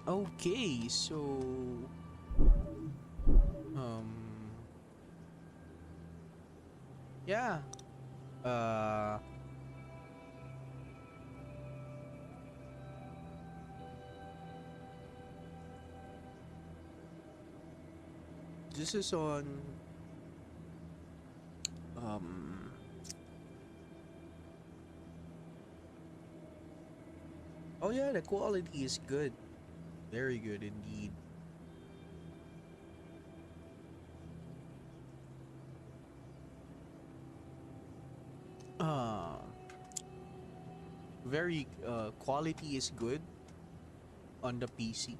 Okay, so um yeah. Uh this is on um oh yeah, the quality is good. Very good indeed. Uh very quality is good on the PC.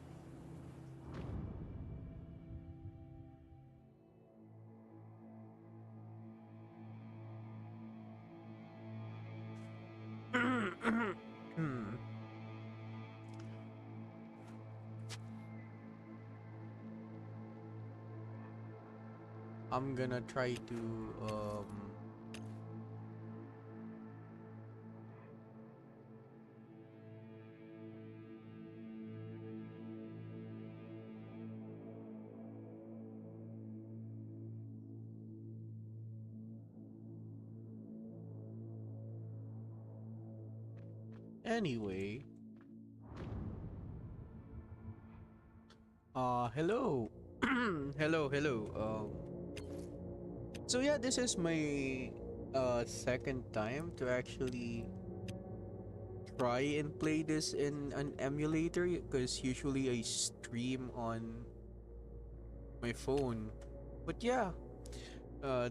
I'm gonna try to anyway. Hello. Hello. So yeah, this is my second time to actually try and play this in an emulator because usually I stream on my phone. But yeah,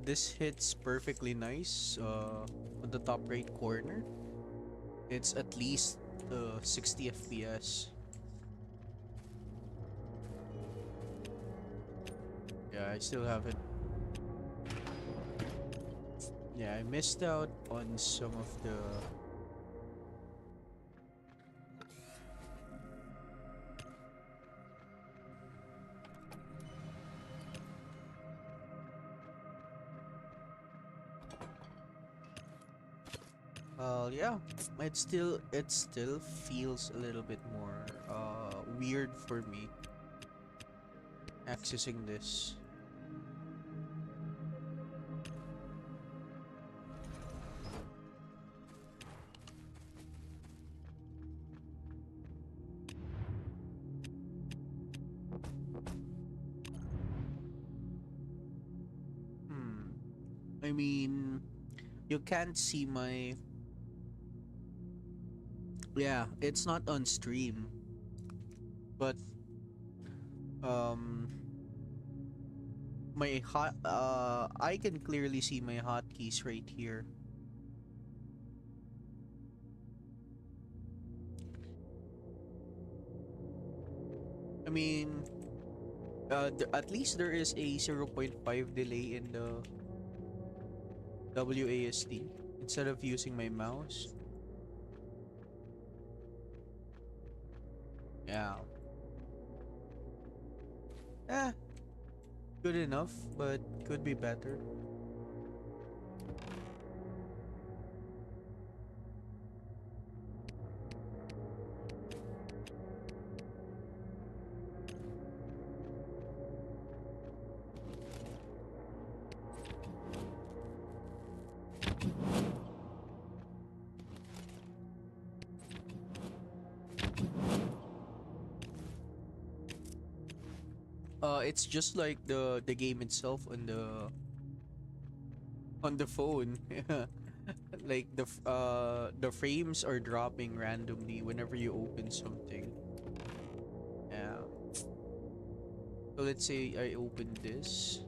this hits perfectly nice on the top right corner. It's at least 60 FPS. Yeah, I still haven't. Yeah, I missed out on some of the. Yeah, it still feels a little bit more weird for me accessing this. Hmm. I mean, you can't see my. Yeah, it's not on stream, but um, I can clearly see my hotkeys right here. I mean, at least there is a zero point 0.5 delay in the WASD instead of using my mouse. Yeah. Eh, good enough, but could be better. It's just like the game itself on the phone. Like the frames are dropping randomly whenever you open something. Yeah. So let's say I open this.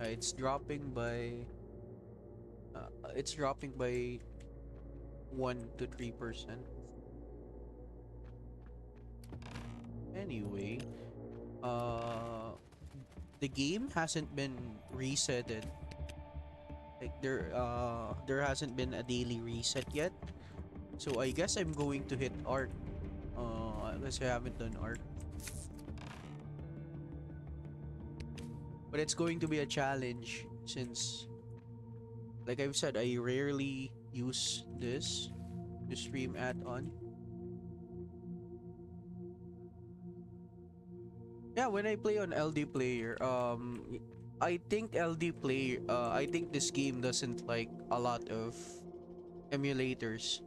It's dropping by it's dropping by 1 to 3%. Anyway, uh, the game hasn't been resetted. Like there hasn't been a daily reset yet. So I guess I'm going to hit art. Unless I haven't done art. But it's going to be a challenge since, like I've said, I rarely use this to stream add-on. Yeah, when I play on LD player, I think LD player, I think this game doesn't like a lot of emulators.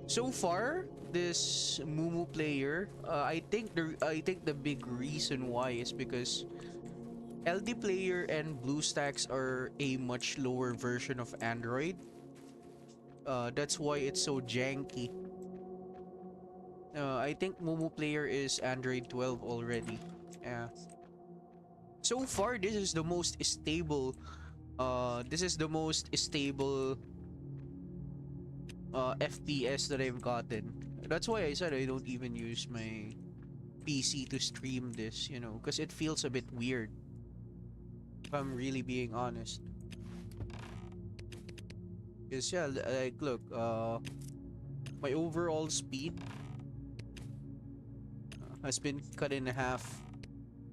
So far, this Mumu player, I think the big reason why is because LD player and BlueStacks are a much lower version of Android. That's why it's so janky. I think Mumu player is Android 12 already. Yeah. So far, this is the most stable. This is the most stable FPS that I've gotten. That's why I said I don't even use my PC to stream this, you know, because it feels a bit weird. If I'm really being honest. Because yeah, like look, my overall speed has been cut in half.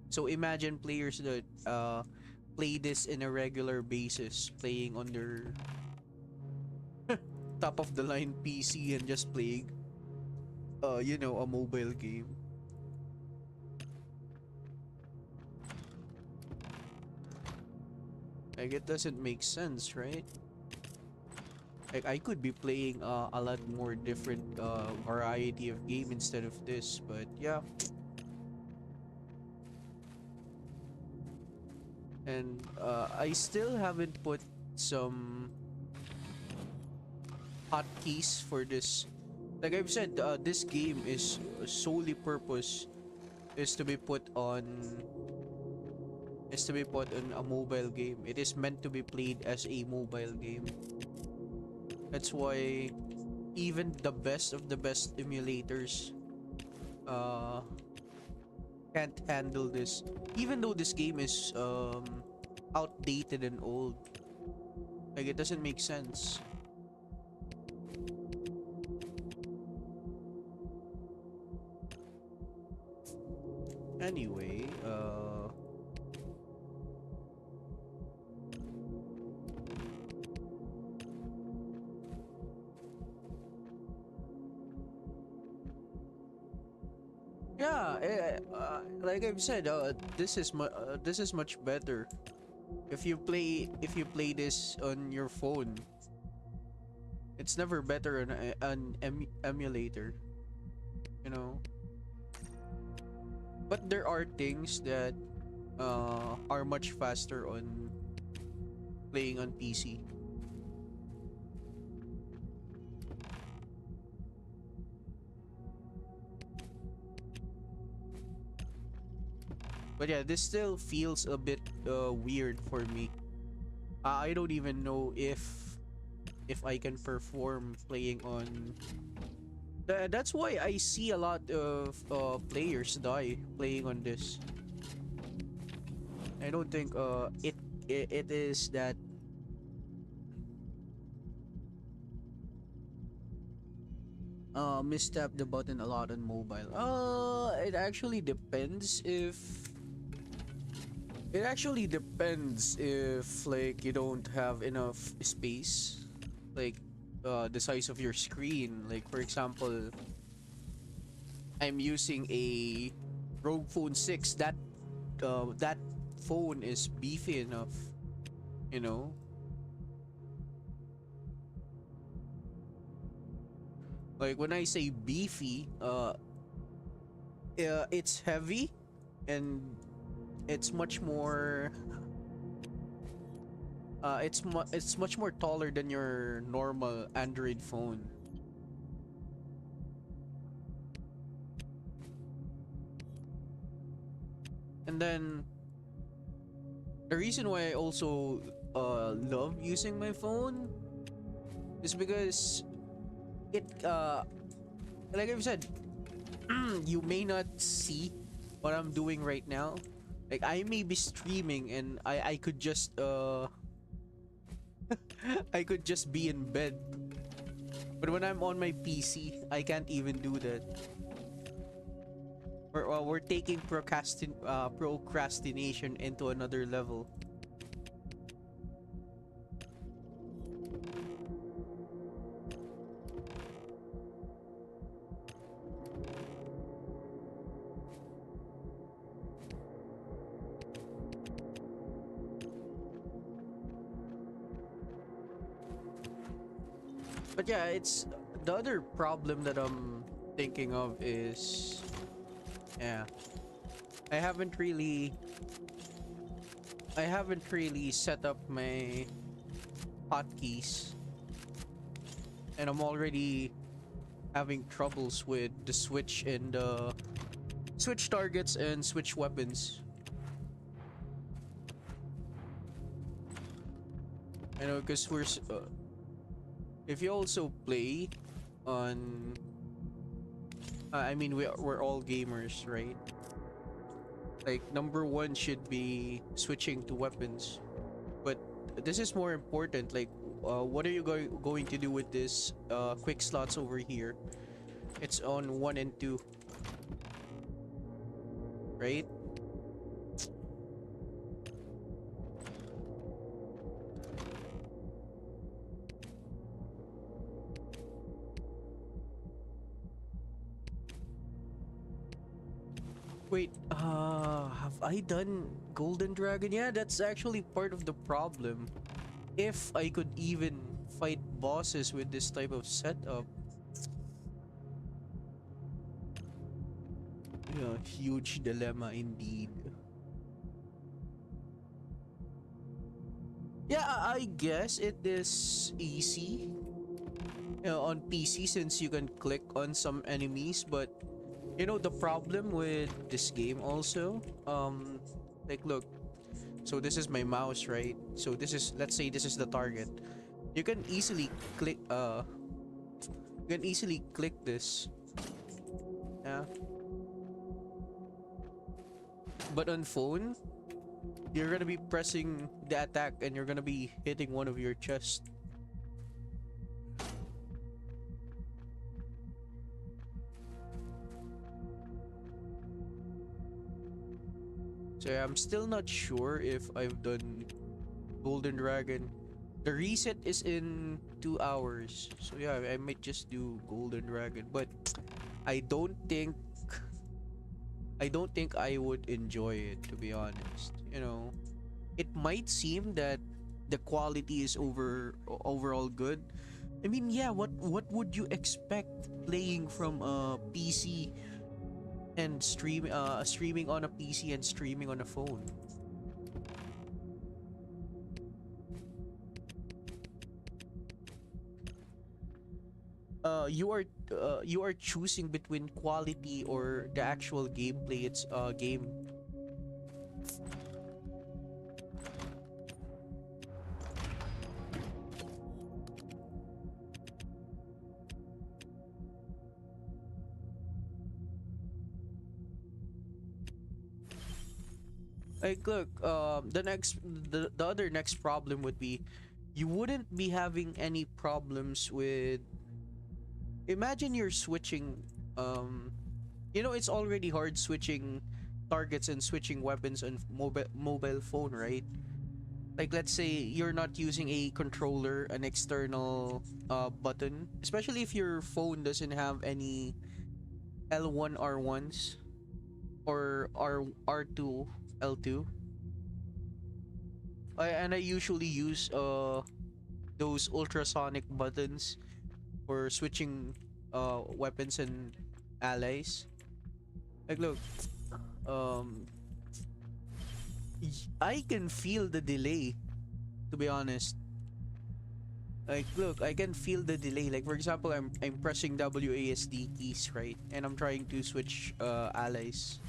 So imagine players that play this in a regular basis, playing on their top of the line PC and just playing you know, a mobile game. Like it doesn't make sense, right? Like I could be playing a lot more different variety of game instead of this, but yeah. And I still haven't put some hotkeys for this. Like I've said, this game is solely purpose is to be put on a mobile game. It is meant to be played as a mobile game. That's why even the best of the best emulators uh can't handle this. Even though this game is outdated and old. Like it doesn't make sense. Anyway, yeah, like I've said, this is much better. If you play this on your phone, it's never better on an emulator, you know. But there are things that are much faster on playing on PC. But yeah, this still feels a bit weird for me. I don't even know if I can perform playing on. That's why I see a lot of players die playing on this. I don't think it is that mistap the button a lot on mobile. It actually depends if like you don't have enough space, like the size of your screen. Like for example, I'm using a Rogue Phone 6. That phone is beefy enough, you know. Like when I say beefy, it's heavy and it's much more it's much more taller than your normal Android phone. And then the reason why I also love using my phone is because it like I've said, you may not see what I'm doing right now. Like I may be streaming and I could just I could just be in bed. But when I'm on my PC, I can't even do that. We're taking procrastination into another level. But yeah, it's the other problem that I'm thinking of is, yeah, I haven't really I haven't really set up my hotkeys, and I'm already having troubles with the switch and switch targets and switch weapons. I know, because if you also play on, I mean, we're all gamers, right? Like, number one should be switching to weapons, but this is more important. Like, what are you going to do with this quick slots over here? It's on 1 and 2, right? Wait, have I done Golden Dragon? Yeah, that's actually part of the problem. If I could even fight bosses with this type of setup. Yeah, huge dilemma indeed. Yeah, I guess it is easy, on PC, since you can click on some enemies, but the problem with this game also, like, look, so this is my mouse, right? So this is, let's say this is the target. You can easily click this. Yeah. But on phone, you're gonna be pressing the attack and you're gonna be hitting one of your chest. So yeah, I'm still not sure if I've done Golden Dragon. The reset is in 2 hours. So yeah, I might just do Golden Dragon. But I don't think I would enjoy it, to be honest. It might seem that the quality is overall good. I mean, yeah, what would you expect playing from a PC and streaming on a PC and streaming on a phone? You are choosing between quality or the actual gameplay. It's game. Like, look, the other next problem would be, you wouldn't be having any problems with, imagine you're switching, it's already hard switching targets and switching weapons on mobile phone, right? Like, let's say you're not using a controller, an external button, especially if your phone doesn't have any L1 R1s or R2 L2. And I usually use those ultrasonic buttons for switching weapons and allies. Like, look, um I can feel the delay, to be honest. Like, look, I can feel the delay. Like, for example, I'm pressing WASD keys, right? And I'm trying to switch allies.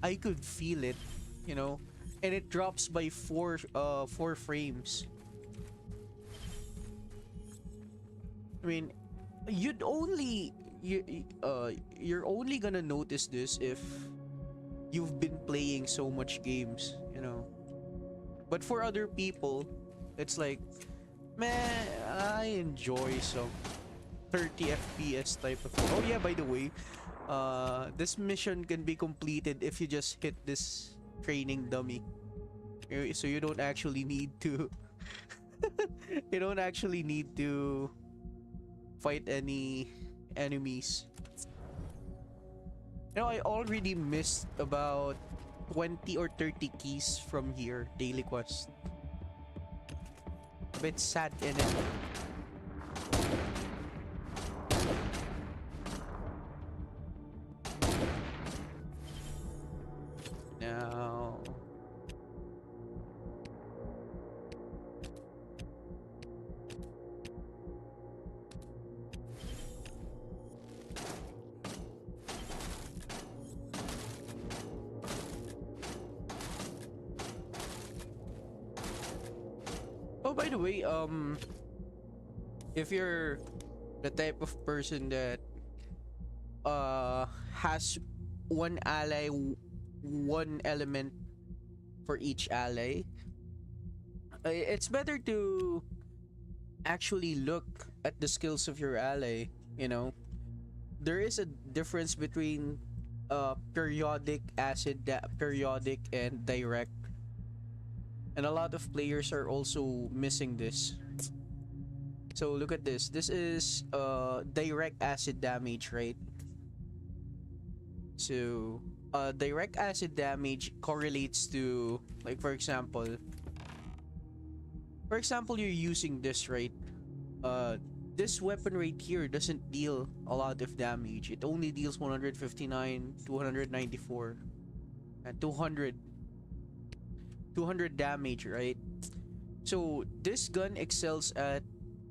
I could feel it, you know, and it drops by 4 frames. I mean, you're only gonna notice this if you've been playing so much games. But for other people, it's like, man, I enjoy some 30 FPS type of. Oh yeah, by the way, this mission can be completed if you just hit this training dummy. So you don't actually need to you don't actually need to fight any enemies. I already missed about 20 or 30 keys from here, daily quest. A bit sad in it. Oh, by the way, if you're the type of person that has one ally, one element for each ally, it's better to actually look at the skills of your ally. You know, there is a difference between periodic and direct, and a lot of players are also missing this. So look at this. This is direct acid damage, right? So direct acid damage correlates to, like, for example, you're using this, right? Uh, this weapon right here doesn't deal a lot of damage. It only deals 159, 294, and 200 damage, right? So this gun excels at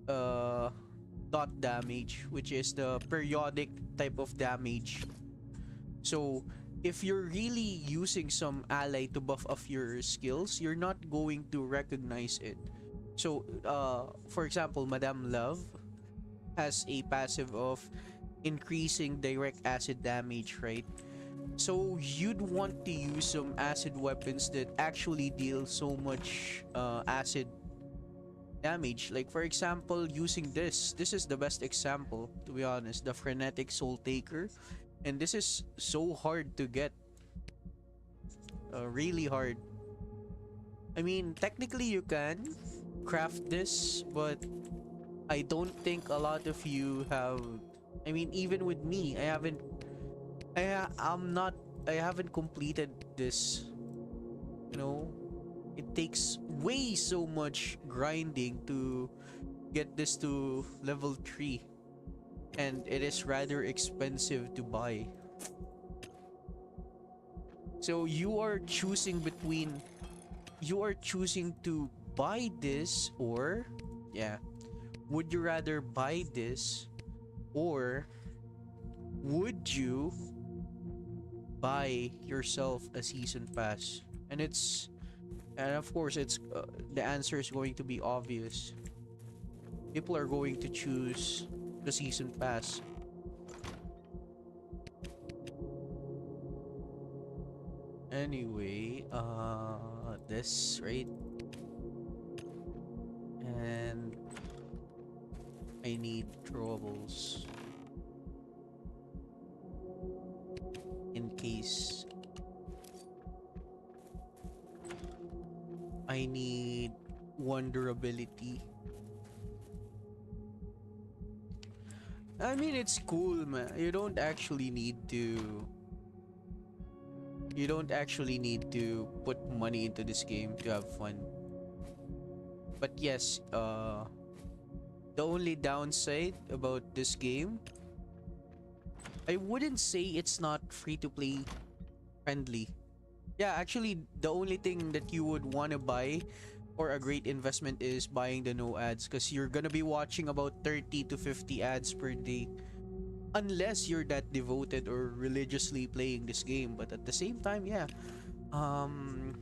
uh dot damage, which is the periodic type of damage. So if you're really using some ally to buff up your skills, you're not going to recognize it. So for example, Madame Love has a passive of increasing direct acid damage, right? So you'd want to use some acid weapons that actually deal so much acid damage. Like for example, using this is the best example, to be honest, the Frenetic Soul Taker. And this is so hard to get, really hard. I mean, technically you can craft this, but I don't think a lot of you have. I mean, even with me, I'm not, I haven't completed this, you know. It takes way so much grinding to get this to level 3, and it is rather expensive to buy. So you are choosing to buy this, or yeah, would you rather buy this, or would you buy yourself a season pass? And of course it's the answer is going to be obvious. People are going to choose the season pass. Anyway, this, right? And I need throwables in case I need one durability. I mean, it's cool, man. You don't actually need to put money into this game to have fun. But yes, the only downside about this game, I wouldn't say it's not free to play friendly. Yeah, actually, the only thing that you would want to buy or a great investment is buying the no ads, because you're gonna be watching about 30 to 50 ads per day, unless you're that devoted or religiously playing this game. But at the same time, yeah, um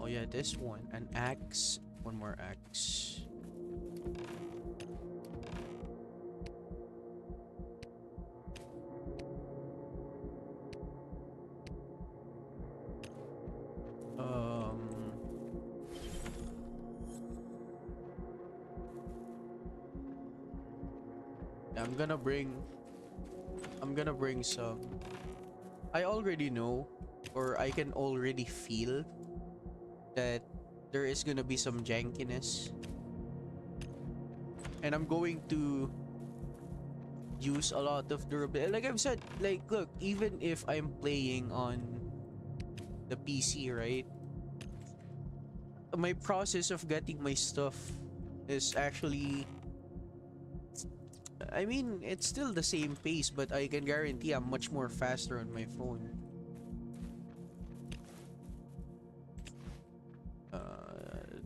oh yeah, this one, an axe, one more axe. um I'm gonna bring some. I already know, or I can already feel that there is gonna be some jankiness, and I'm going to use a lot of durability. Like I've said, like, look, even if I'm playing on the PC, right? My process of getting my stuff is actually, I mean, it's still the same pace, but I can guarantee I'm much more faster on my phone.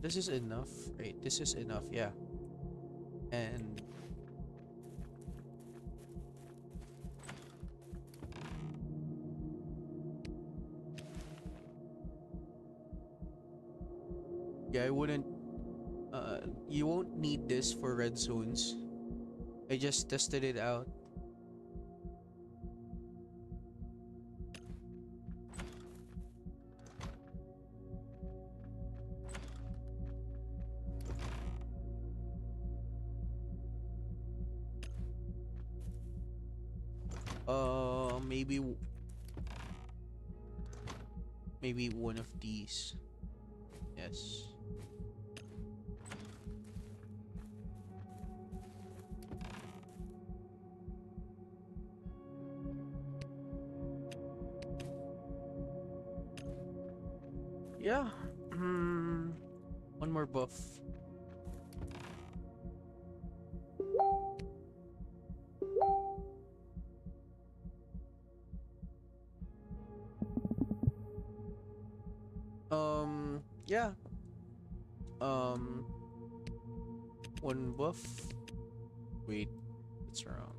This is enough, right? This is enough, yeah. And Yeah, I wouldn't. You won't need this for red zones. I just tested it out. Maybe maybe one of these. Yes. Yeah. One more buff. Yeah. Um, one buff. Wait, what's wrong?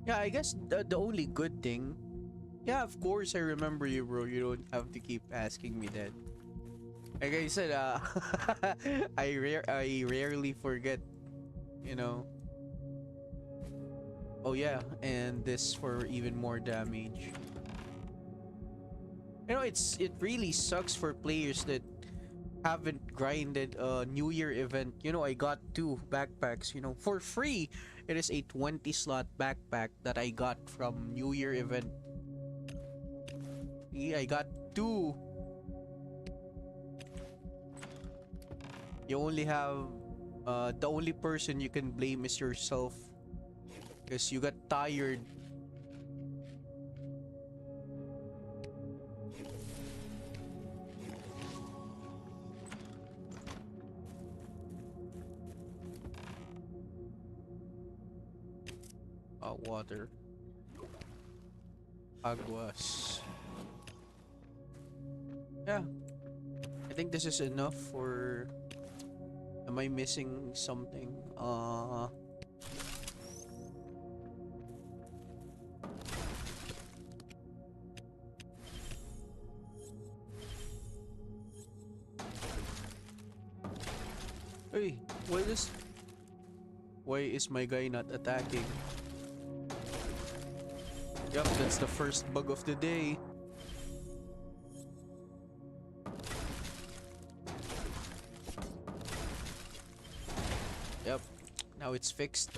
Yeah, I guess the only good thing. Yeah, of course I remember you, bro. You don't have to keep asking me that. Like I said, I rarely forget. You know. Oh yeah, and this for even more damage. You know, it really sucks for players that haven't grinded a New Year event. You know, I got 2 backpacks, you know, for free. It is a 20 slot backpack that I got from New Year event. Yeah, I got 2. You only have the only person you can blame is yourself because you got tired. Water. Aguas. Yeah. I think this is enough for... Am I missing something? Hey, why is my guy not attacking? Yup, that's the first bug of the day. Yep, now it's fixed.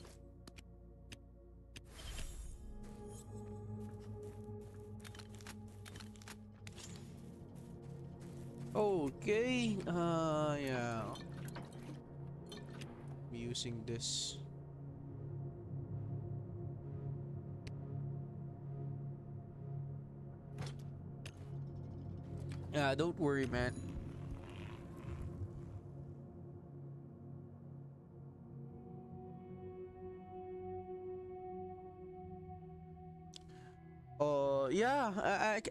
Okay, yeah. I'm using this. Yeah, don't worry, man. Yeah,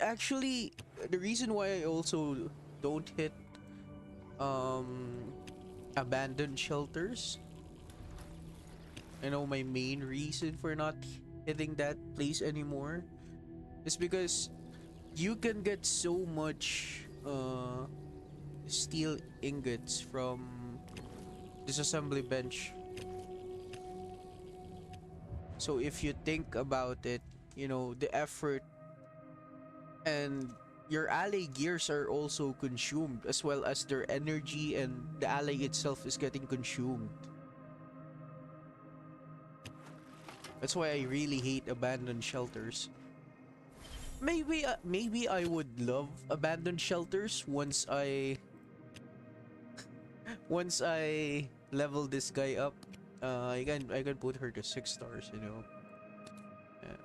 actually, the reason why I also don't hit um abandoned shelters, I know my main reason for not hitting that place anymore is because you can get so much steel ingots from this assembly bench. So if you think about it, you know, the effort and your ally gears are also consumed as well as their energy, and the ally itself is getting consumed. That's why I really hate abandoned shelters. Maybe I would love abandoned shelters once I level this guy up. I can put her to 6 stars, you know. Yeah.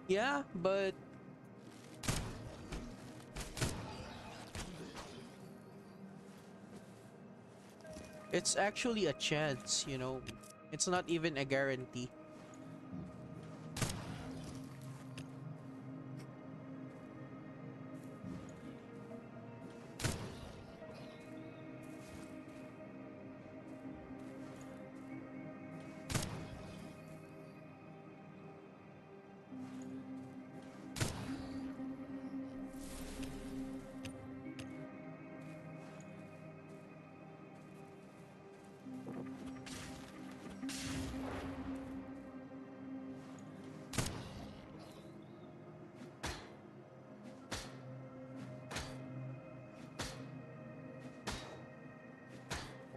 Yeah, but it's actually a chance, you know. It's not even a guarantee.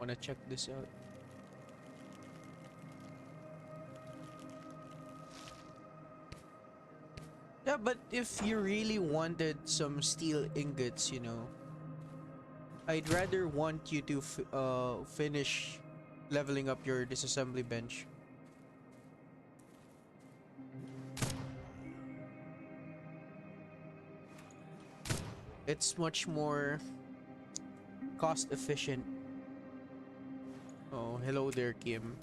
Wanna check this out? Yeah, but if you really wanted some steel ingots, you know, I'd rather want you to finish leveling up your disassembly bench. It's much more cost efficient. Oh, hello there, Kim.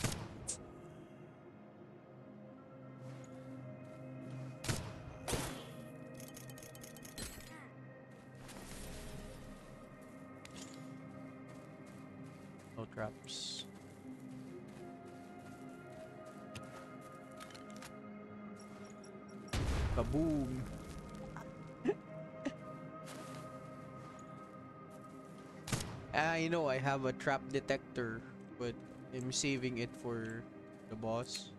No traps. Kaboom. I know I have a trap detector, but I'm saving it for the boss.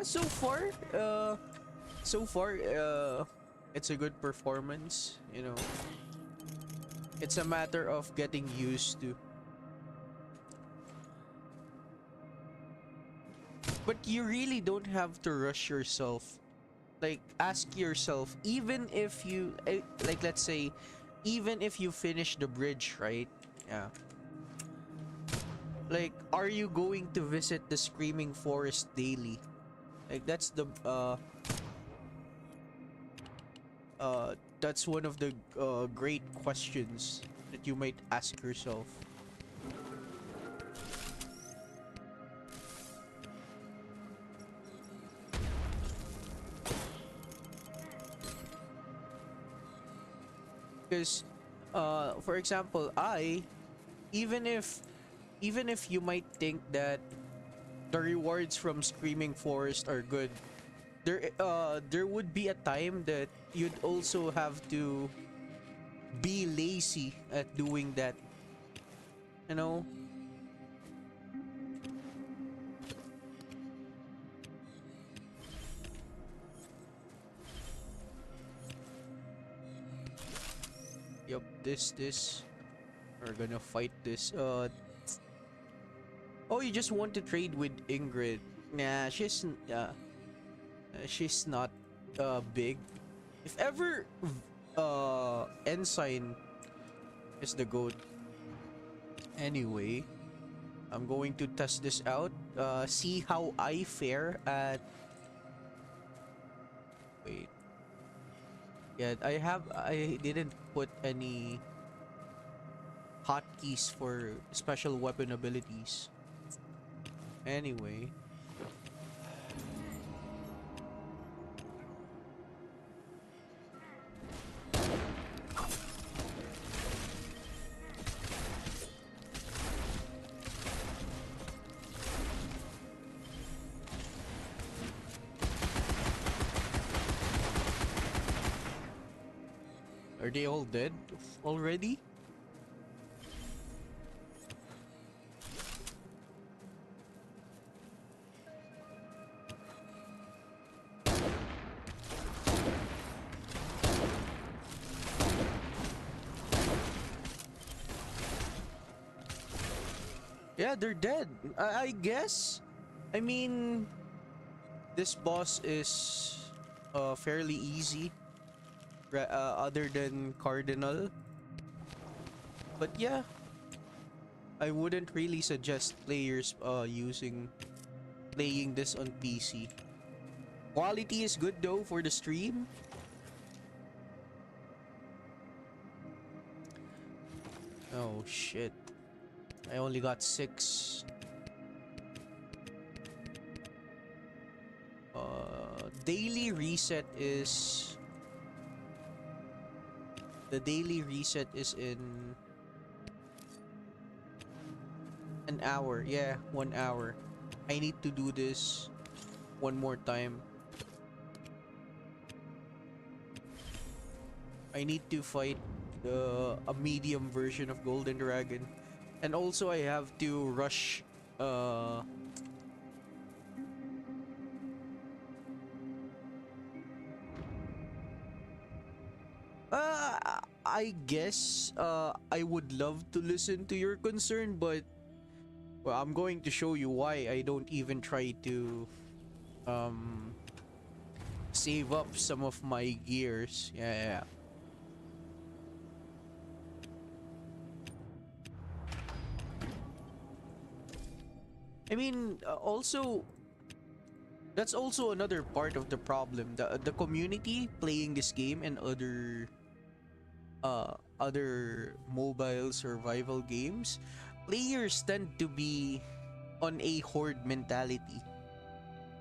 So far, so far, it's a good performance, you know. It's a matter of getting used to. But you really don't have to rush yourself. Like, ask yourself, even if you, like, let's say, even if you finish the bridge, right? Yeah. Like, are you going to visit the Screaming Forest daily? Like, that's one of the great questions that you might ask yourself. Because for example, even if even if you might think that the rewards from Screaming Forest are good, there would be a time that you'd also have to be lazy at doing that, you know. Yup, this we're gonna fight this. Oh, you just want to trade with Ingrid? Nah, she's not big. If ever Ensign is the goat. Anyway, I'm going to test this out. See how I fare at. Wait. Yeah, I didn't put any hotkeys for special weapon abilities. Anyway. Are they all dead already? Yeah, they're dead. I guess. I mean, this boss is fairly easy, other than Cardinal. But yeah, I wouldn't really suggest players playing this on PC. Quality is good though for the stream. Oh shit. I only got 6. Daily reset is... The daily reset is in an hour. Yeah, 1 hour. I need to do this one more time. I need to fight a medium version of Golden Dragon. And also I have to rush I guess I would love to listen to your concern, but well, I'm going to show you why I don't even try to um save up some of my gears. Yeah, yeah, yeah. I mean, also that's also another part of the problem. The community playing this game and other mobile survival games, players tend to be on a horde mentality.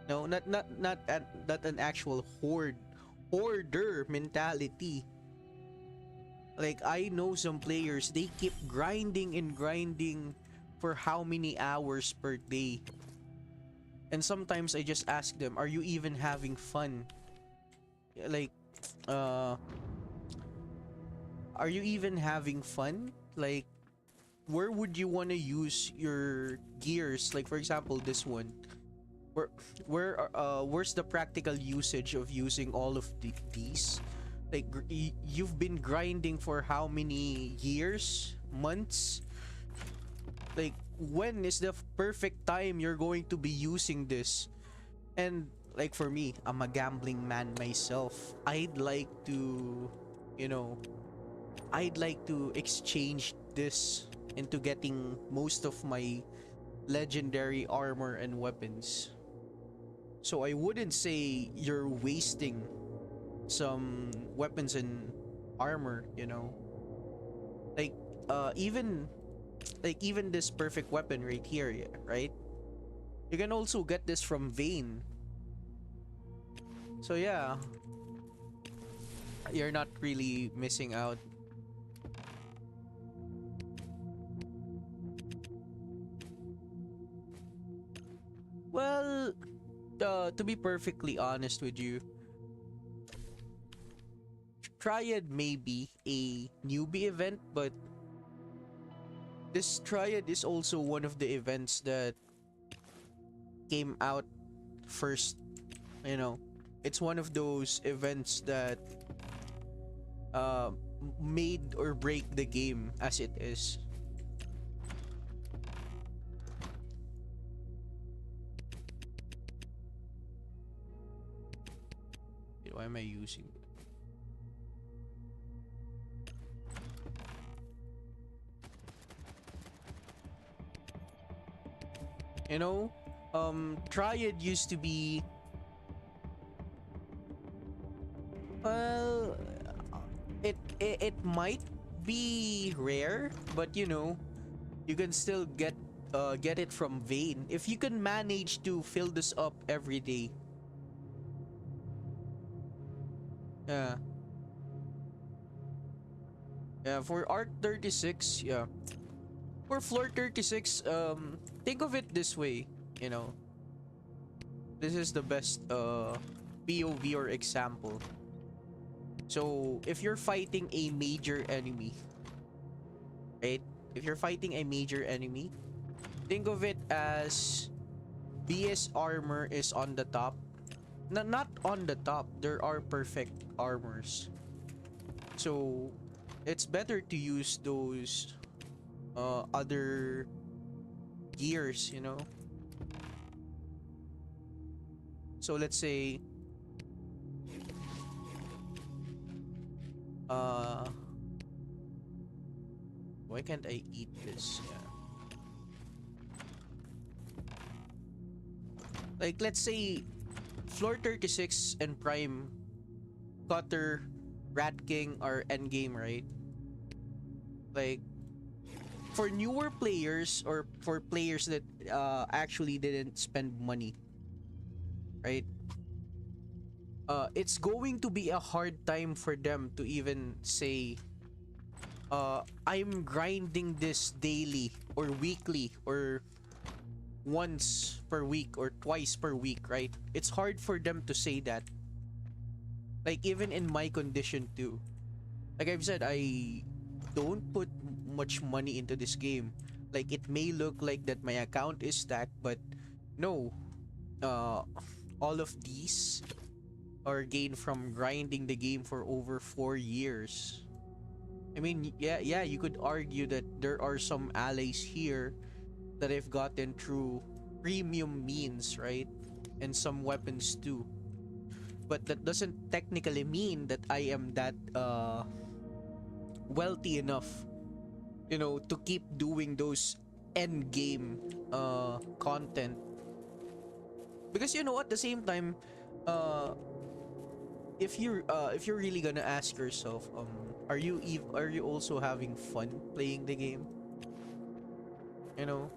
No, not an actual hoarder mentality. Like I know some players, they keep grinding and grinding for how many hours per day. And sometimes I just ask them, "Are you even having fun? Like, uh, are you even having fun? Like, where would you want to use your gears? Like, for example, this one. Where, where's the practical usage of using all of these? Like, you've been grinding for how many years, months? Like, when is the perfect time you're going to be using this? And like for me, I'm a gambling man myself. I'd like to, you know, I'd like to exchange this into getting most of my legendary armor and weapons. So I wouldn't say you're wasting some weapons and armor, you know. Like even even this perfect weapon right here, yeah, right? You can also get this from Vane. So yeah, you're not really missing out. Well, to be perfectly honest with you, Triad may be a newbie event, but this Triad is also one of the events that came out first. You know, it's one of those events that uh, made or break the game as it is. Why am I using? You know, Triad used to be, well, it might be rare, but you know, you can still get it from Vane if you can manage to fill this up every day. Yeah, yeah. For Art 36, yeah. For Floor 36, think of it this way. You know, this is the best POV or example. So if you're fighting a major enemy, right? If you're fighting a major enemy, think of it as BS armor is on the top. Not on the top. There are perfect armors. So it's better to use those other gears, you know. So let's say uh why can't I eat this? Yeah. Like let's say Floor 36 and Prime, Cutter, Rat King are endgame, right? Like for newer players or for players that actually didn't spend money, right? It's going to be a hard time for them to even say, I'm grinding this daily or weekly or once per week or twice per week, right? It's hard for them to say that. Like even in my condition too. Like I've said, I don't put much money into this game. Like it may look like that my account is stacked, but no. Uh, all of these are gained from grinding the game for over 4 years. I mean, yeah, you could argue that there are some allies here that I've gotten through premium means, right? And some weapons too. But that doesn't technically mean that I am that wealthy enough, to keep doing those end game content. Because at the same time, uh if you're really gonna ask yourself, are you also having fun playing the game? You know?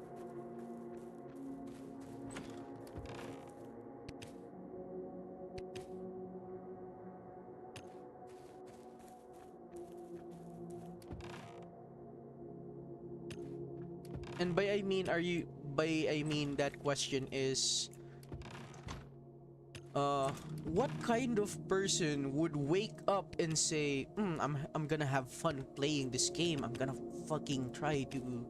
And by I mean are you by I mean that question is, uh what kind of person would wake up and say, I'm gonna have fun playing this game. I'm gonna fucking try to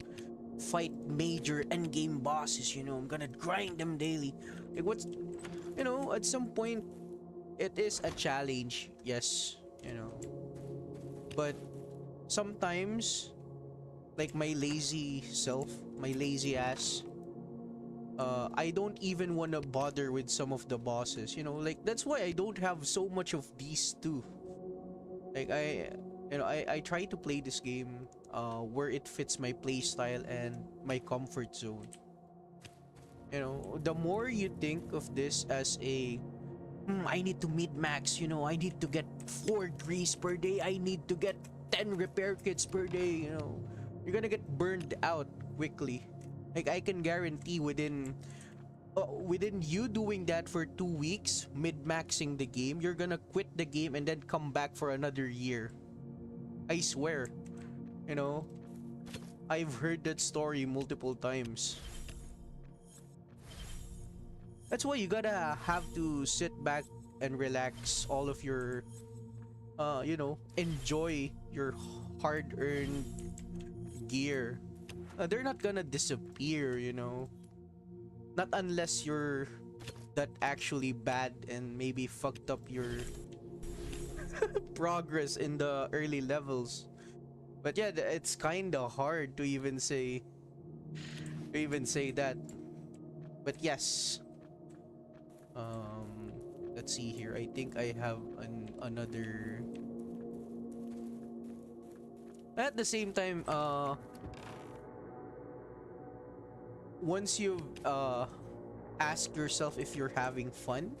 fight major endgame bosses, I'm gonna grind them daily. Like, at some point it is a challenge, yes, but sometimes, like my lazy self, my lazy ass, I don't even want to bother with some of the bosses, like that's why I don't have so much of these two. Like I try to play this game where it fits my play style and my comfort zone. The more you think of this as a, I need to mid max, I need to get 4 grease per day, I need to get 10 repair kits per day, you're gonna get burned out quickly. Like I can guarantee within you doing that for 2 weeks, mid maxing the game, you're gonna quit the game and then come back for another year. I swear, you know, I've heard that story multiple times. That's why you gotta have to sit back and relax all of your, enjoy your hard-earned gear. They're not gonna disappear, not unless you're that actually bad and maybe fucked up your progress in the early levels. But yeah, it's kind of hard to even say that. But yes, um let's see here. I think I have another. At the same time, once you've ask yourself if you're having fun,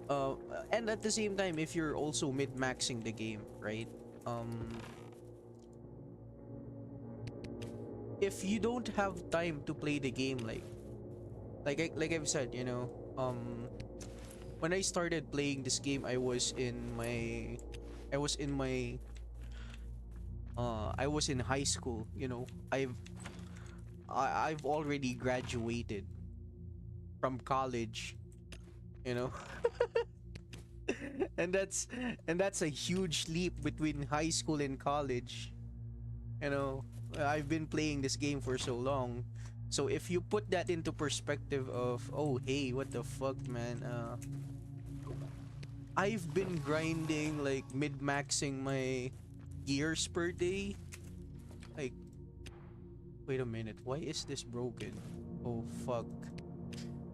uh and at the same time if you're also mid-maxing the game, right? um if you don't have time to play the game, like I've said, when I started playing this game, I was in my I was in high school. I've already graduated from college, you know and that's a huge leap between high school and college. you know I've been playing this game for so long. So if you put that into perspective of, oh hey, what the fuck, man, I've been grinding, like mid-maxing my gears per day. Like, wait a minute, why is this broken? Oh fuck,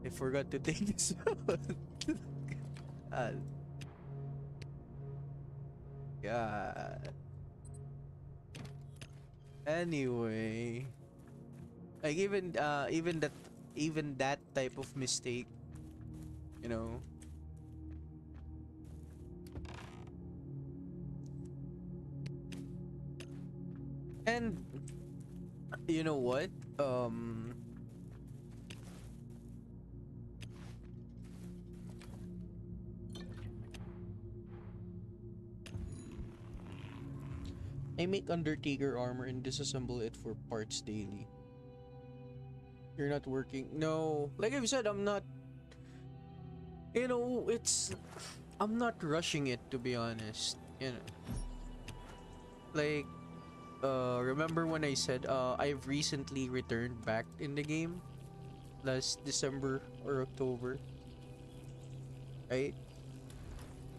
I forgot to take this out. uh, yeah. Anyway, like even that type of mistake, you know. And you know what? Um I make Undertaker armor and disassemble it for parts daily. You're not working? No. Like I've said, I'm not, I'm not rushing it, to be honest. Like, remember when I said I've recently returned back in the game last December or October, right?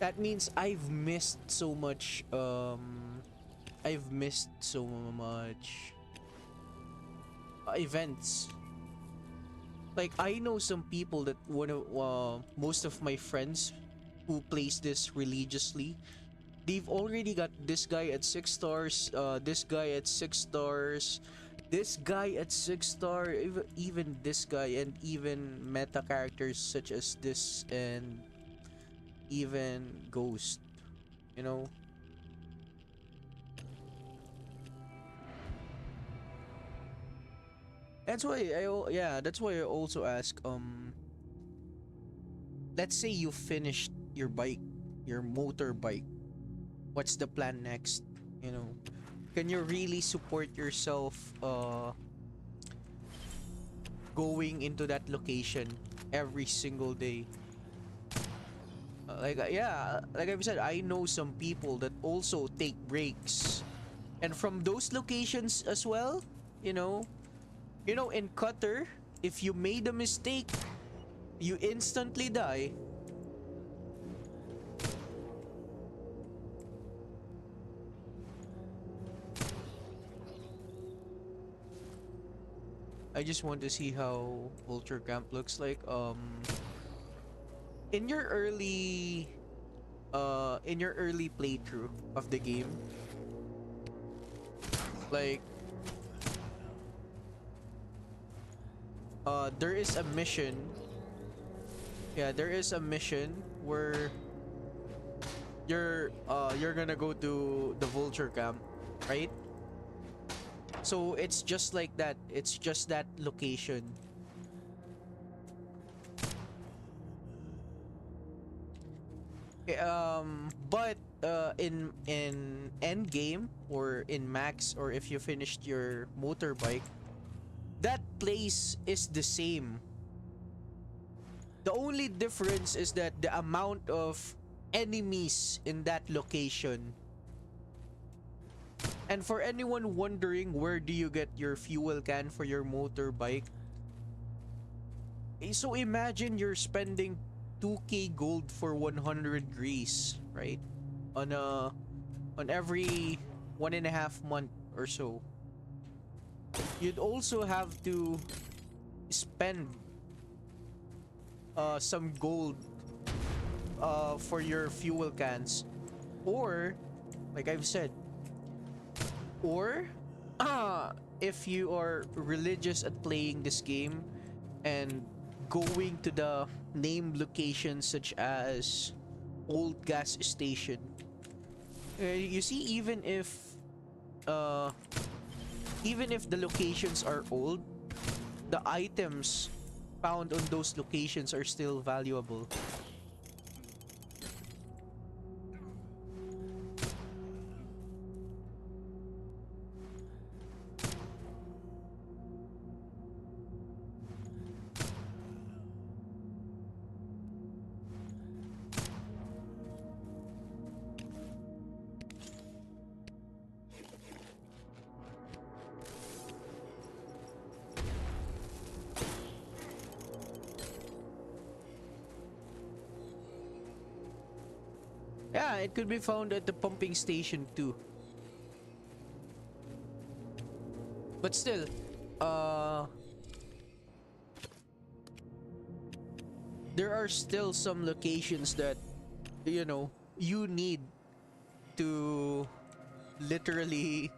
That means I've missed so much I've missed so much events. Like I know some people that one of most of my friends who plays this religiously, they've already got this guy at 6 stars, this guy at 6 stars, this guy at 6 star, even this guy, and even meta characters such as this and even Ghost, you know. That's why yeah, that's why I also ask, let's say you finished your bike, your motorbike, what's the plan next, you know? Can you really support yourself going into that location every single day? Yeah, like I've said, I know some people that also take breaks, and from those locations as well, you know. In Qatar, if you made a mistake, you instantly die. I just want to see how Vulture Camp looks like. In your early playthrough of the game, like there is a mission. Yeah, there is a mission where you're gonna go to the Vulture Camp, right? So it's just like that. It's just that location. But in end game or in max, or if you finished your motorbike, that place is the same. The only difference is that the amount of enemies in that location. And for anyone wondering where do you get your fuel can for your motorbike, so imagine you're spending 2k gold for 100 grease, right? On every 1.5 month or so. You'd also have to spend some gold for your fuel cans, or like I've said, or if you are religious at playing this game and going to the named locations such as old gas station, you see, even if the locations are old, the items found on those locations are still valuable. Yeah, it could be found at the pumping station too. But still, there are still some locations that, you need to literally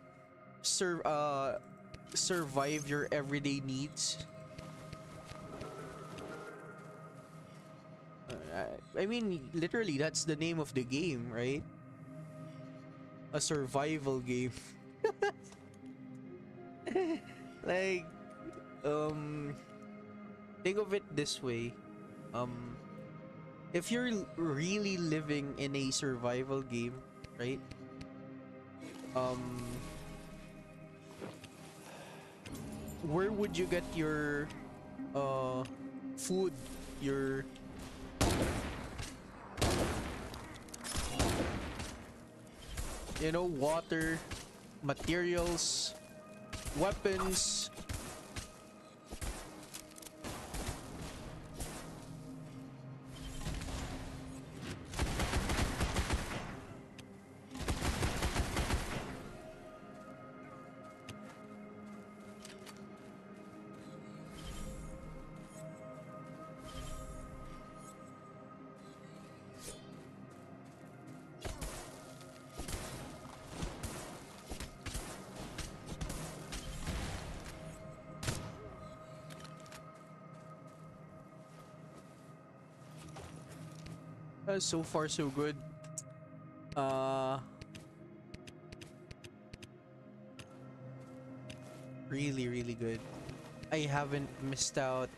survive your everyday needs. I mean, literally, that's the name of the game, right? A survival game. Like, think of it this way. If you're really living in a survival game, right? Where would you get your food, your water, materials, weapons? So far so good. Uh, really, really good. I haven't missed out.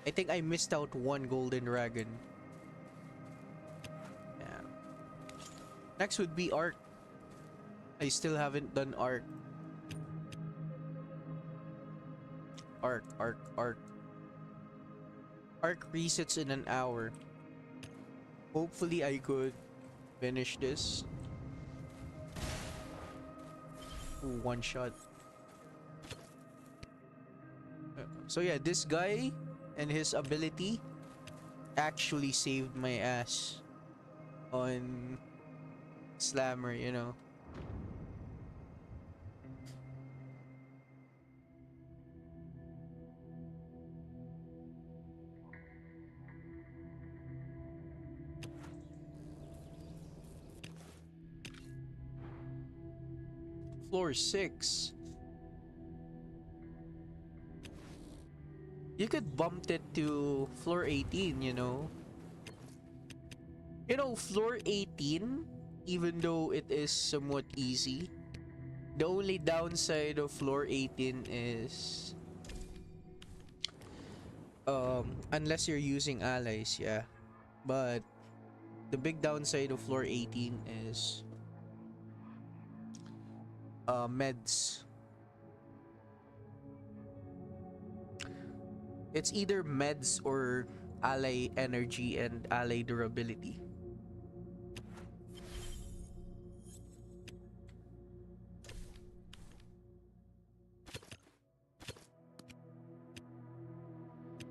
I think I missed out one golden dragon. Yeah. Next would be Arc. I still haven't done Arc. Arc. Arc resets in an hour. Hopefully I could finish this. Ooh, one shot. So yeah, this guy and his ability actually saved my ass on Slammer, you know. Floor 6. You could bump it to floor 18, you know. You know, floor 18, even though it is somewhat easy, the only downside of floor 18 is unless you're using allies, yeah. But the big downside of floor 18 is meds. It's either meds or ally energy and ally durability.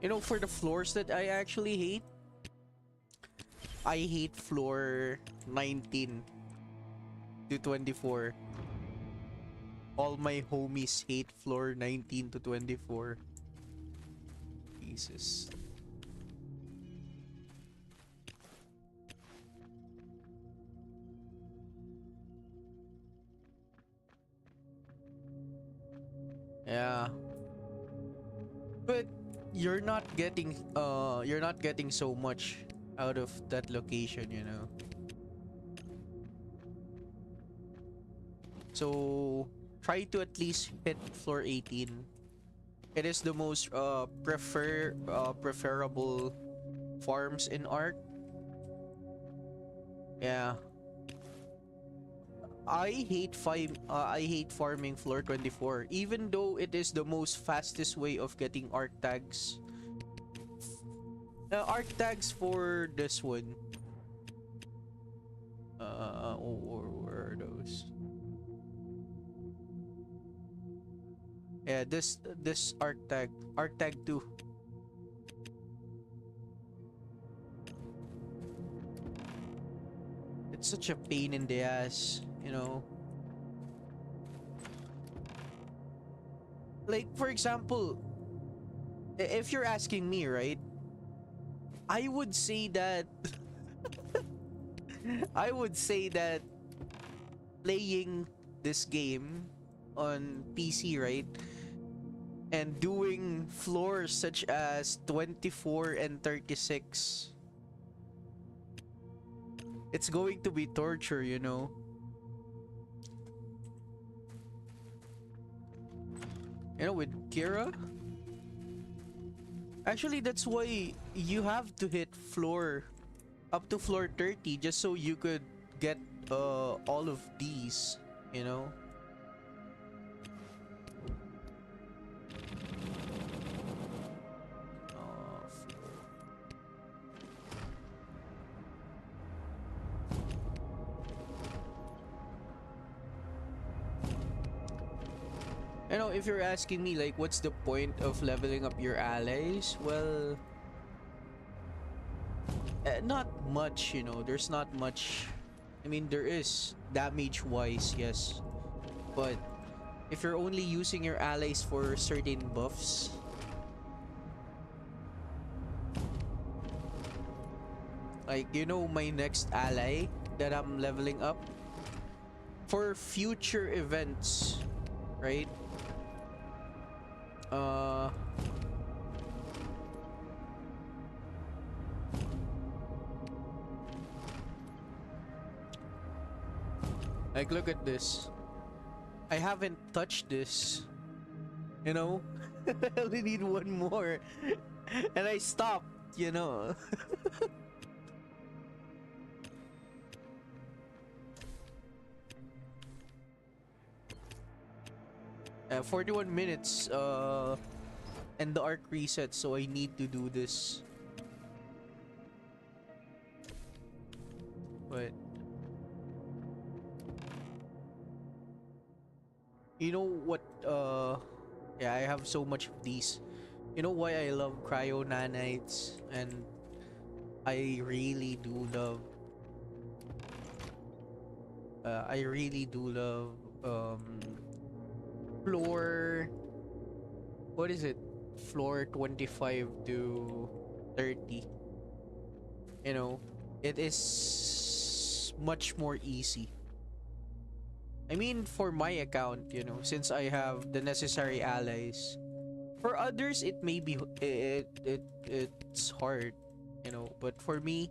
You know, for the floors that I actually hate, I hate floor 19 to 24. All my homies hate floor 19 to 24. Jesus. Yeah. But you're not getting so much out of that location, you know. So try to at least hit floor 18. It is the most preferable farms in Arc. Yeah. I hate farming floor 24 even though it is the most fastest way of getting arc tags. Arc tags for this one. Or where are those? Yeah, this arc tag 2. It's such a pain in the ass, you know. Like for example, if you're asking me, right? I would say that I would say that playing this game on PC, right? And doing floors such as 24 and 36, it's going to be torture, you know. You know, with Kira, actually that's why you have to hit floor up to floor 30 just so you could get all of these, you know. You know, if you're asking me like what's the point of leveling up your allies, well, not much, you know. There's not much. I mean, there is damage wise, yes, but if you're only using your allies for certain buffs, like, you know, my next ally that I'm leveling up for future events, right? Like, look at this. I haven't touched this. You know? I only need one more. And I stopped, you know? 41 minutes, and the arc resets, so I need to do this. But you know what, yeah, I have so much of these. You know why I love cryo nanites, and I really do love um floor, what is it, floor 25 to 30. You know, it is much more easy. I mean, for my account, you know, since I have the necessary allies. For others, it may be it's hard, you know. But for me,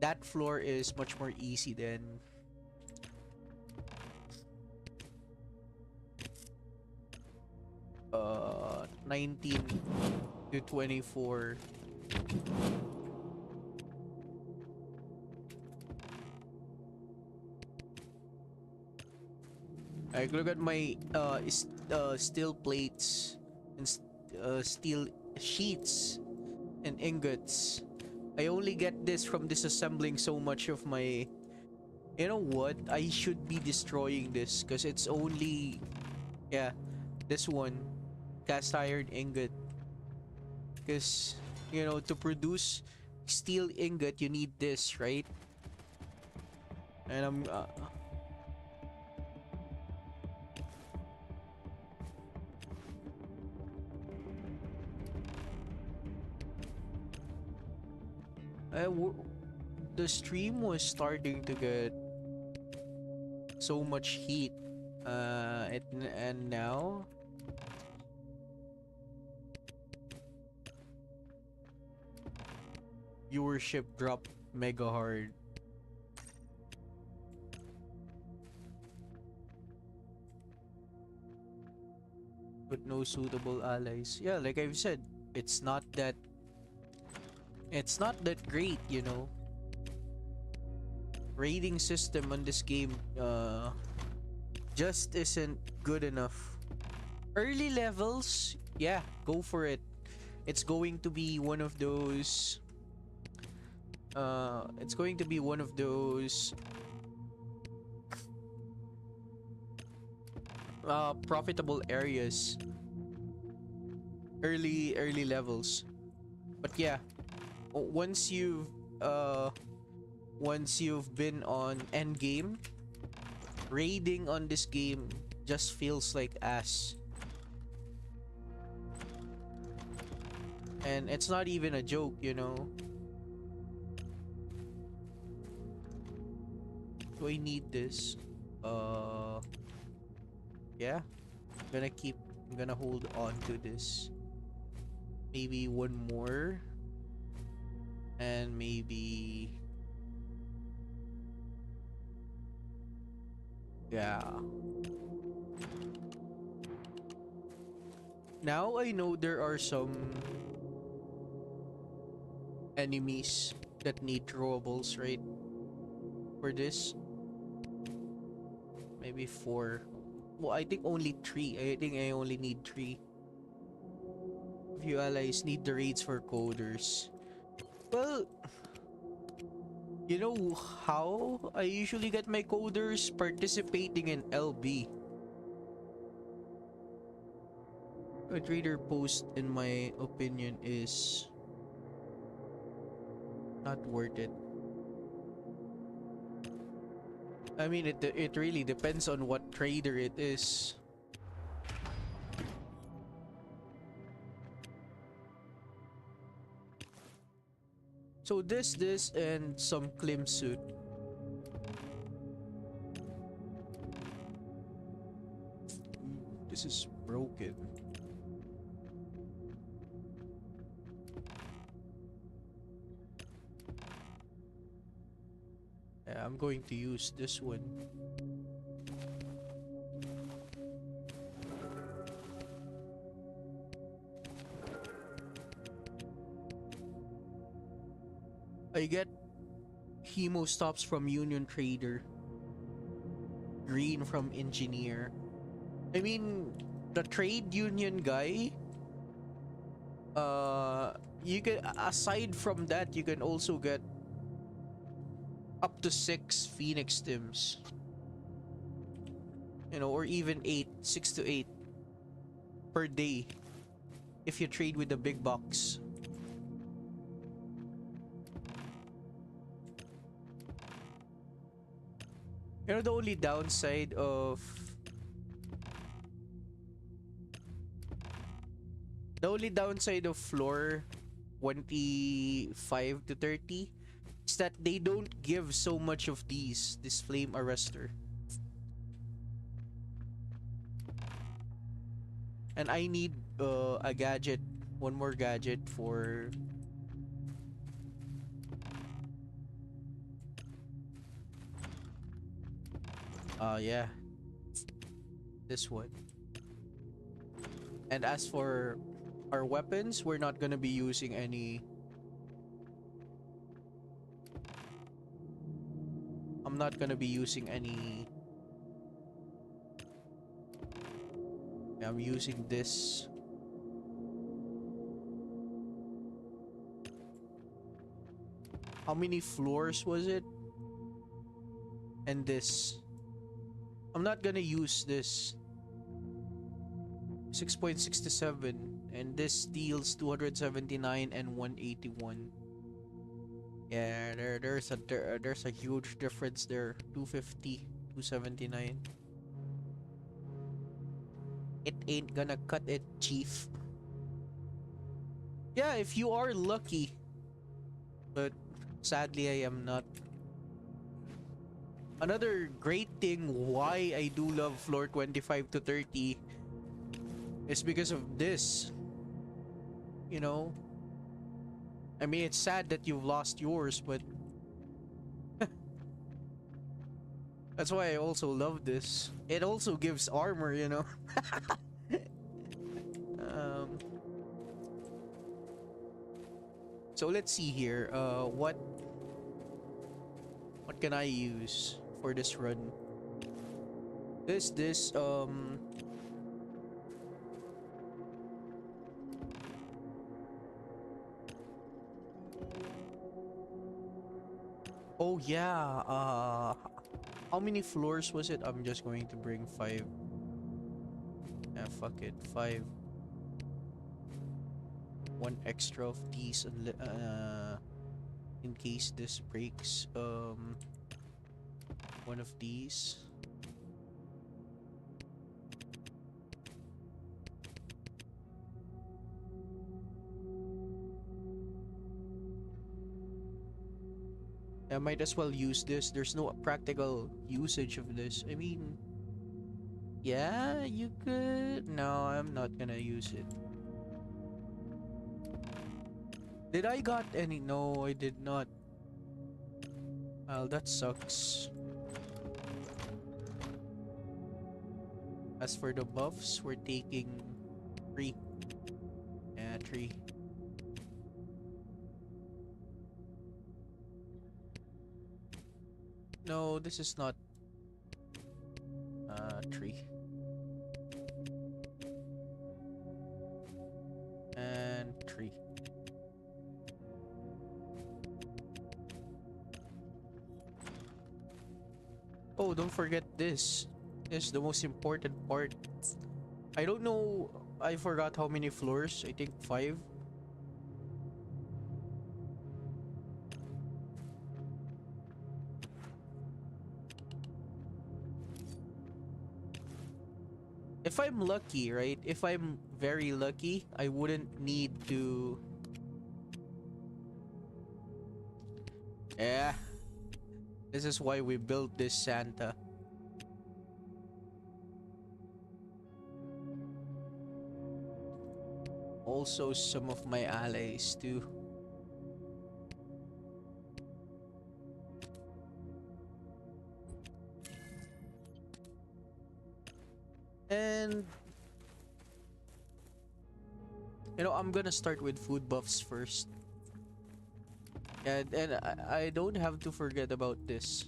that floor is much more easy than 19 to 24. Like, look at my steel plates and steel sheets and ingots. I only get this from disassembling so much of my... You know what? I should be destroying this because it's only... Yeah, this one. Cast iron ingot. Because, you know, to produce steel ingot, you need this, right? And I'm... the stream was starting to get so much heat. And now... Viewership dropped mega hard. With no suitable allies. Yeah, like I've said, it's not that... It's not that great, you know. Raiding system on this game, just isn't good enough. Early levels, yeah, go for it. It's going to be one of those... it's going to be one of those profitable areas. Early levels. But yeah, once you've been on endgame, raiding on this game just feels like ass. And it's not even a joke, you know. Do I need this? Yeah. I'm gonna hold on to this. Maybe one more. And maybe... Yeah. Now I know there are some enemies that need throwables, right? For this. Maybe 4. Well, I think only 3. I think I only need 3. A few allies need the raids for coders. Well, you know how I usually get my coders? Participating in LB. A trader post, in my opinion, is not worth it. I mean, it really depends on what trader it is. So this, and some clim suit. This is broken. Yeah, I'm going to use this one. I get hemo stops from Union Trader, green from Engineer. I mean, the trade union guy, uh, you can, aside from that, you can also get up to 6 Phoenix Tims, you know, or even 8, 6 to 8 per day if you trade with the big box. You know, the only downside of floor 25 to 30 is that they don't give so much of this flame arrestor. And I need a gadget, one more gadget for yeah, this one. And as for our weapons, we're not gonna be using any. I'm not gonna be using any. I'm using this. How many floors was it? And this. I'm not gonna use this. 6.67, and this deals 279 and 181. Yeah, there's a huge difference there. 250, 279. It ain't gonna cut it, chief. Yeah, if you are lucky. But sadly, I am not. Another great thing why I do love floor 25 to 30 is because of this. You know? I mean, it's sad that you've lost yours, but that's why I also love this. It also gives armor, you know? um, so let's see here. What can I use for this run? Oh yeah, how many floors was it? I'm just going to bring 5. Ah, fuck it, 5. One extra of these, in case this breaks. One of these. I might as well use this. There's no practical usage of this. I mean, yeah, you could. No, I'm not gonna use it. Did I got any? No, I did not. Well, that sucks. As for the buffs, we're taking 3. Yeah, 3. No, this is not 3. And 3. Oh, don't forget this. This is the most important part. I don't know. I forgot how many floors. I think 5. If I'm lucky, right? If I'm very lucky, I wouldn't need to. Yeah. This is why we built this Santa. Also, some of my allies too. And you know, I'm gonna start with food buffs first. And I don't have to forget about this.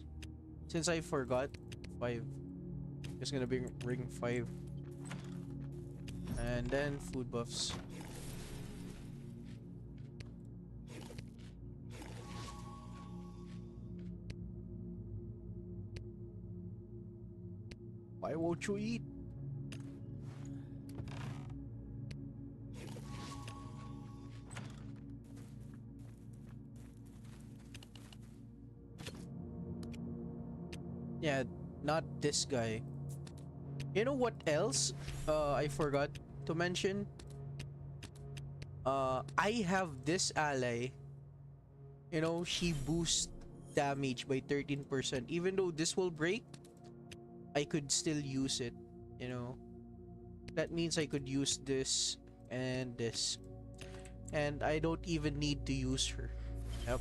Since I forgot, 5. Just gonna bring 5. And then food buffs. Why won't you eat? Yeah, not this guy. You know what else? I forgot to mention. I have this ally. You know, she boosts damage by 13%. Even though this will break, I could still use it. You know, that means I could use this and this, and I don't even need to use her. Yep.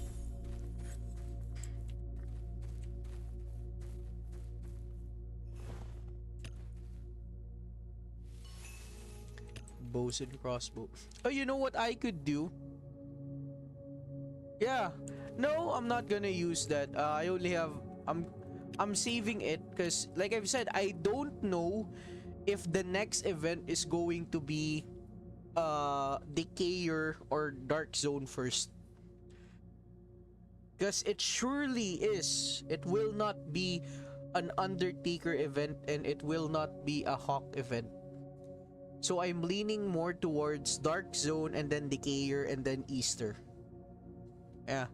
Bows and crossbow. Oh, you know what I could do? Yeah. No, I'm not gonna use that. I only have. I'm saving it because, like I've said, I don't know if the next event is going to be Decayer or Dark Zone first. Because it surely is. It will not be an Undertaker event and it will not be a Hawk event. So I'm leaning more towards Dark Zone and then Decayer and then Easter. Yeah.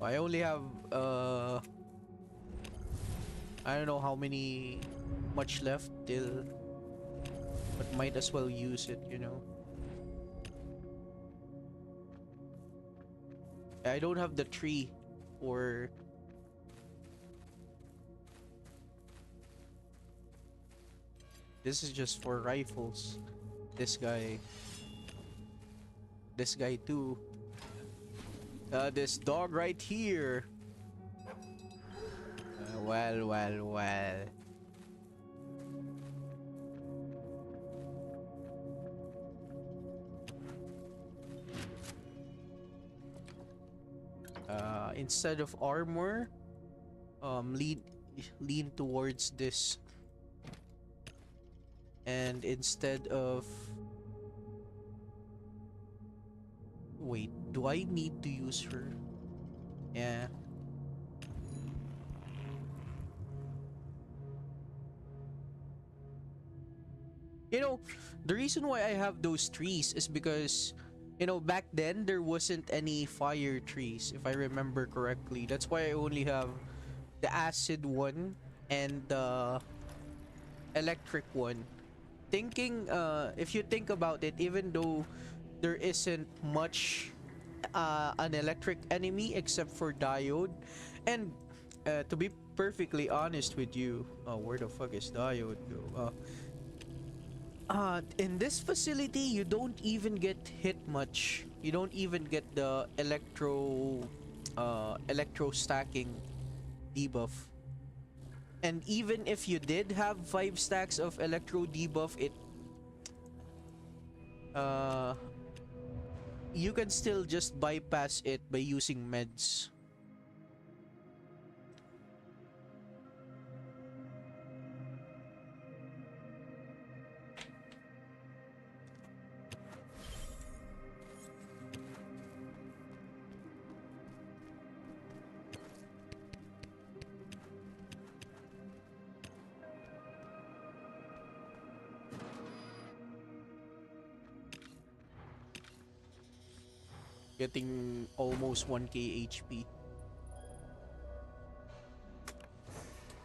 I only have I don't know how many much left till, but might as well use it, you know. I don't have the tree or this is just for rifles. This guy. This guy too. This dog right here. Well. Instead of armor, lean towards this. And instead of, wait, do I need to use her? Yeah. You know, the reason why I have those trees is because, you know, back then there wasn't any fire trees, if I remember correctly. That's why I only have the acid one and the electric one. Thinking, if you think about it, even though there isn't much an electric enemy except for Diode, and to be perfectly honest with you, where the fuck is Diode go? In this facility, you don't even get hit much. You don't even get the electro stacking debuff. And even if you did have 5 stacks of electro debuff, it uh you can still just bypass it by using meds. Getting almost 1k HP.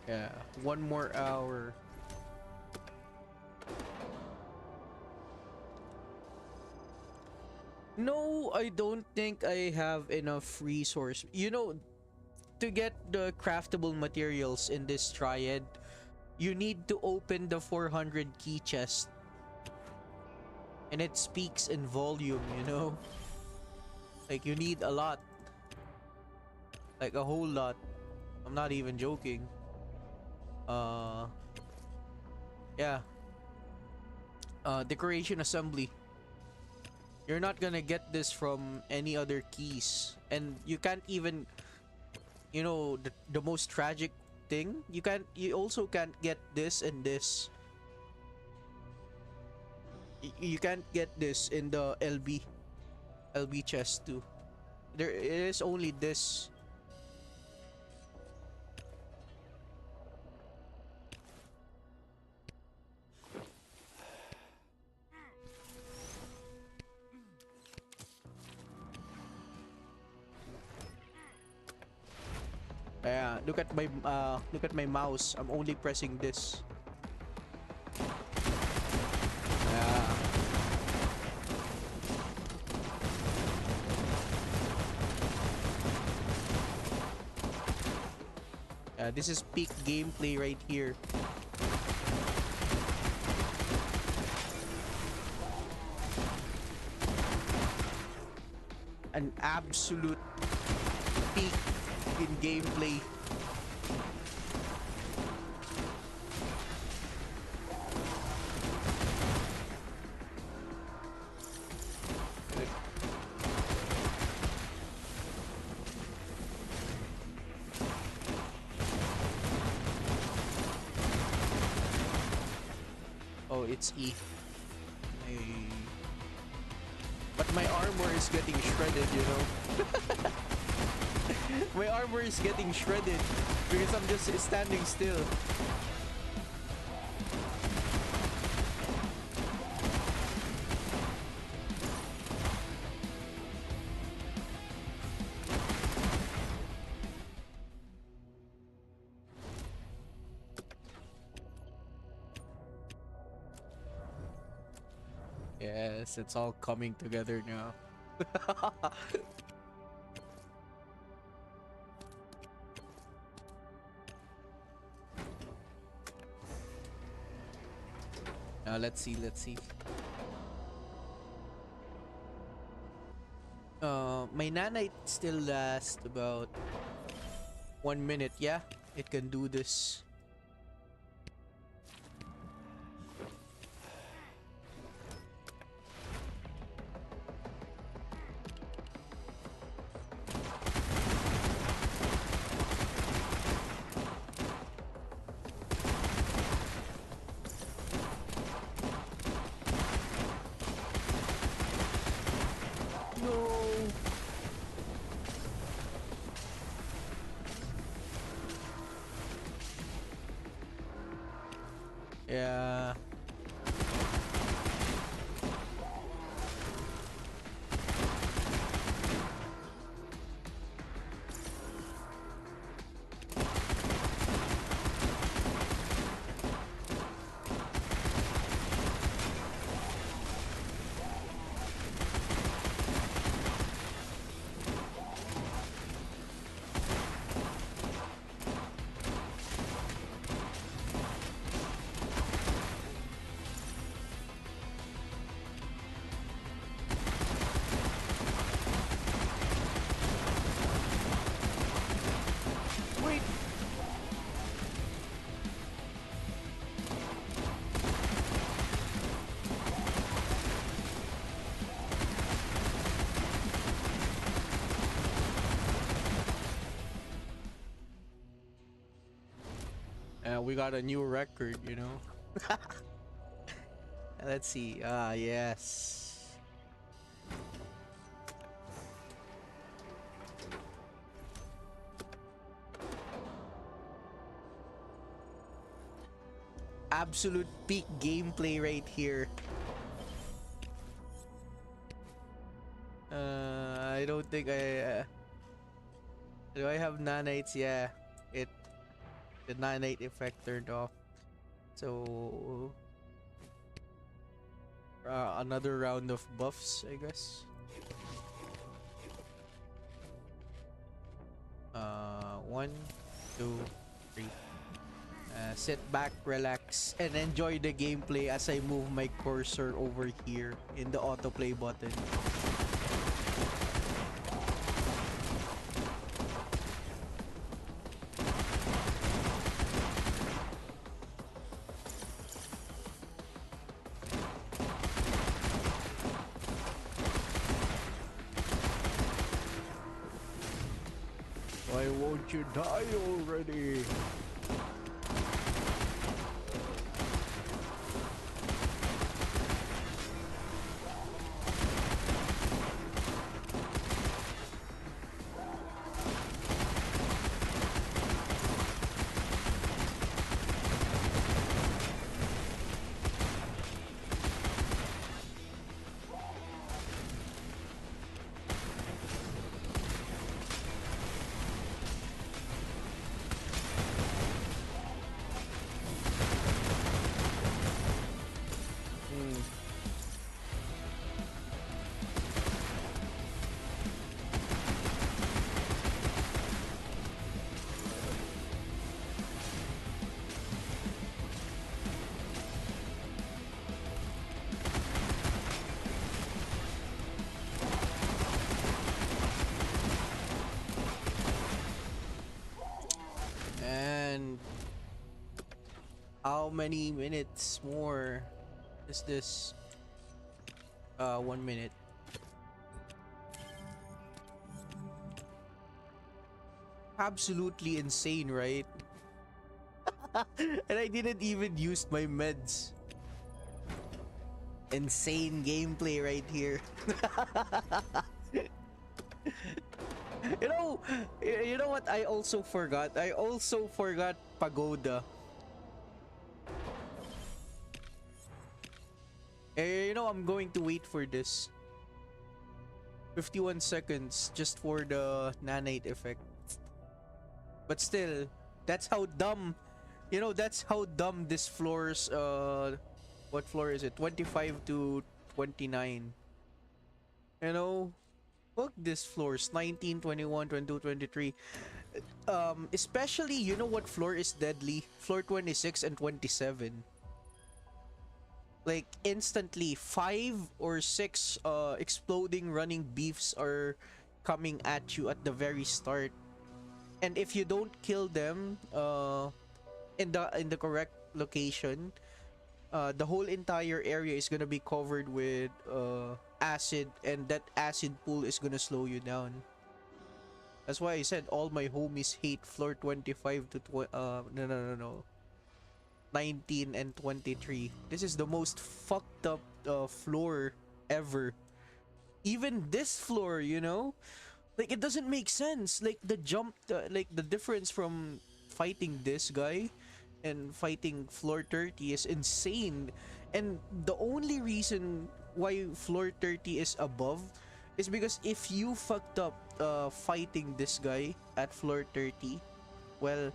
Yeah, 1 more hour. No, I don't think I have enough resource. You know, to get the craftable materials in this triad, you need to open the 400 key chest. And it speaks in volume, you know? Like, you need a lot. Like, a whole lot. I'm not even joking. Yeah. Decoration assembly. You're not gonna get this from any other keys, and you can't even, you know, the most tragic thing, you also can't get this and this. You can't get this in the LB chest too. There is only this. Yeah, look at my mouse. I'm only pressing this. Yeah. This is peak gameplay right here. An absolute peak in gameplay. Oh, it's E. But my armor is getting shredded, you know? My armor is getting shredded because I'm just standing still. Yes, it's all coming together now. Now let's see, let's see. My nanite still lasts about 1 minute. Yeah, it can do this. Yeah. Wait. We got a new record, you know. Let's see. Ah, yes. Absolute peak gameplay right here. I don't think do I have nanites? Yeah, it the nanite effect turned off. So another round of buffs, I guess. 1, 2, 3. Sit back, relax, and enjoy the gameplay as I move my cursor over here in the autoplay button. Why won't you die already? Hmm. And how many minutes more is this? 1 minute. Absolutely insane, right? And I didn't even use my meds. Insane gameplay right here. You know, you know what I also forgot? I also forgot Pagoda. You know, I'm going to wait for this. 51 seconds just for the nanite effect. But still, that's how dumb, you know, that's how dumb this floor's, what floor is it? 25 to 29. You know, look, this floors 19, 21, 22, 23. Especially, you know what floor is deadly? Floor 26 and 27. Like instantly 5 or 6 exploding running beefs are coming at you at the very start. And if you don't kill them in the correct location, the whole entire area is gonna be covered with acid, and that acid pool is gonna slow you down. That's why I said all my homies hate floor 25 to no, no, no, no, 19 and 23. This is the most fucked up floor ever. Even this floor, you know, like it doesn't make sense. Like the jump, like the difference from fighting this guy and fighting floor 30 is insane. And the only reason why floor 30 is above is because if you fucked up fighting this guy at floor 30, well,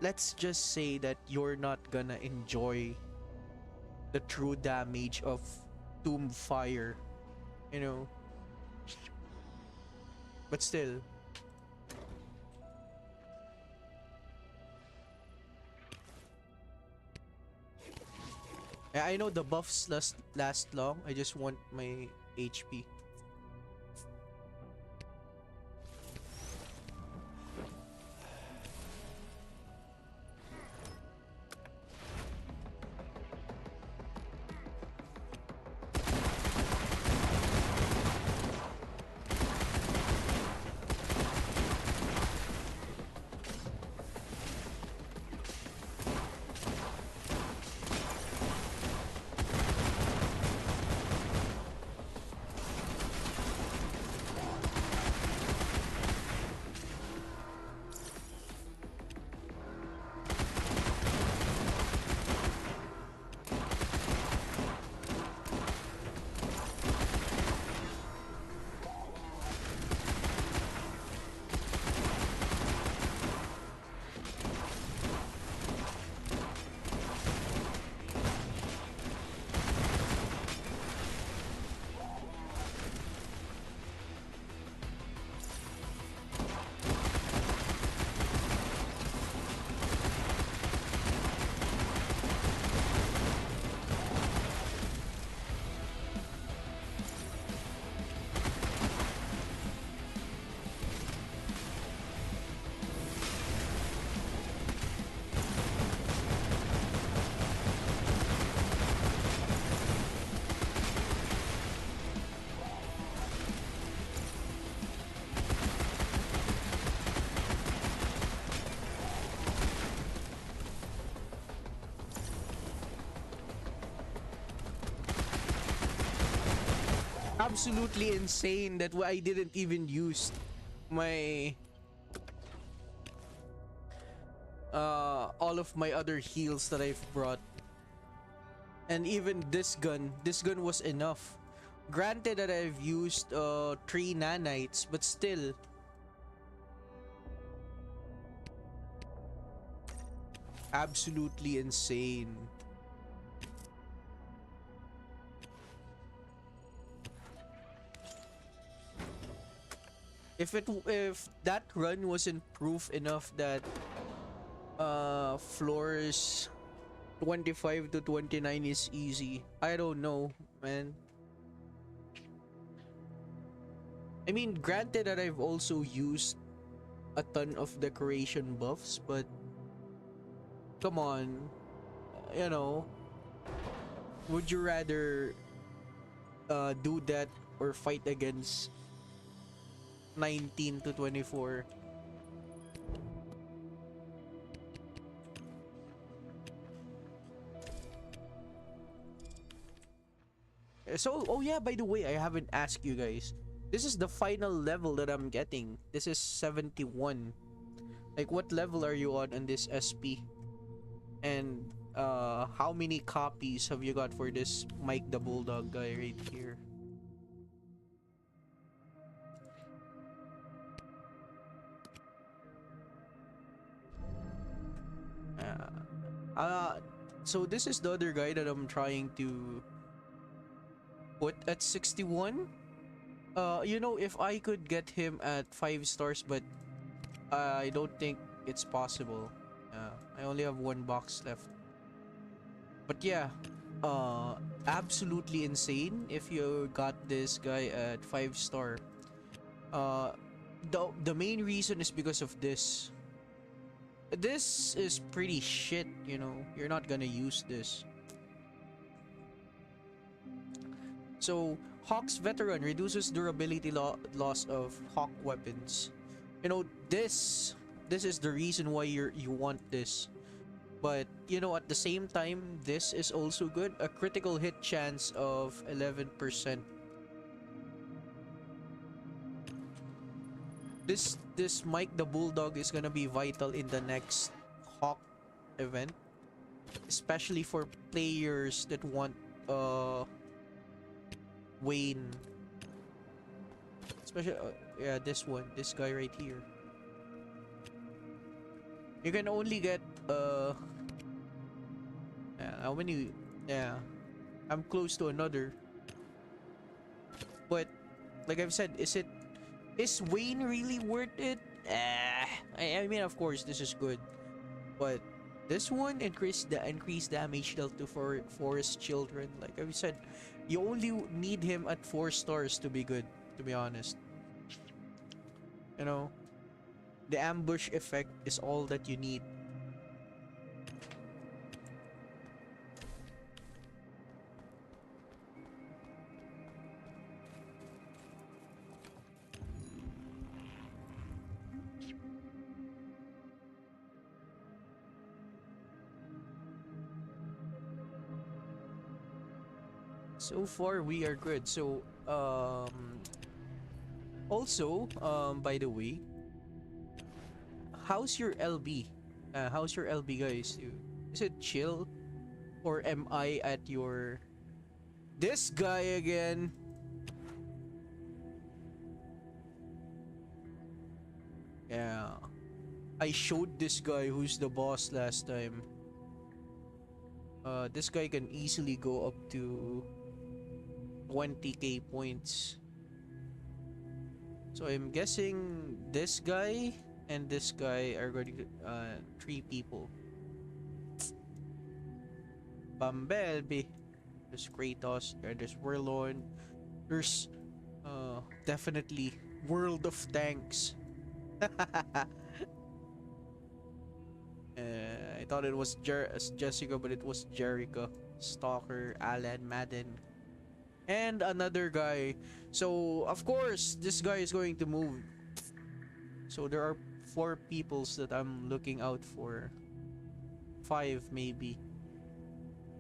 let's just say that you're not gonna enjoy the true damage of Tomb Fire, you know. But still, I know the buffs last long. I just want my HP. absolutely insane that I didn't even use my all of my other heals that I've brought. And even this gun was enough. Granted that I've used 3 nanites, but still. Absolutely insane. If that run wasn't proof enough that floors 25 to 29 is easy, I don't know, man. I mean, granted that I've also used a ton of decoration buffs, but come on, you know, would you rather do that or fight against 19 to 24? So, oh yeah, by the way, I haven't asked you guys. This is the final level that I'm getting. This is 71. Like, what level are you on this SP? And how many copies have you got for this Mike the Bulldog guy right here? So this is the other guy that I'm trying to put at 61. You know, if I could get him at 5 stars, but I don't think it's possible. I only have 1 box left. But yeah, absolutely insane if you got this guy at 5 star. The main reason is because of this. This is pretty shit, you know. You're not gonna use this. So, Hawk's Veteran reduces durability loss of Hawk weapons. You know, this is the reason why you want this. But, you know, at the same time, this is also good. A critical hit chance of 11%. This Mike the Bulldog is gonna be vital in the next Hawk event, especially for players that want Wayne, especially yeah, this guy right here. You can only get how many? Yeah, I'm close to another, but like I've said, is Wayne really worth it? I mean, of course, this is good, but this one increased damage dealt to forest children. Like I said, you only need him at 4 stars to be good. To be honest, you know, the ambush effect is all that you need. So far we are good. So also by the way, how's your LB? How's your LB, guys? Is it chill, or am I at your this guy again? Yeah, I showed this guy who's the boss last time. This guy can easily go up to 20k points. So I'm guessing this guy and this guy are going to 3 people. Bumblebee, there's Kratos, there's Warlord, there's definitely World of Tanks. I thought it was Jessica, but it was Jericho, Stalker, Alan, Madden, and another guy. So of course this guy is going to move. So there are 4 peoples that I'm looking out for. 5 maybe,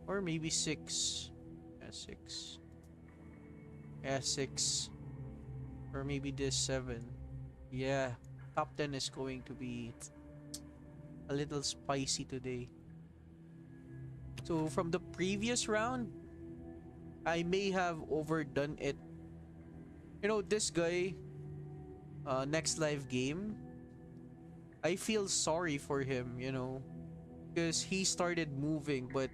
or maybe 6. Yeah, 6. S6 or maybe this 7. Yeah, top 10 is going to be a little spicy today. So from the previous round, I may have overdone it. You know, this guy, next live game, I feel sorry for him, you know, because he started moving, but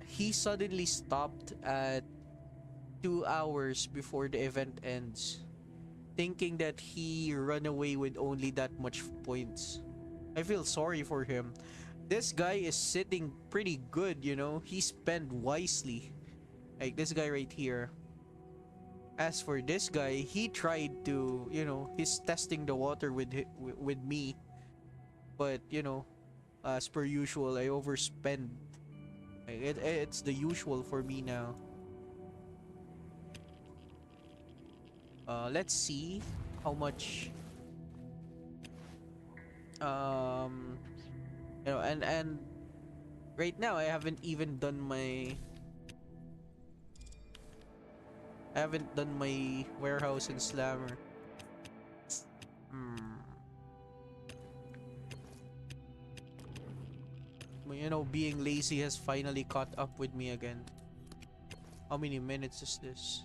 he suddenly stopped at 2 hours before the event ends, thinking that he run away with only that much points. I feel sorry for him. This guy is sitting pretty good, you know. He spent wisely. Like this guy right here. As for this guy, he tried to, you know, he's testing the water with with me, but you know, as per usual, I overspend. It's the usual for me now. Let's see how much. Um, you know, and right now I haven't done my warehouse and slammer. Hmm. You know, being lazy has finally caught up with me again. How many minutes is this?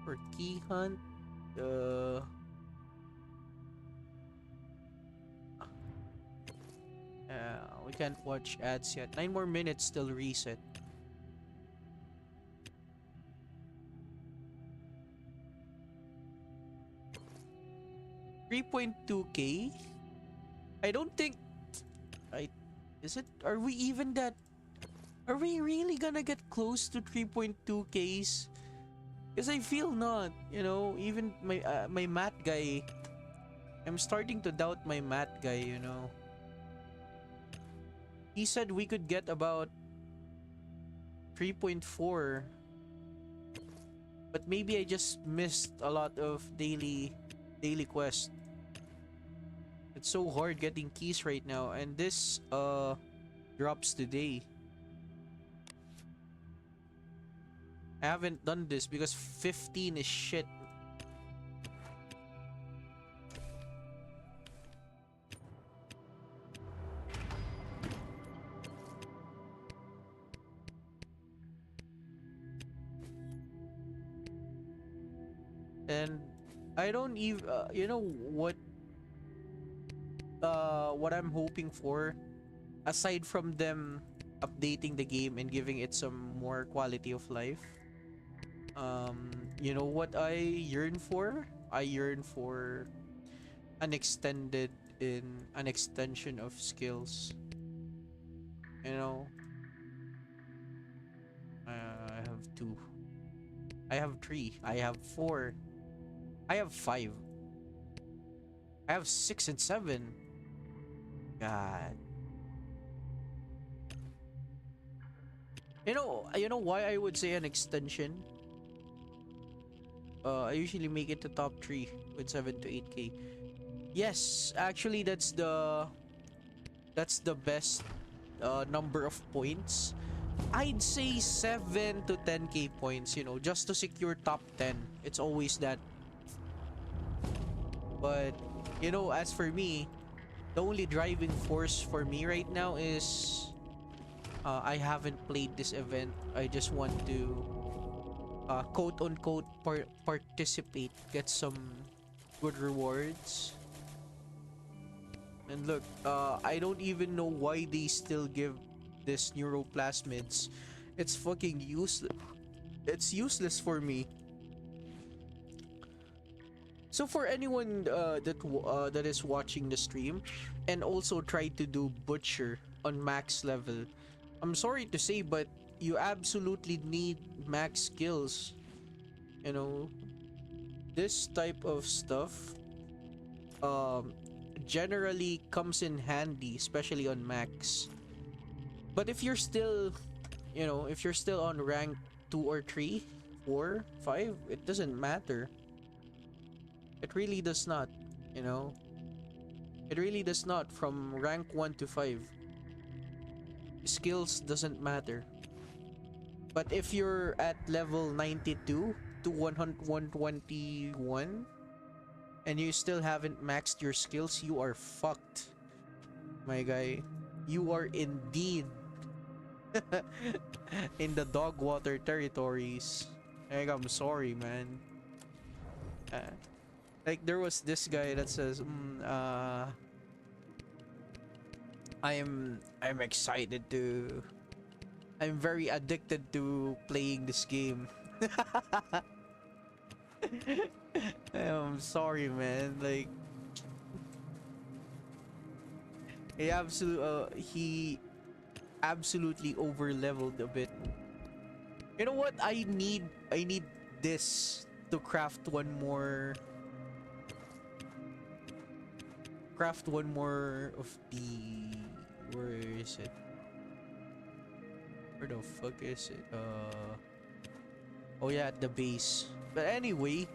For key hunt, we can't watch ads yet. 9 more minutes till reset. 3.2k. I don't think I is it are we even that are we really gonna get close to 3.2ks? Because I feel not, you know, even my math guy, I'm starting to doubt my math guy, you know. He said we could get about 3.4, but maybe I just missed a lot of daily quest. It's so hard getting keys right now, and this drops today. I haven't done this because 15 is shit. And I don't even you know what I'm hoping for, aside from them updating the game and giving it some more quality of life. You know what I yearn for? I yearn for an extension of skills. You know, I have two. I have three. I have four. I have five. I have 6 and 7. God. You know why I would say an extension? I usually make it to top 3 with 7 to 8k. Yes, actually that's the best number of points. I'd say 7 to 10k points, you know, just to secure top 10. It's always that. But you know, as for me, the only driving force for me right now is I haven't played this event. I just want to quote unquote participate, get some good rewards. And look, I don't even know why they still give this neuroplasmids. It's fucking useless. It's useless for me. So for anyone that is watching the stream and also try to do butcher on max level, I'm sorry to say, but you absolutely need max skills. You know, this type of stuff um generally comes in handy, especially on max. But if you're still, you know, if you're still on rank 2 or 3, 4, 5, it doesn't matter. It really does not, you know. It really does not. From rank 1 to 5, skills doesn't matter. But if you're at level 92 to 121 and you still haven't maxed your skills, you are fucked, my guy. You are indeed in the dog water territories. Like, I'm sorry, man. Uh, like, there was this guy that says, I'm excited to. I'm very addicted to playing this game. I'm sorry, man. Like, he absolutely over leveled a bit. You know what? I need this to craft one more of the, where is it? Where the fuck is it? Oh yeah, at the base. But anyway,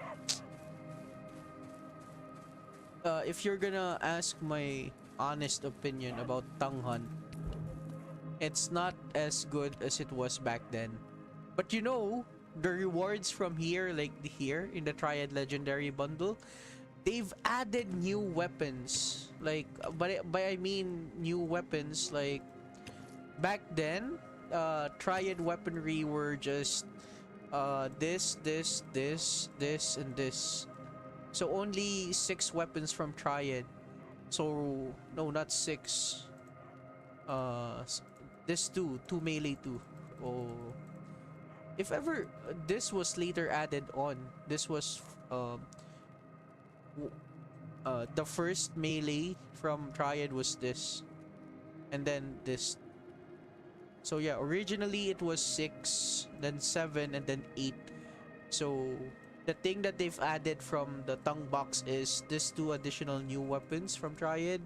if you're gonna ask my honest opinion about Tanghan, it's not as good as it was back then. But you know, the rewards from here, like here in the Triad Legendary Bundle, they've added new weapons. Like, by I mean new weapons. Like back then, Triad weaponry were just this, and this. So only 6 weapons from Triad. So no, not 6. This two melee two. Oh, if ever this was later added on. This was the first melee from Triad was this, and then this. So yeah, originally it was 6, then 7, and then 8. So the thing that they've added from the tongue box is this 2 additional new weapons from Triad.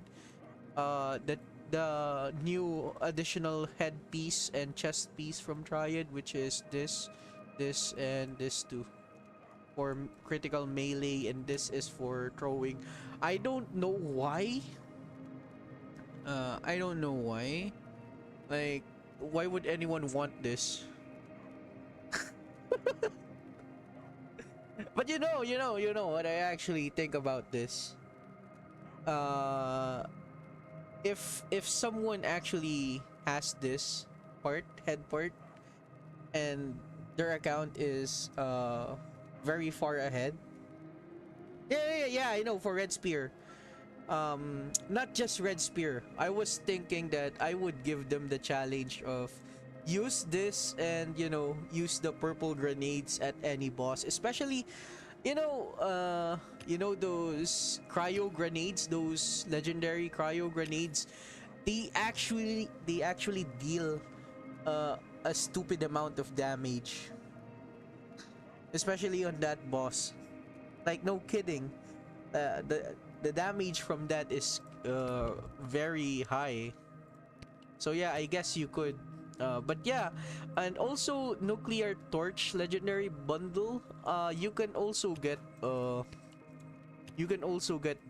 The new additional headpiece and chest piece from Triad, which is this, and this too, for critical melee, and this is for throwing. I don't know why. I don't know why. Like, why would anyone want this? But you know what I actually think about this. If someone actually has this head part, and their account is very far ahead. Yeah, I know, for Red Spear. Not just Red Spear. I was thinking that I would give them the challenge of use this, and use the purple grenades at any boss, especially those cryo grenades, those legendary cryo grenades. They actually deal a stupid amount of damage, especially on that boss. Like, no kidding. The damage from that is very high. So yeah, I guess you could. But yeah, and also Nuclear Torch Legendary Bundle. You can also get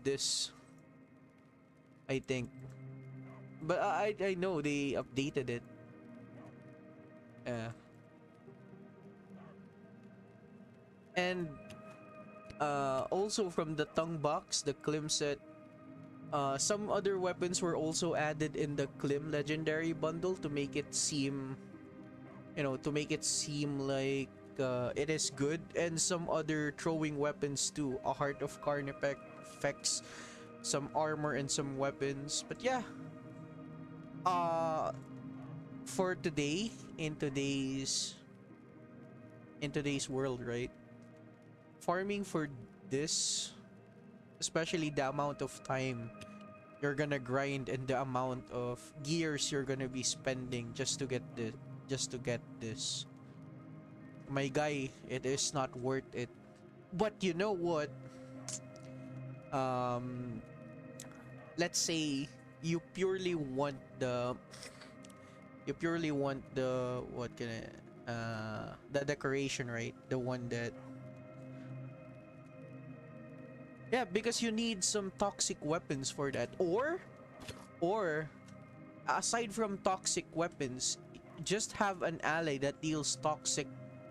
this, I think. But I know they updated it. And also from the tongue box, the Klim set, some other weapons were also added in the Klim Legendary Bundle to make it seem, like it is good. And some other throwing weapons too, a Heart of Carnifex, some armor, and some weapons. But yeah, for today, in today's world, right? Farming for this, especially the amount of time you're gonna grind and the amount of gears you're gonna be spending just to get this, my guy, it is not worth it. But you know what? Let's say you purely want the what can the decoration, right? The one that, yeah, because you need some toxic weapons for that. Or aside from toxic weapons, just have an ally that deals toxic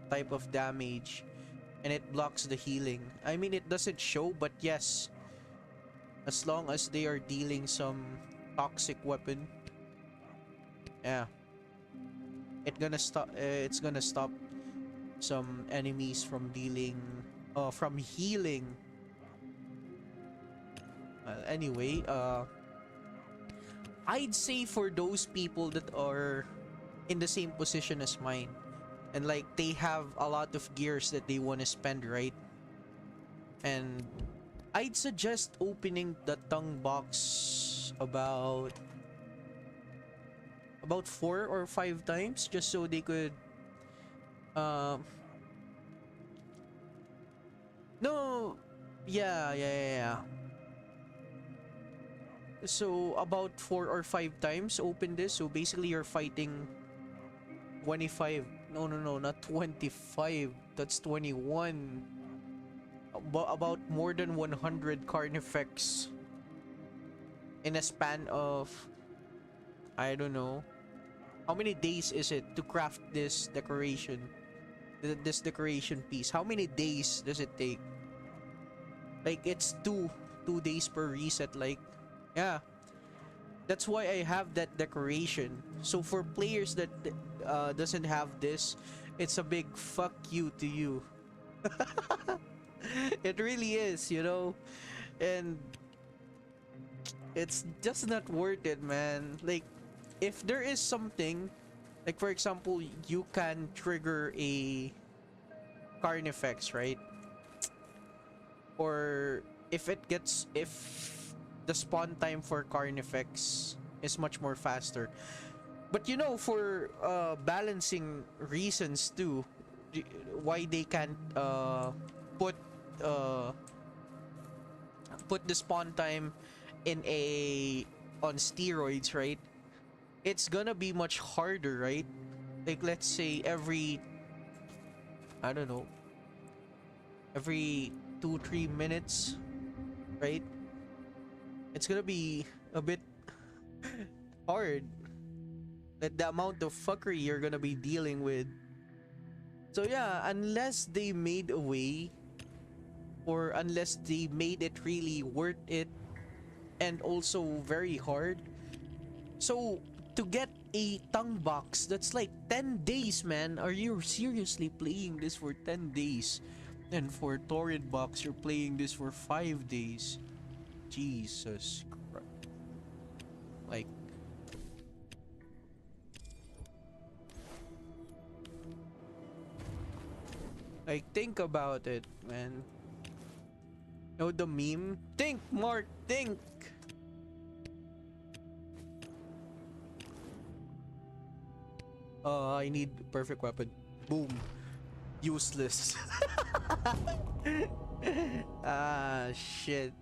type of damage and it blocks the healing. I mean, it doesn't show, but yes, as long as they are dealing some toxic weapon, yeah, it's gonna stop some enemies from dealing, from healing. Anyway, I'd say for those people that are in the same position as mine, and like they have a lot of gears that they want to spend, right? And I'd suggest opening the tongue box about 4 or 5 times, just so they could um no, yeah. So about 4 or 5 times open this. So basically you're fighting 25. No, not 25. That's 21. About more than 100 Carnifex in a span of, I don't know. How many days is it to craft this decoration? This decoration piece. How many days does it take? Like it's two days per reset, like, yeah. That's why I have that decoration. So for players that doesn't have this, it's a big fuck you to you. It really is, you know? And it's just not worth it, man. Like, if there is something, like for example, you can trigger a Carnifex, right? Or if the spawn time for Carnifex is much more faster. But you know, for balancing reasons too, why they can't put uh put the spawn time in a on steroids, right? It's gonna be much harder, right? Like let's say I don't know, every 2-3 minutes, right? It's gonna be a bit hard. That the amount of fuckery you're gonna be dealing with. So yeah, unless they made a way, or unless they made it really worth it and also very hard. So to get a tongue box, that's like 10 days, man. Are you seriously playing this for 10 days? And for torrent box, you're playing this for 5 days. Jesus Christ. Like think about it, man. Know the meme? Think, Mark, think. I need perfect weapon. Boom. Useless. Ah, shit.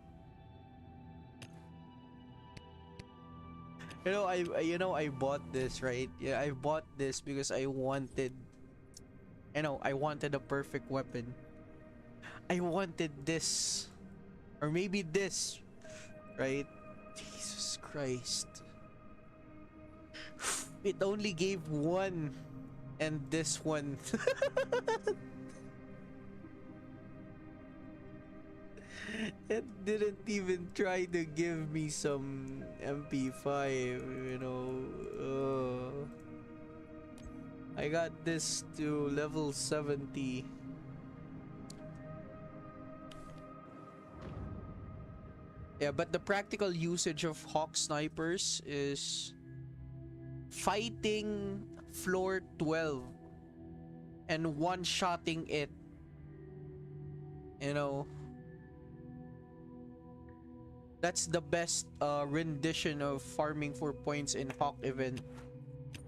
I bought this, right? Yeah, I bought this because I wanted, I wanted a perfect weapon. I wanted this, or maybe this, right? Jesus Christ. It only gave one, and this one. It didn't even try to give me some MP5, I got this to level 70. Yeah, but the practical usage of Hawk snipers is fighting floor 12 and one-shotting it. That's the best rendition of farming for points in Hawk event.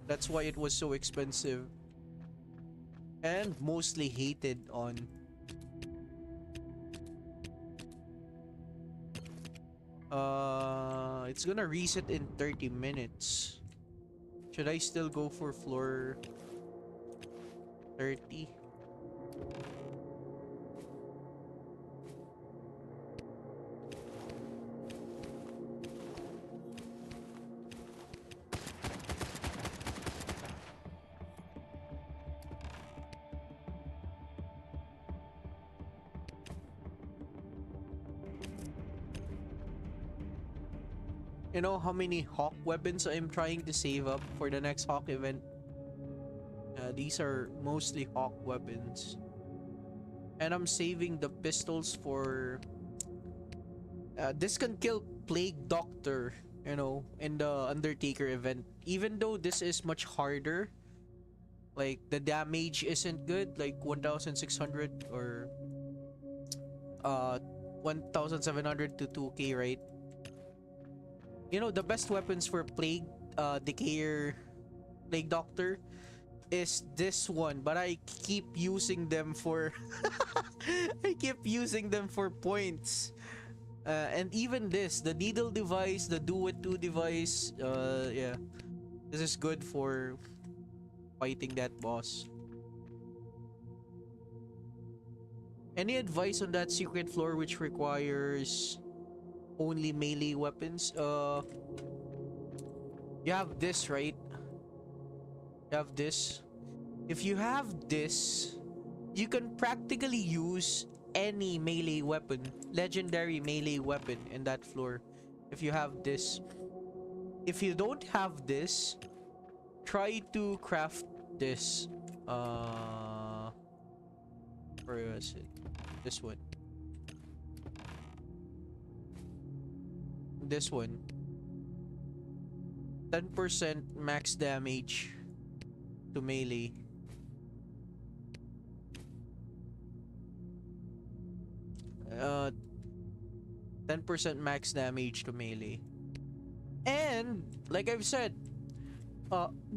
That's why it was so expensive and mostly hated on. It's gonna reset in 30 minutes. Should I still go for floor 30? You know how many hawk weapons I'm trying to save up for the next hawk event? These are mostly hawk weapons. And I'm saving the pistols for... this can kill Plague Doctor, you know, in the Undertaker event. Even though this is much harder, like the damage isn't good, like 1,600 or 1,700 to 2k, right? You know, the best weapons for Plague Decayer, Plague Doctor is this one, but I keep using them for I keep using them for points. And even this, the needle device, the do it 2 device, yeah, this is good for fighting that boss. Any advice on that secret floor which requires only melee weapons? You have this, right? You have this. If you have this, you can practically use any melee weapon, legendary melee weapon in that floor. If you have this. If you don't have this, try to craft this. Where is it? This one. This one. 10% max damage to melee. Uh, 10% max damage to melee. And like I've said,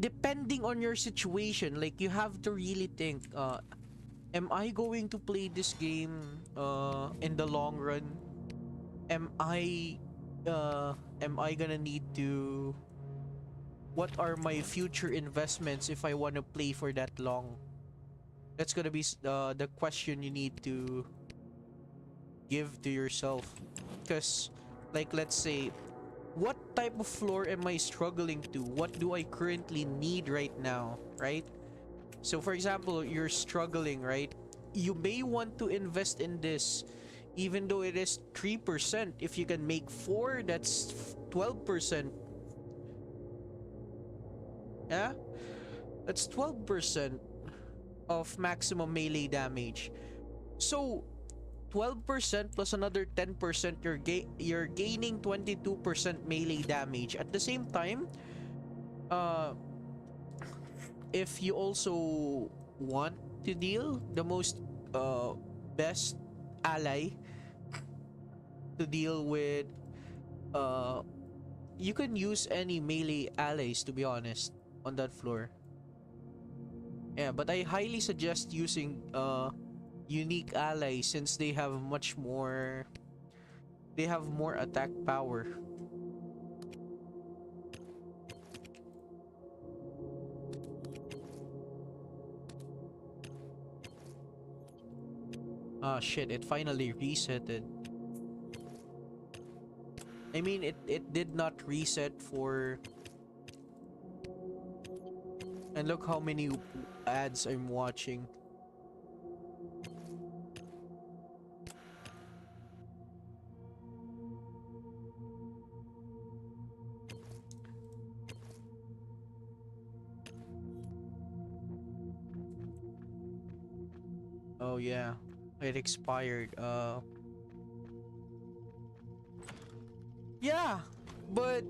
depending on your situation, like you have to really think, am I going to play this game in the long run? Am I gonna need to... What are my future investments if I want to play for that long? That's gonna be the question you need to give to yourself. Because, like, let's say, what type of floor am I struggling to? What do I currently need right now, right? So, for example, you're struggling, right? You may want to invest in this, even though it is 3%. If you can make 4, that's 12%. Yeah? That's 12% of maximum melee damage. So, 12% plus another 10%, you're gaining 22% melee damage. At the same time, if you also want to deal the most best ally to deal with, you can use any melee allies, to be honest, on that floor. Yeah, but I highly suggest using unique allies since they have much more, they have more attack power. Ah shit, it finally resetted. I mean, it did not reset for... And look how many ads I'm watching. Oh yeah, it expired. Yeah, but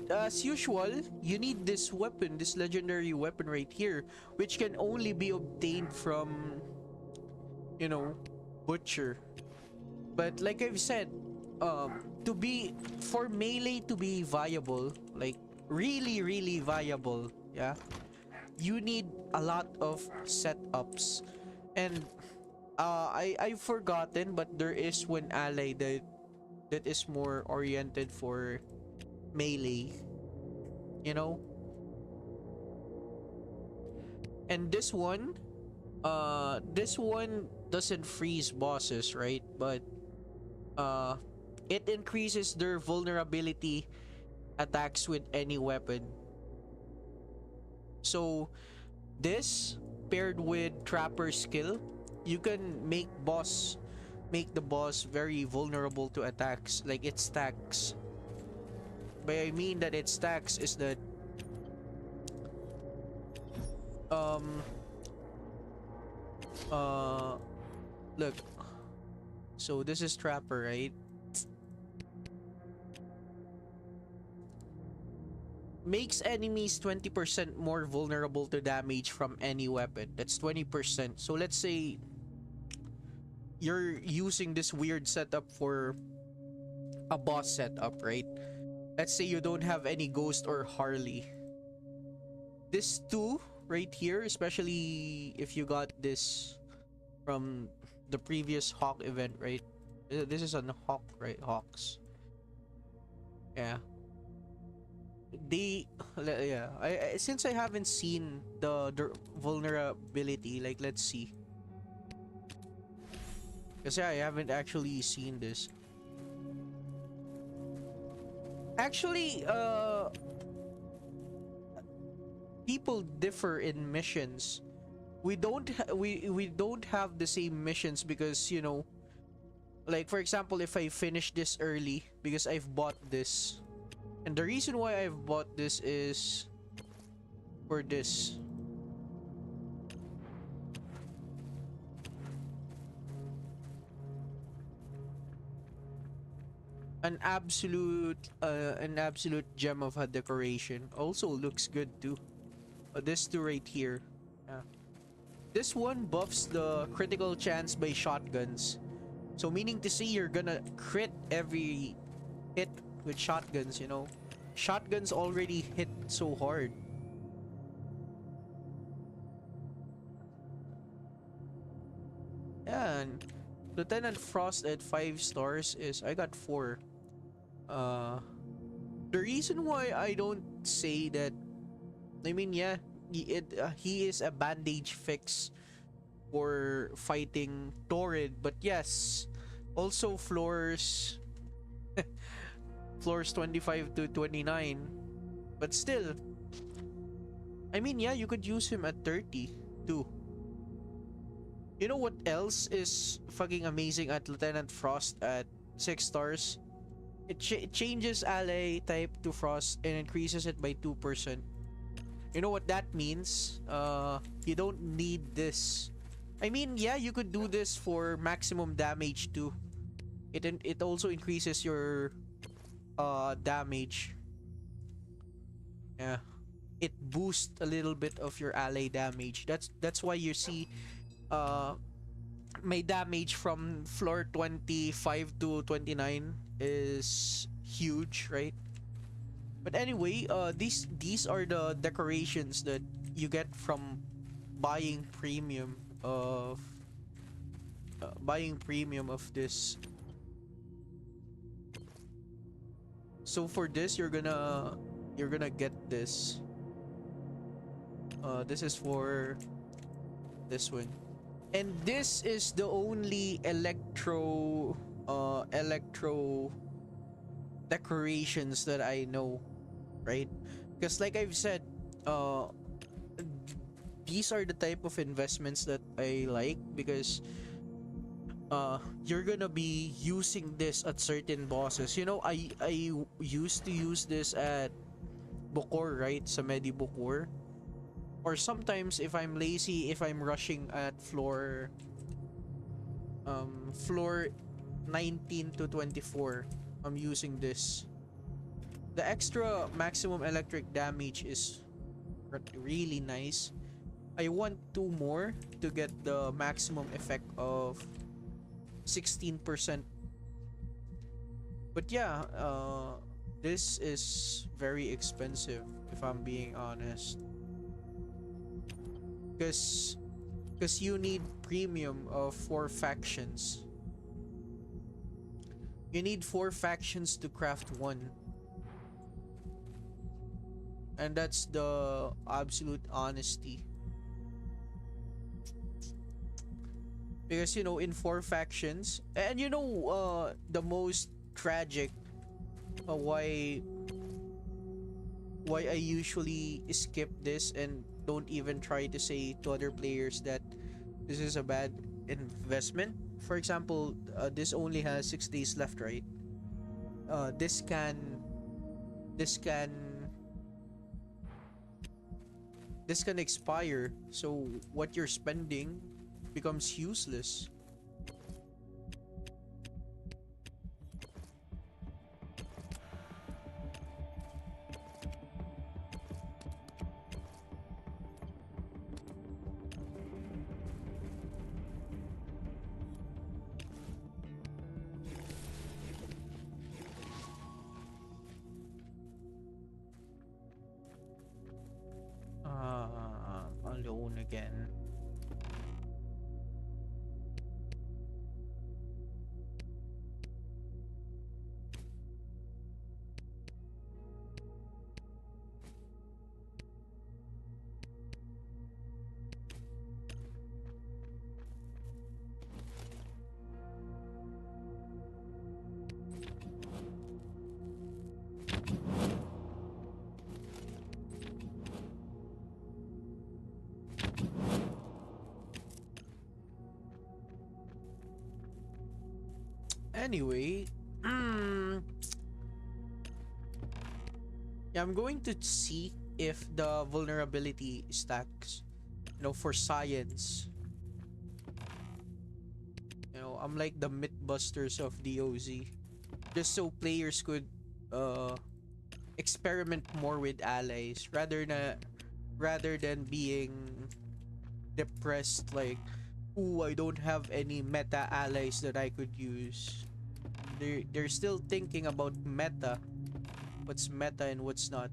as usual, you need this weapon, this legendary weapon right here, which can only be obtained from, you know, Butcher. But like I've said, to be, for melee to be viable, like really viable, yeah, you need a lot of setups. And I've forgotten, but there is one ally that is more oriented for melee, you know. And this one doesn't freeze bosses, right? But it increases their vulnerability attacks with any weapon. So this paired with Trapper skill, you can make the boss very vulnerable to attacks. Like, it stacks. by I mean that it stacks is that um uh look, so this is Trapper, right? Makes enemies 20% more vulnerable to damage from any weapon. That's 20%. So let's say you're using this weird setup for a boss setup, right? Let's say you don't have any Ghost or Harley. This two right here, especially if you got this from the previous Hawk event, right? This is on Hawk, right? Hawks. Yeah. They, yeah. Since I haven't seen the vulnerability, like let's see. Because I haven't actually seen this. Actually, people differ in missions. We don't have the same missions because, you know, like for example, if I finish this early because I've bought this, and the reason why I've bought this is for this. An absolute gem of a decoration. Also looks good too. This two right here. Yeah. This one buffs the critical chance by shotguns. So meaning to say you're gonna crit every hit with shotguns, you know. Shotguns already hit so hard. Yeah, and Lieutenant Frost at 5 stars is I got 4. Uh the reason why I don't say that, I mean, yeah, he is a bandage fix for fighting Torrid, but yes, also floors 25 to 29, but still, I mean, yeah, you could use him at 30 too. You know what else is fucking amazing at Lieutenant Frost at 6 stars? It changes ally type to Frost and increases it by 2%. You know what that means? You don't need this. I mean, yeah, you could do this for maximum damage too. It also increases your damage. Yeah. It boosts a little bit of your ally damage. That's why you see uh my damage from floor 25 to 29 is huge, right? But anyway, these are the decorations that you get from buying premium of this. So for this, you're gonna get this. This is for this one, and this is the only electro decorations that I know, right? Because like I've said, these are the type of investments that I like because you're gonna be using this at certain bosses. You know, I used to use this at Bokor, right? Sa Medi Bokor. Or sometimes if I'm lazy, if I'm rushing at floor 19 to 24, I'm using this. The extra maximum electric damage is really nice. I want 2 more to get the maximum effect of 16%. But yeah, this is very expensive if I'm being honest. Because you need premium of 4 factions. You need 4 factions to craft one. And that's the absolute honesty. Because, you know, in 4 factions, and you know, the most tragic, why I usually skip this and don't even try to say to other players that this is a bad investment. For example, this only has 6 days left, right? This can this can this can expire, so what you're spending becomes useless. Alone again. Anyway, yeah, I'm going to see if the vulnerability stacks, for science. I'm like the mythbusters of DOZ, just so players could uh experiment more with allies rather than being depressed like, ooh, I don't have any meta allies that I could use. They're still thinking about meta, what's meta and what's not.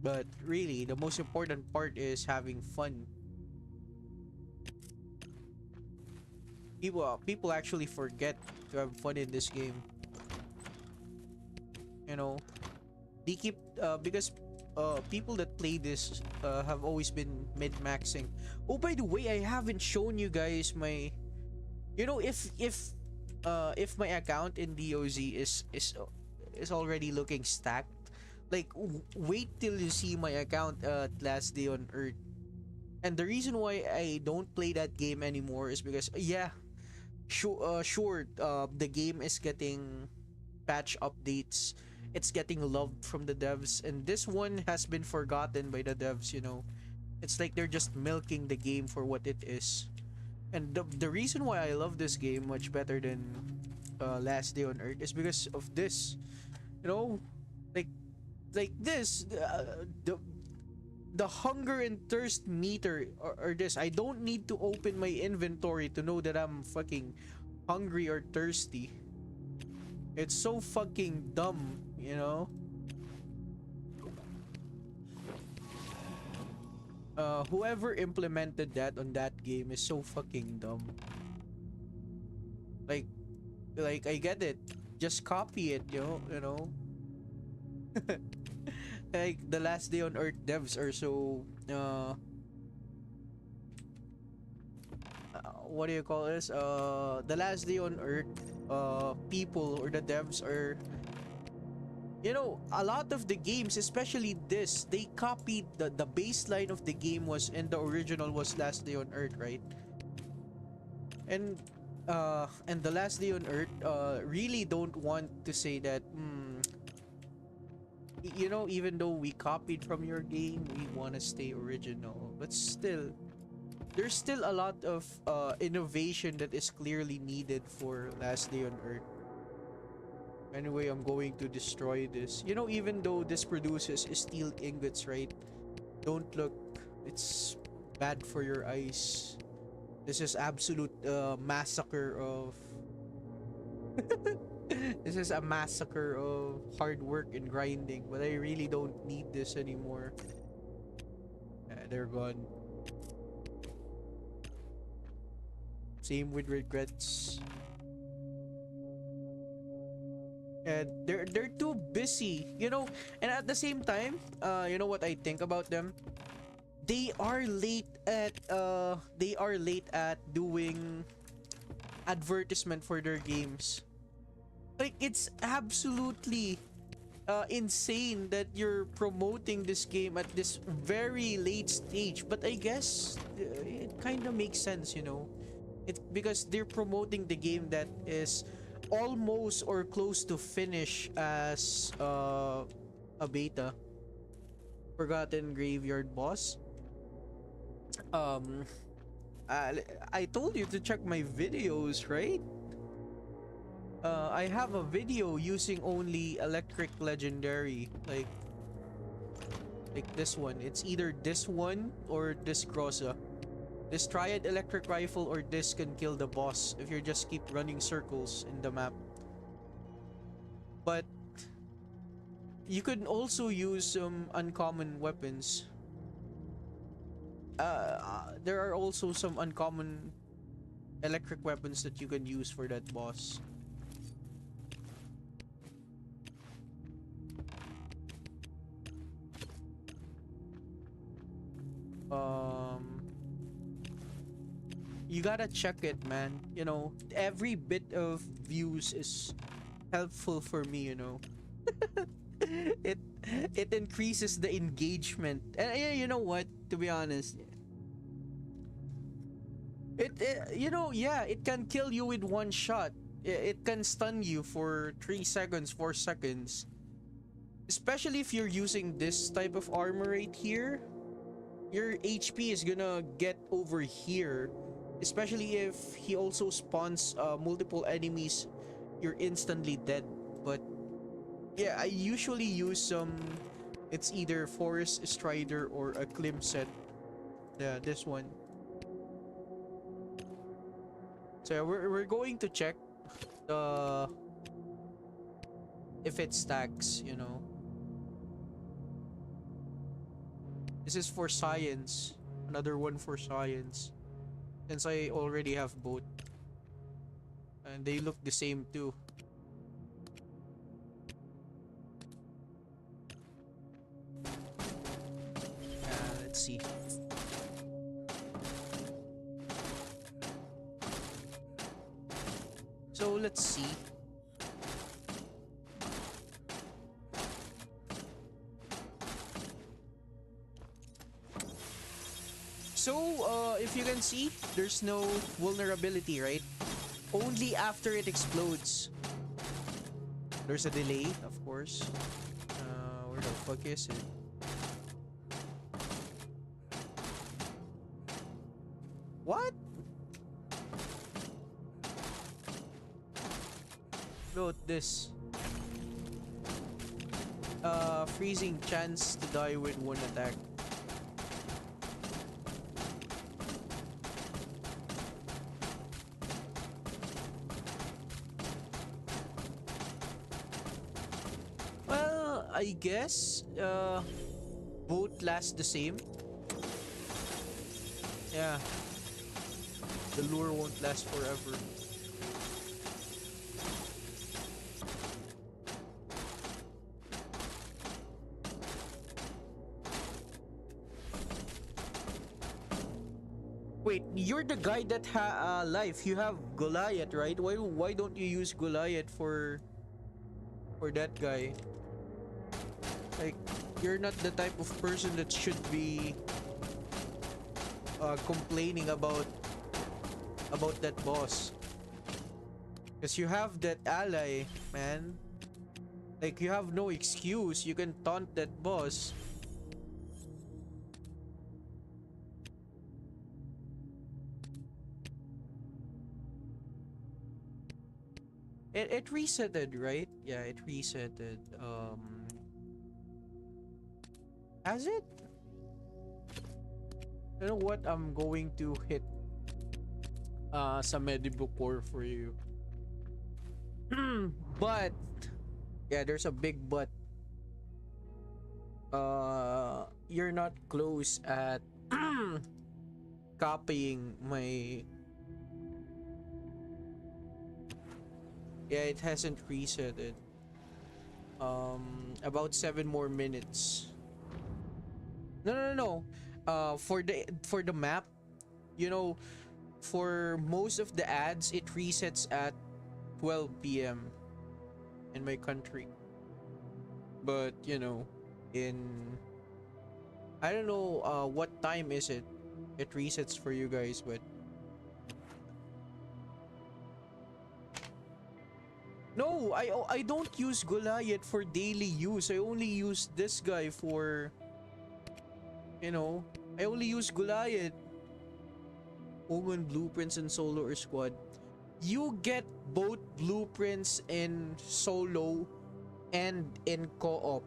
But really, the most important part is having fun. People actually forget to have fun in this game. You know, they keep because people that play this have always been mid-maxing. Oh, by the way, I haven't shown you guys my, if my account in DOZ is already looking stacked, like wait till you see my account at Last Day on Earth. And the reason why I don't play that game anymore is because, yeah, sure, the game is getting patch updates. It's getting loved from the devs, and this one has been forgotten by the devs. It's like they're just milking the game for what it is. And the reason why I love this game much better than Last Day on Earth is because of this. You know, like this, the hunger and thirst meter, or this. I don't need to open my inventory to know that I'm fucking hungry or thirsty. It's so fucking dumb. Whoever implemented that on that game is so fucking dumb. Like, I get it. Just copy it. Like the Last Day on Earth devs are so what do you call this? The Last Day on Earth people or the devs are, a lot of the games, especially this, they copied the baseline of the game was, and the original was Last Day on Earth, right? And the Last Day on Earth really don't want to say that, even though we copied from your game, we want to stay original. But still, there's still a lot of innovation that is clearly needed for Last Day on Earth. Anyway, I'm going to destroy this. Even though this produces steel ingots, right? Don't look. It's bad for your eyes. This is absolute massacre of... This is a massacre of hard work and grinding, but I really don't need this anymore. They're gone. Same with regrets. And they're too busy, and at the same time, you know what I think about them? They are late at doing advertisement for their games. Like, it's absolutely insane that you're promoting this game at this very late stage, but I guess it kind of makes sense. It's because they're promoting the game that is almost or close to finish as a beta. Forgotten Graveyard Boss. Um, I told you to check my videos, right? I have a video using only electric legendary, like this one. It's either this one or this Groza. This Triad electric rifle or this can kill the boss if you just keep running circles in the map. But you can also use some uncommon weapons. There are also some uncommon electric weapons that you can use for that boss. You gotta check it, man. You know, every bit of views is helpful for me, you know. it it increases the engagement. And you know what, to be honest, it you know, yeah, it can kill you with one shot. It can stun you for 3 seconds, 4 seconds. Especially if you're using this type of armor right here. Your HP is gonna get over here. Especially if he also spawns multiple enemies, you're instantly dead. But yeah, I usually use some, it's either Forest Strider or a Clim set. Yeah, this one. So we're going to check the if it stacks, you know. This is for science. Another one for science. Since I already have both. And they look the same too. Let's see. So let's see. So, if you can see, there's no vulnerability, right? Only after it explodes. There's a delay, of course. Where the fuck is it? What? Note this. Freezing chance to die with one attack. I guess both last the same. Yeah, the lure won't last forever. Wait, you're the guy that life. You have Goliath, right? Why don't you use Goliath for that guy? Like, you're not the type of person that should be complaining about that boss. Because you have that ally, man. Like, you have no excuse. You can taunt that boss. It resetted, right? Yeah, it resetted. Has it? You know what? I'm going to hit some Medibucor for you. But yeah, there's a big but. You're not close at copying my. Yeah, it hasn't resetted. About 7 more minutes. No. For the map, you know, for most of the ads, it resets at 12 p.m. in my country. But you know, I don't know what time is it. It resets for you guys, but No, I don't use Goliath for daily use. I only use this guy for, you know, I only use Goliath. Ogun blueprints in solo or squad. You get both blueprints in solo and in co-op.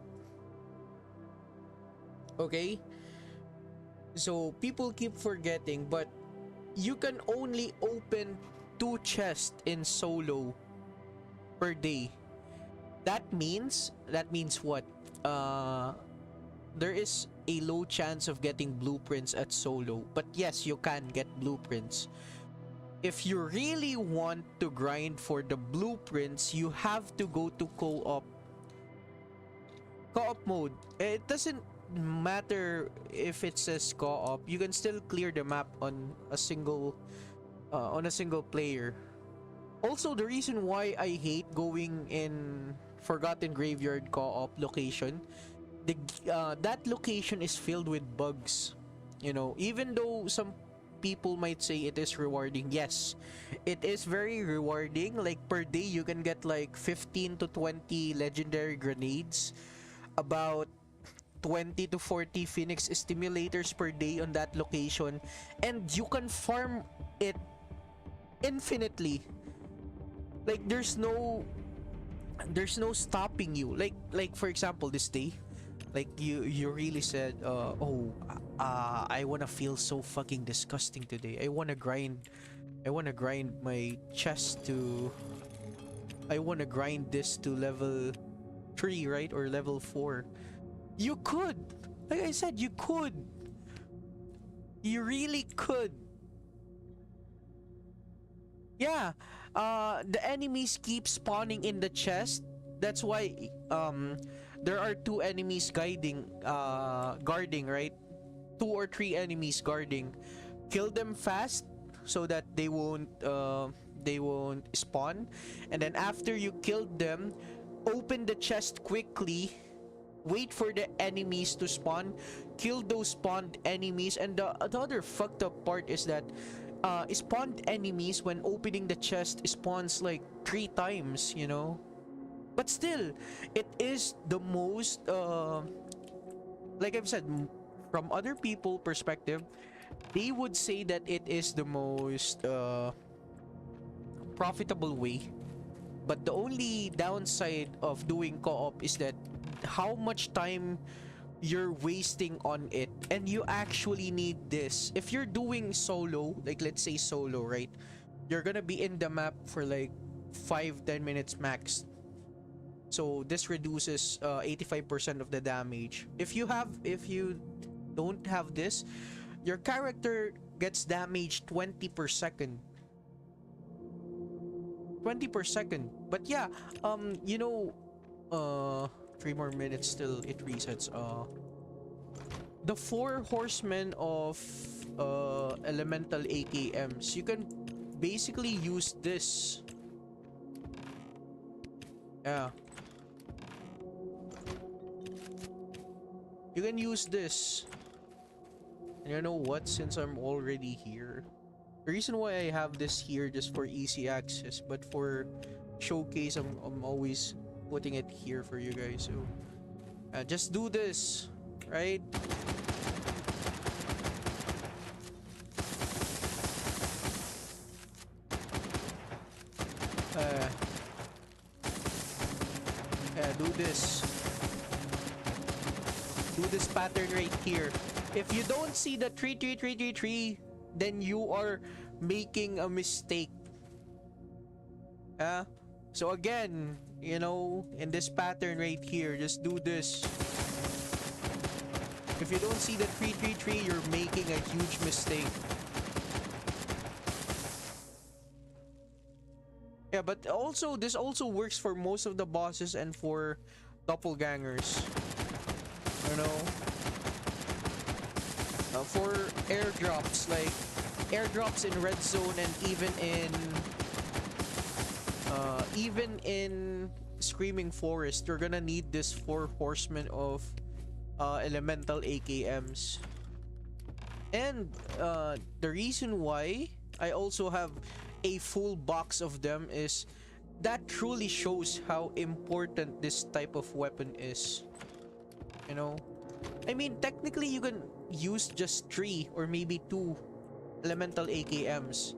Okay? So people keep forgetting, but you can only open 2 chests in solo per day. That means what? There is a low chance of getting blueprints at solo, but yes, you can get blueprints. If you really want to grind for the blueprints, you have to go to co-op mode. It doesn't matter if it says co-op. You can still clear the map on a single player. Also, the reason why I hate going in Forgotten Graveyard co-op location, that location is filled with bugs. You know, even though some people might say it is rewarding, yes, it is very rewarding. Like per day, you can get like 15 to 20 legendary grenades, about 20 to 40 Phoenix stimulators per day on that location, and you can farm it infinitely. Like there's no stopping you. Like for example, this day, like you really said, I want to feel so fucking disgusting today. I want to grind my chest to, I want to grind this to level 3, right? Or level 4. You could. Like I said, you could. You really could. Yeah. The enemies keep spawning in the chest. That's why there are 2 enemies guarding, right? 2 or 3 enemies guarding. Kill them fast so that they won't spawn, and then after you killed them, open the chest quickly, wait for the enemies to spawn, kill those spawned enemies. And the other fucked up part is that spawned enemies, when opening the chest, spawns like 3 times, you know. But still, it is the most like I've said, from other people perspective, they would say that it is the most profitable way. But the only downside of doing co-op is that how much time you're wasting on it, and you actually need this. If you're doing solo, like let's say solo, right, you're gonna be in the map for like 5-10 minutes max. So this reduces 85% of the damage. If you don't have this, your character gets damaged 20 per second. 20 per second. But yeah, 3 more minutes till it resets. The 4 horsemen of elemental AKMs, you can basically use this. Yeah. You can use this. And you know what? Since I'm already here, the reason why I have this here just for easy access, but for showcase, I'm always putting it here for you guys. So just do this, right? Do this. Do this pattern right here. If you don't see the 33333, then you are making a mistake. So again, you know, in this pattern right here, just do this. If you don't see the 333, you're making a huge mistake. Yeah, but also this also works for most of the bosses and for doppelgangers. You know, for airdrops, like airdrops in red zone, and even in Screaming Forest, you're gonna need this 4 horsemen of elemental AKMs. And the reason why I also have a full box of them is that truly shows how important this type of weapon is, you know. I mean, technically you can use just 3 or maybe 2 elemental AKMs.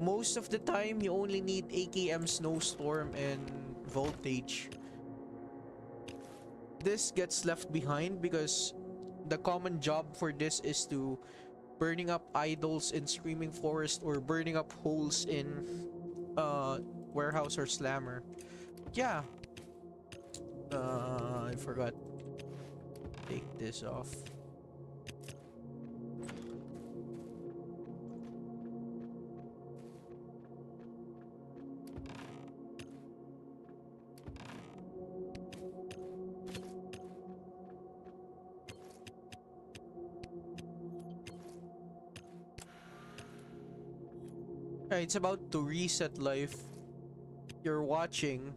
Most of the time you only need AKM Snowstorm and Voltage. This gets left behind because the common job for this is to burning up idols in Screaming Forest or burning up holes in Warehouse or Slammer. Yeah. I forgot. Take this off. It's about to reset life. You're watching.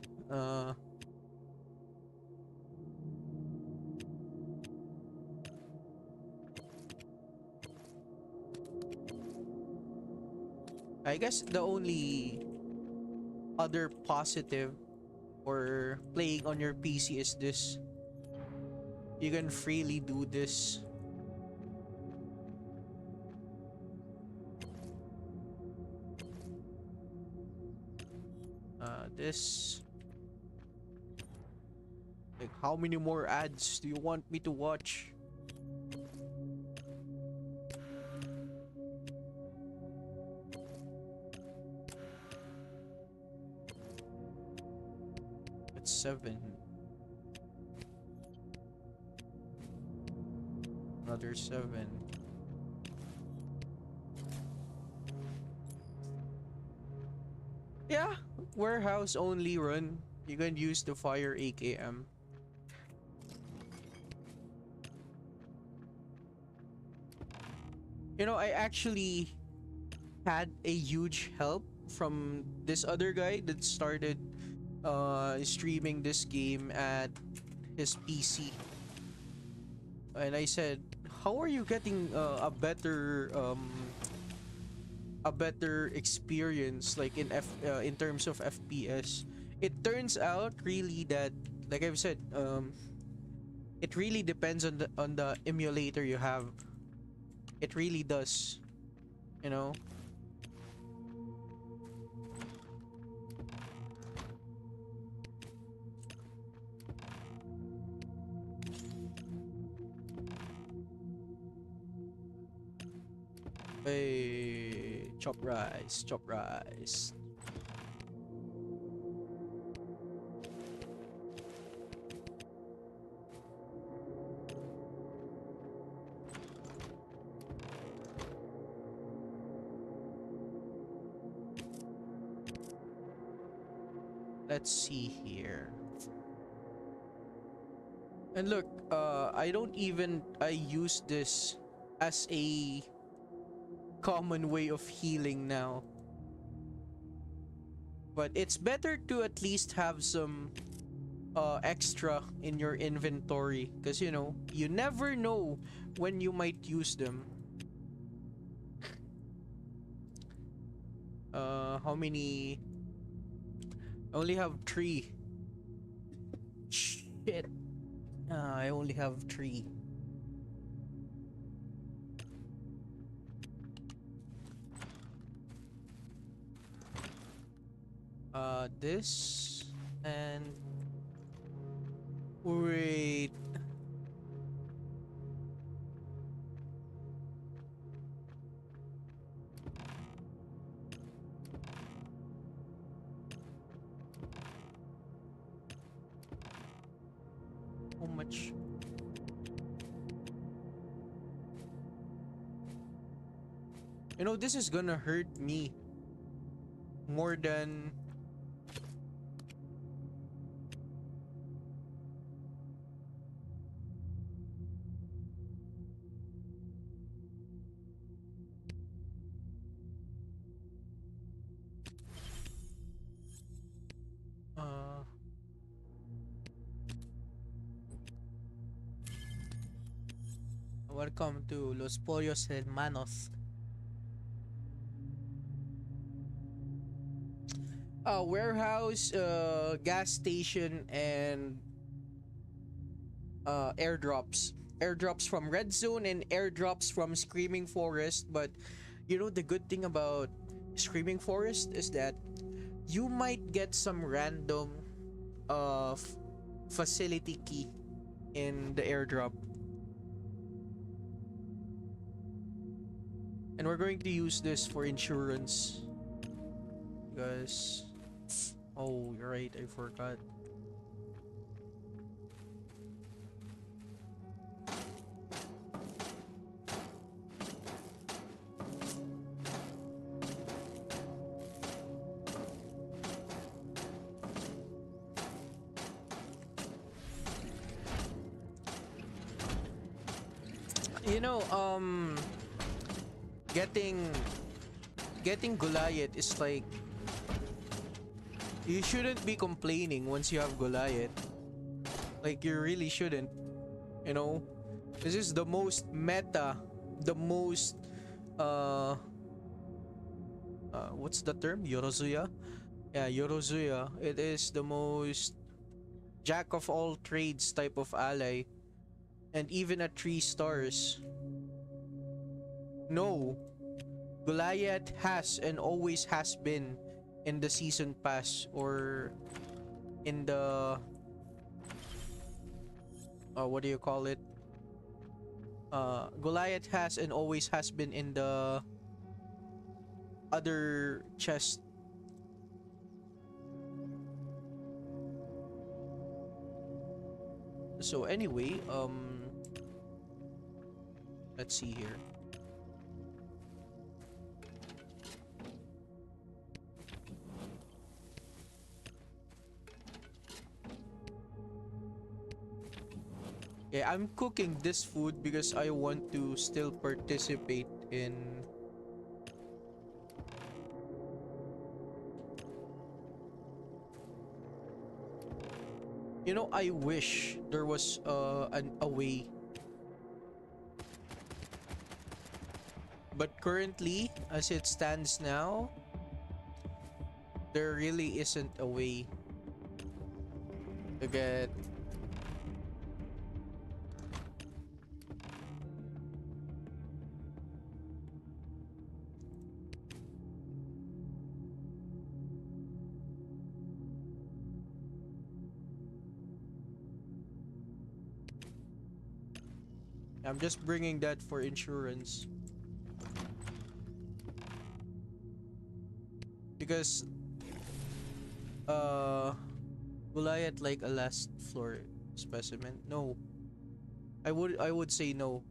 I guess the only other positive or playing on your PC is this. You can freely do this. This. Like, how many more ads do you want me to watch? It's 7. Another 7. Yeah, warehouse only run. You can use the fire AKM. You know, I actually had a huge help from this other guy that started streaming this game at his PC. And I said, how are you getting a better experience like in terms of FPS? It turns out really that, like I've said, it really depends on the emulator you have. It really does, you know. Hey, chop rice, chop rice. Let's see here. And look, I use this as a common way of healing now. But it's better to at least have some extra in your inventory, because you know, you never know when you might use them. How many? I only have 3. Shit. I only have 3. This and wait. How much? You know, this is gonna hurt me more than welcome to Los Pollos Hermanos. Warehouse, gas station, and airdrops. Airdrops from Red Zone and airdrops from Screaming Forest. But you know, the good thing about Screaming Forest is that you might get some random facility key in the airdrop. And we're going to use this for insurance. Because... Oh, you're right, I forgot. You know, getting Goliath is like, you shouldn't be complaining once you have Goliath. Like, you really shouldn't. You know, this is the most meta, the most what's the term? Yorozuya? Yeah, Yorozuya. It is the most jack of all trades type of ally. And even at 3 stars. No. Goliath has and always has been in the season pass, or in the what do you call it? Goliath has and always has been in the other chest. So anyway, let's see here. Yeah, I'm cooking this food because I want to still participate in... You know, I wish there was a way. But currently, as it stands now, there really isn't a way to get... I'm just bringing that for insurance. Because Goliath like a last floor specimen? No. I would say no.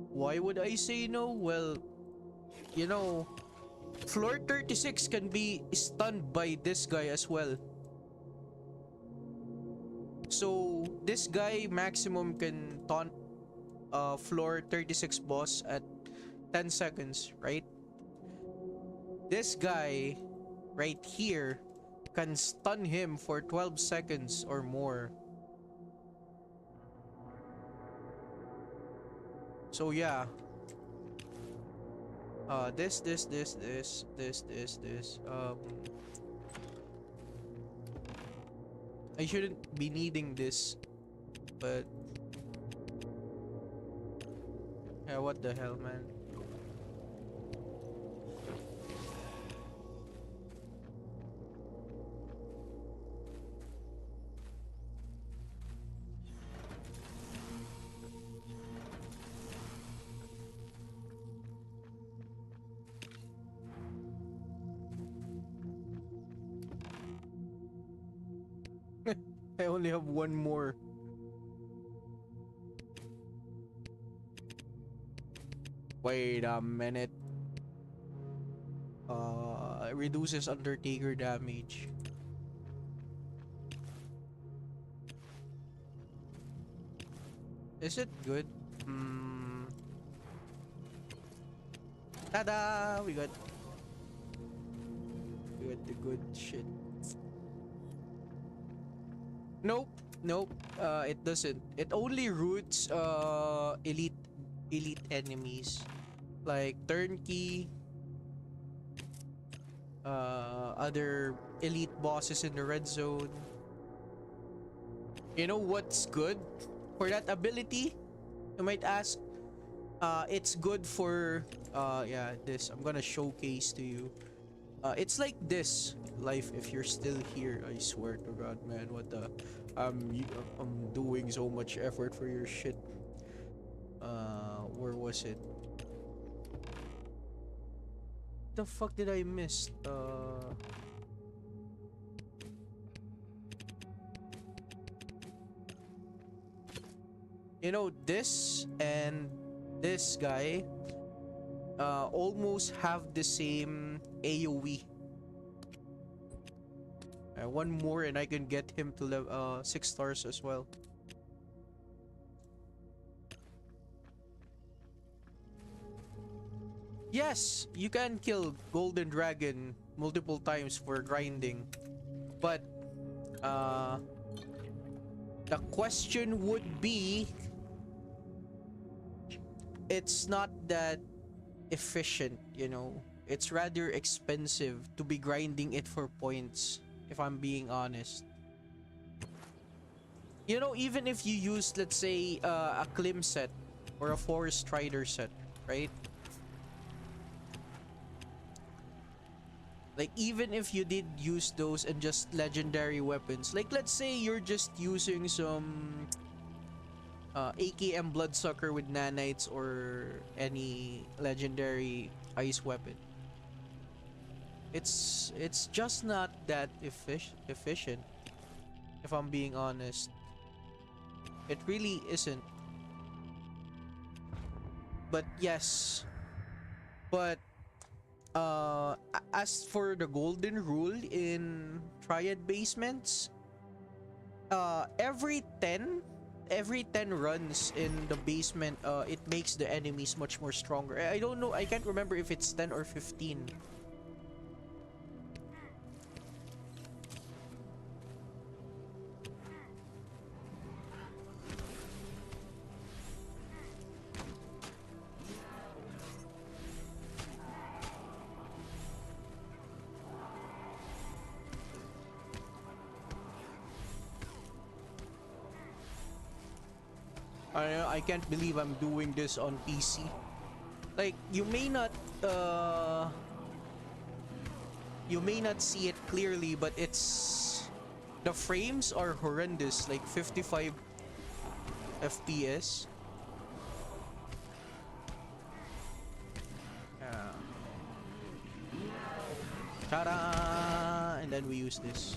Why would I say no? Well, you know, floor 36 can be stunned by this guy as well. So this guy maximum can taunt floor 36 boss at 10 seconds, right? This guy right here can stun him for 12 seconds or more. So yeah. This. I shouldn't be needing this, but yeah, what the hell, man. I only have one more. Wait a minute. It reduces Undertaker damage. Is it good? Tada! We got the good shit. Nope, nope. It doesn't. It only roots elite enemies like Turnkey, other elite bosses in the red zone. You know what's good for that ability? You might ask. It's good for yeah, this I'm gonna showcase to you. It's like this life if you're still here. I swear to God, man, what the I'm doing so much effort for your shit. Where was it? The fuck did I miss? You know, this and this guy almost have the same AoE. One more and I can get him to level 6 stars as well. Yes, you can kill Golden Dragon multiple times for grinding. But uh the question would be, it's not that efficient, you know. It's rather expensive to be grinding it for points, if I'm being honest. You know, even if you use, let's say, a Klim set or a Forest Strider set, right? Like, even if you did use those and just legendary weapons, like, let's say you're just using some AKM Bloodsucker with nanites or any legendary ice weapon. It's just not that efficient, if I'm being honest. It really isn't. But yes, but as for the golden rule in triad basements, every 10 runs in the basement, it makes the enemies much more stronger. I don't know, I can't remember if it's 10 or 15. I can't believe I'm doing this on PC. Like, you may not see it clearly, but the frames are horrendous, like 55 FPS. Ta-da! And then we use this.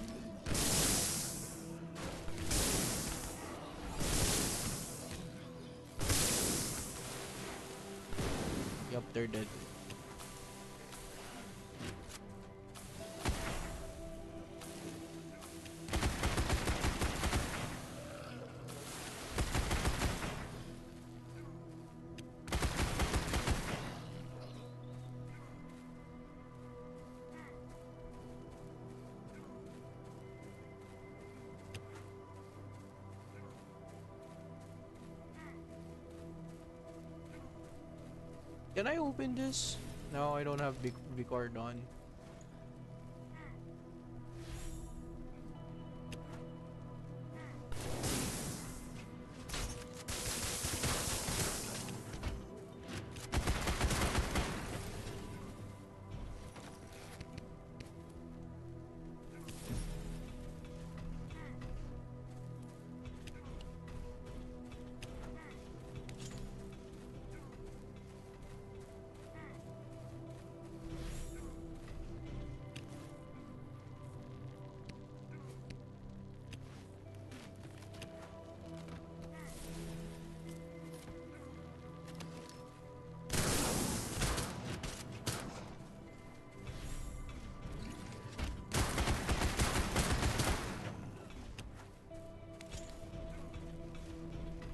Yup, they're dead. Can I open this? No, I don't have big card on.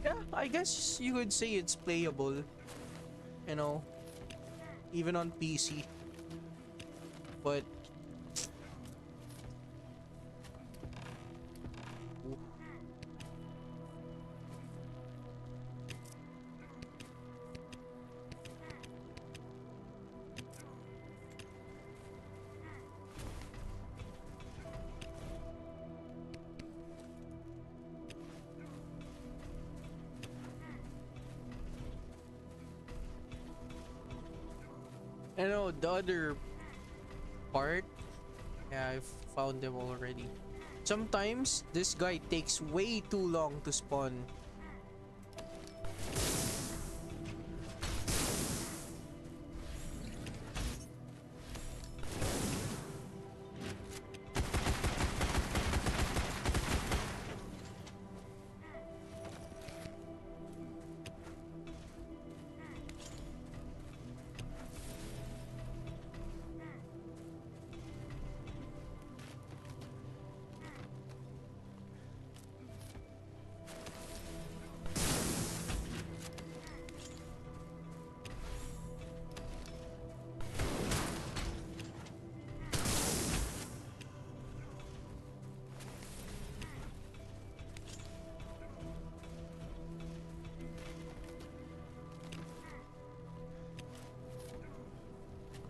Yeah, I guess you could say it's playable, you know, even on PC. But I know the other part. Yeah, I've found them already. Sometimes this guy takes way too long to spawn.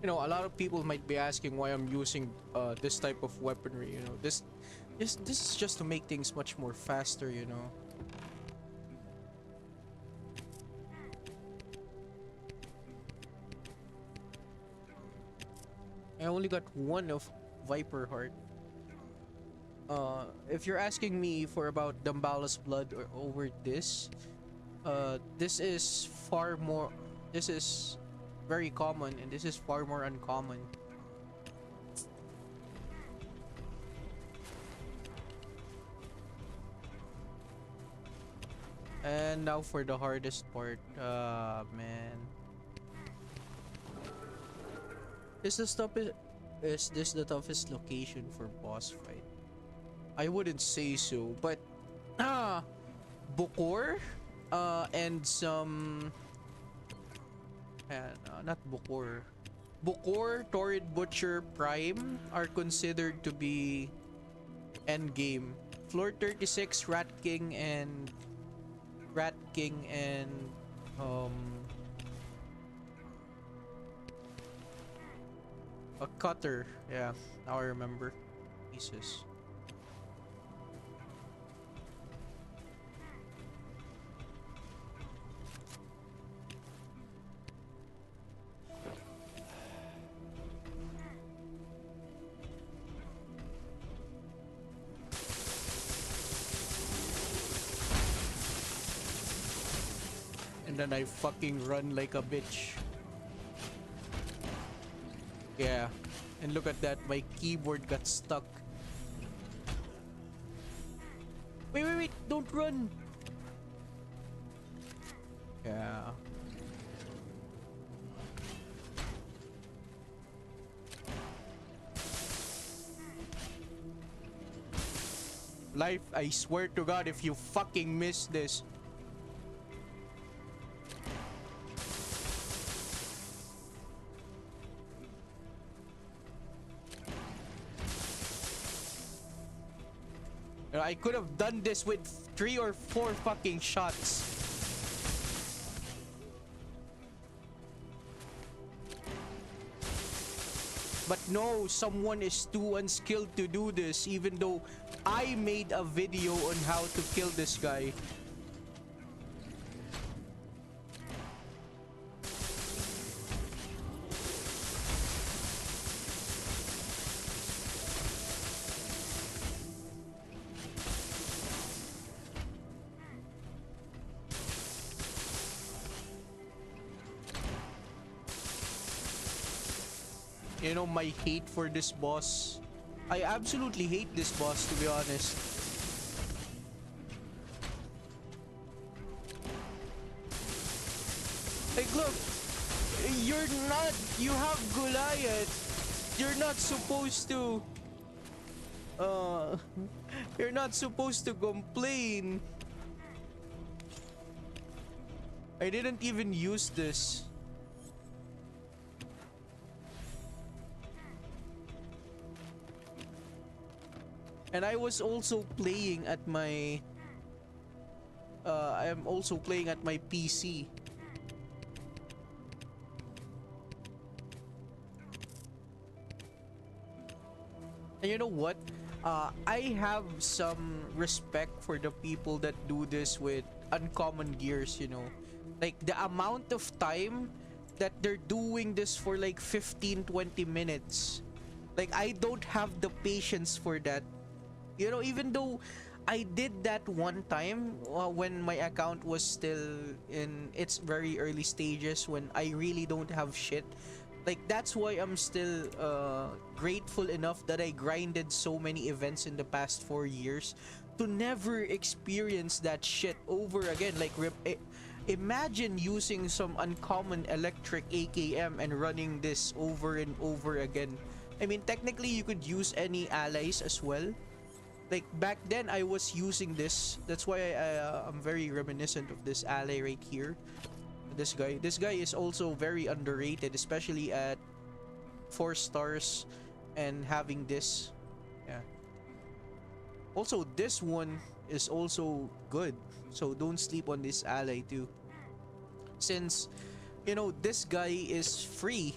You know, a lot of people might be asking why I'm using this type of weaponry. You know, this is just to make things much more faster. You know. I only got one of Viper Heart. If you're asking me for about Dambala's blood or over this, this is far more. This is very common, and this is far more uncommon. And now for the hardest part. Man. Is this the toughest location for boss fight? I wouldn't say so, but Bukor and some not Bukor. Bukor, Torrid Butcher, Prime are considered to be endgame. Floor 36, Rat King and a Cutter. Yeah, now I remember. Pieces. And then I fucking run like a bitch. Yeah. And look at that, my keyboard got stuck. Wait, don't run. Yeah. Life, I swear to God, if you fucking miss this. I could have done this with 3 or 4 fucking shots. But no, someone is too unskilled to do this, even though I made a video on how to kill this guy. You know, my hate for this boss. I absolutely hate this boss, to be honest. Like, look, you have Goliath. You're not supposed to, you're not supposed to complain. I didn't even use this. And I was also playing at my I am also playing at my PC. And you know what? I have some respect for the people that do this with uncommon gears, you know. Like the amount of time that they're doing this for like 15-20 minutes. Like, I don't have the patience for that. You know, even though I did that one time when my account was still in its very early stages, when I really don't have shit. Like, that's why I'm still grateful enough that I grinded so many events in the past 4 years to never experience that shit over again. Like, imagine using some uncommon electric AKM and running this over and over again. I mean, technically you could use any allies as well. Like, back then I was using this. That's why I'm very reminiscent of this ally right here. This guy is also very underrated, especially at 4 stars and having this. Yeah. Also, this one is also good, so don't sleep on this ally too. Since, you know, this guy is free.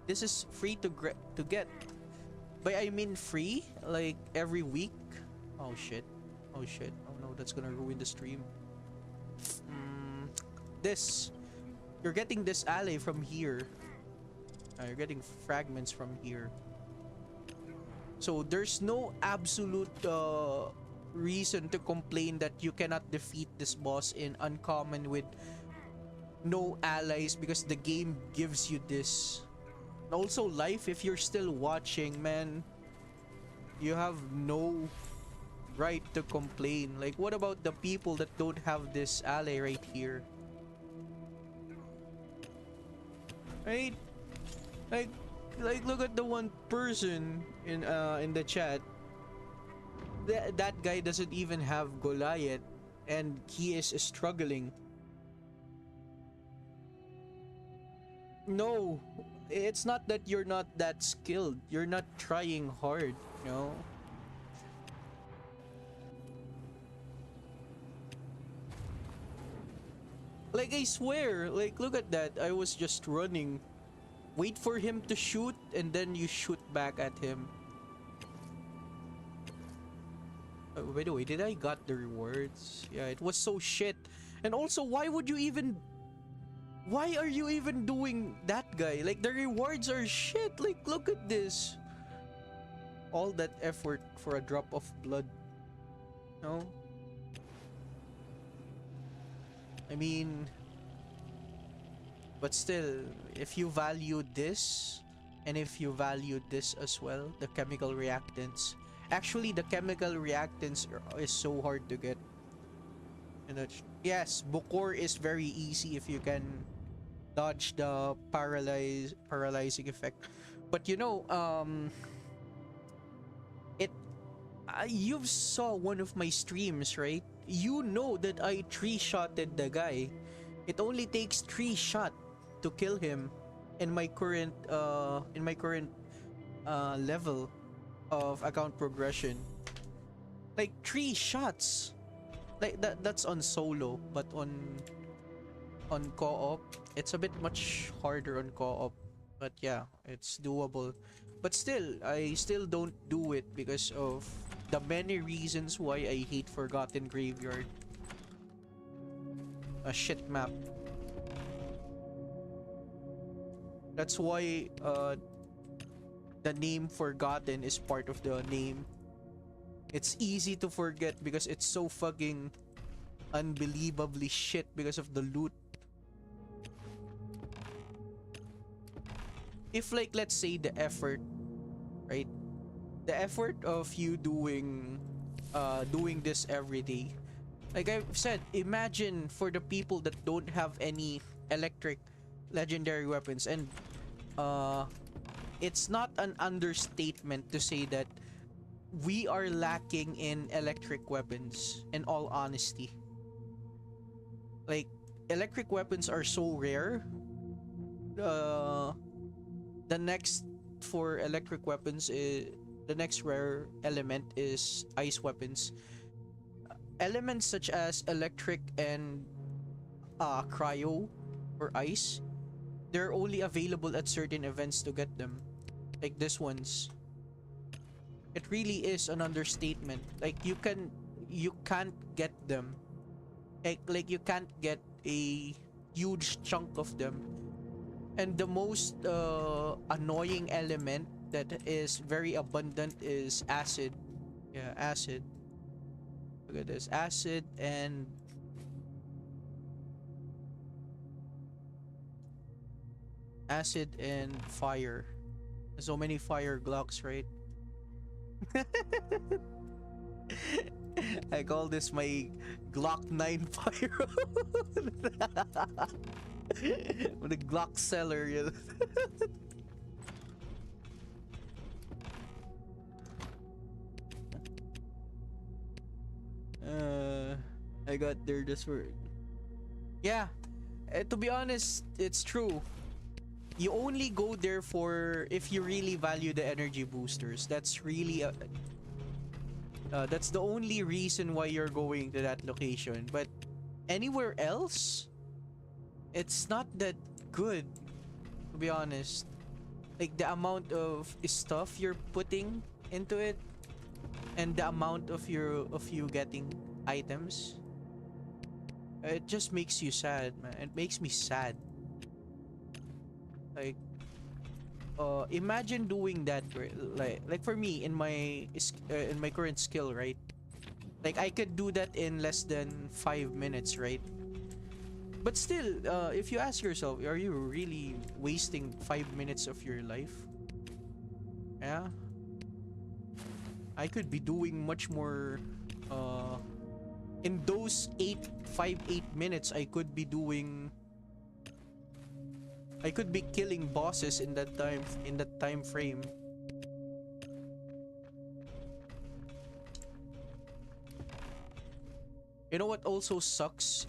This is free to get. But I mean free, like every week. Oh shit. Oh shit. Oh no, that's gonna ruin the stream. This. You're getting this ally from here. You're getting fragments from here. So there's no absolute reason to complain that you cannot defeat this boss in uncommon with no allies, because the game gives you this. Also, life, if you're still watching, man, you have no right to complain. Like, what about the people that don't have this ally right here? Right? Like look at the one person in the chat. That guy doesn't even have Goliath, and he is struggling. No, it's not that you're not that skilled. You're not trying hard, you know? Like, I swear, like, look at that. I was just running. Wait for him to shoot, and then you shoot back at him. By the way, did I got the rewards? Yeah, it was so shit. And also, why would you even... Why are you even doing that guy? Like, the rewards are shit. Like, look at this. All that effort for a drop of blood. No? I mean... But still, if you value this, and if you value this as well, the chemical reactants. Actually, the chemical reactants is so hard to get. And yes, Bukor is very easy if you can dodge the paralyzing effect. But you know, you've saw one of my streams, right? You know that I 3-shotted the guy. It only takes 3 shots to kill him in my current level of account progression. Like 3 shots. Like that's on solo, but on co-op it's a bit much harder on co-op. But yeah, it's doable. But still, I still don't do it because of the many reasons why I hate Forgotten Graveyard. A shit map. That's why the name Forgotten is part of the name. It's easy to forget because it's so fucking unbelievably shit because of the loot. If, like, let's say the effort, right? The effort of you doing this every day. Like I've said, imagine for the people that don't have any electric legendary weapons, and it's not an understatement to say that we are lacking in electric weapons, in all honesty. Like, electric weapons are so rare. The next for electric weapons is the next rare element is ice weapons. Elements such as electric and cryo or ice, they're only available at certain events to get them. Like this ones. It really is an understatement. Like you can't get them. Like you can't get a huge chunk of them And the most annoying element that is very abundant is acid. Yeah, acid. Look at this. Acid and fire. So many fire Glocks, right? I call this my Glock 9 fire. With a Glock seller, you know? I got there just for. Yeah, to be honest, it's true. You only go there for if you really value the energy boosters. That's the only reason why you're going to that location. But anywhere else, it's not that good, to be honest. Like the amount of stuff you're putting into it and the amount of you getting items, it just makes you sad, man. It makes me sad. Like imagine doing that, like for me in my current skill, right? Like I could do that in less than 5 minutes, right? But still, if you ask yourself, are you really wasting 5 minutes of your life? Yeah, I could be doing much more. In those 8 minutes, I could be killing bosses in that time frame. You know what also sucks?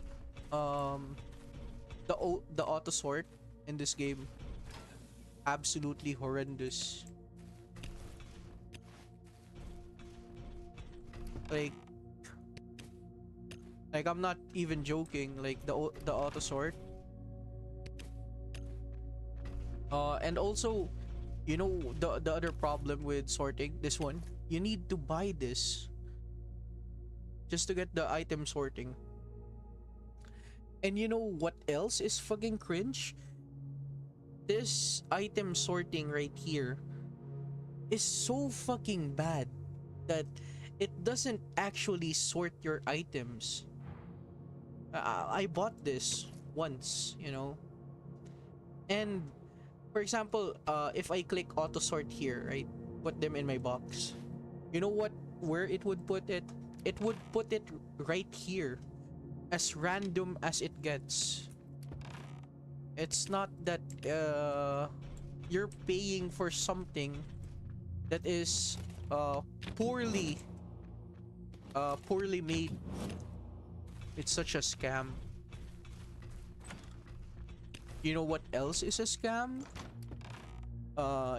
Um, the auto sort in this game, absolutely horrendous. Like, I'm not even joking. Like the auto sort. And also, you know the other problem with sorting this one, you need to buy this just to get the item sorting. And you know what else is fucking cringe? This item sorting right here is so fucking bad that it doesn't actually sort your items. I bought this once, and for example, if I click auto sort here, right, put them in my box, you know what, where it would put it? It would put it right here, as random as it gets. It's not that you're paying for something that is uh poorly poorly made. It's such a scam. You know what else is a scam?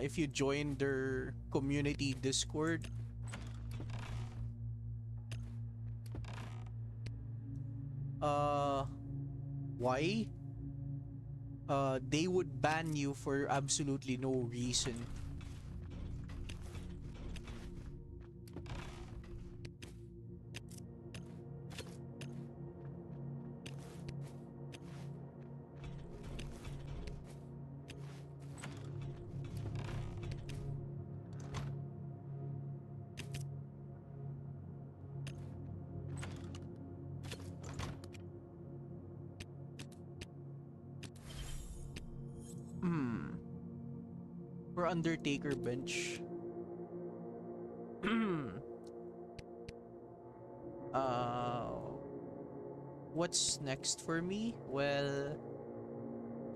If you join their community Discord, uh why they would ban you for absolutely no reason. Hmm. For Undertaker bench. uh what's next for me? Well,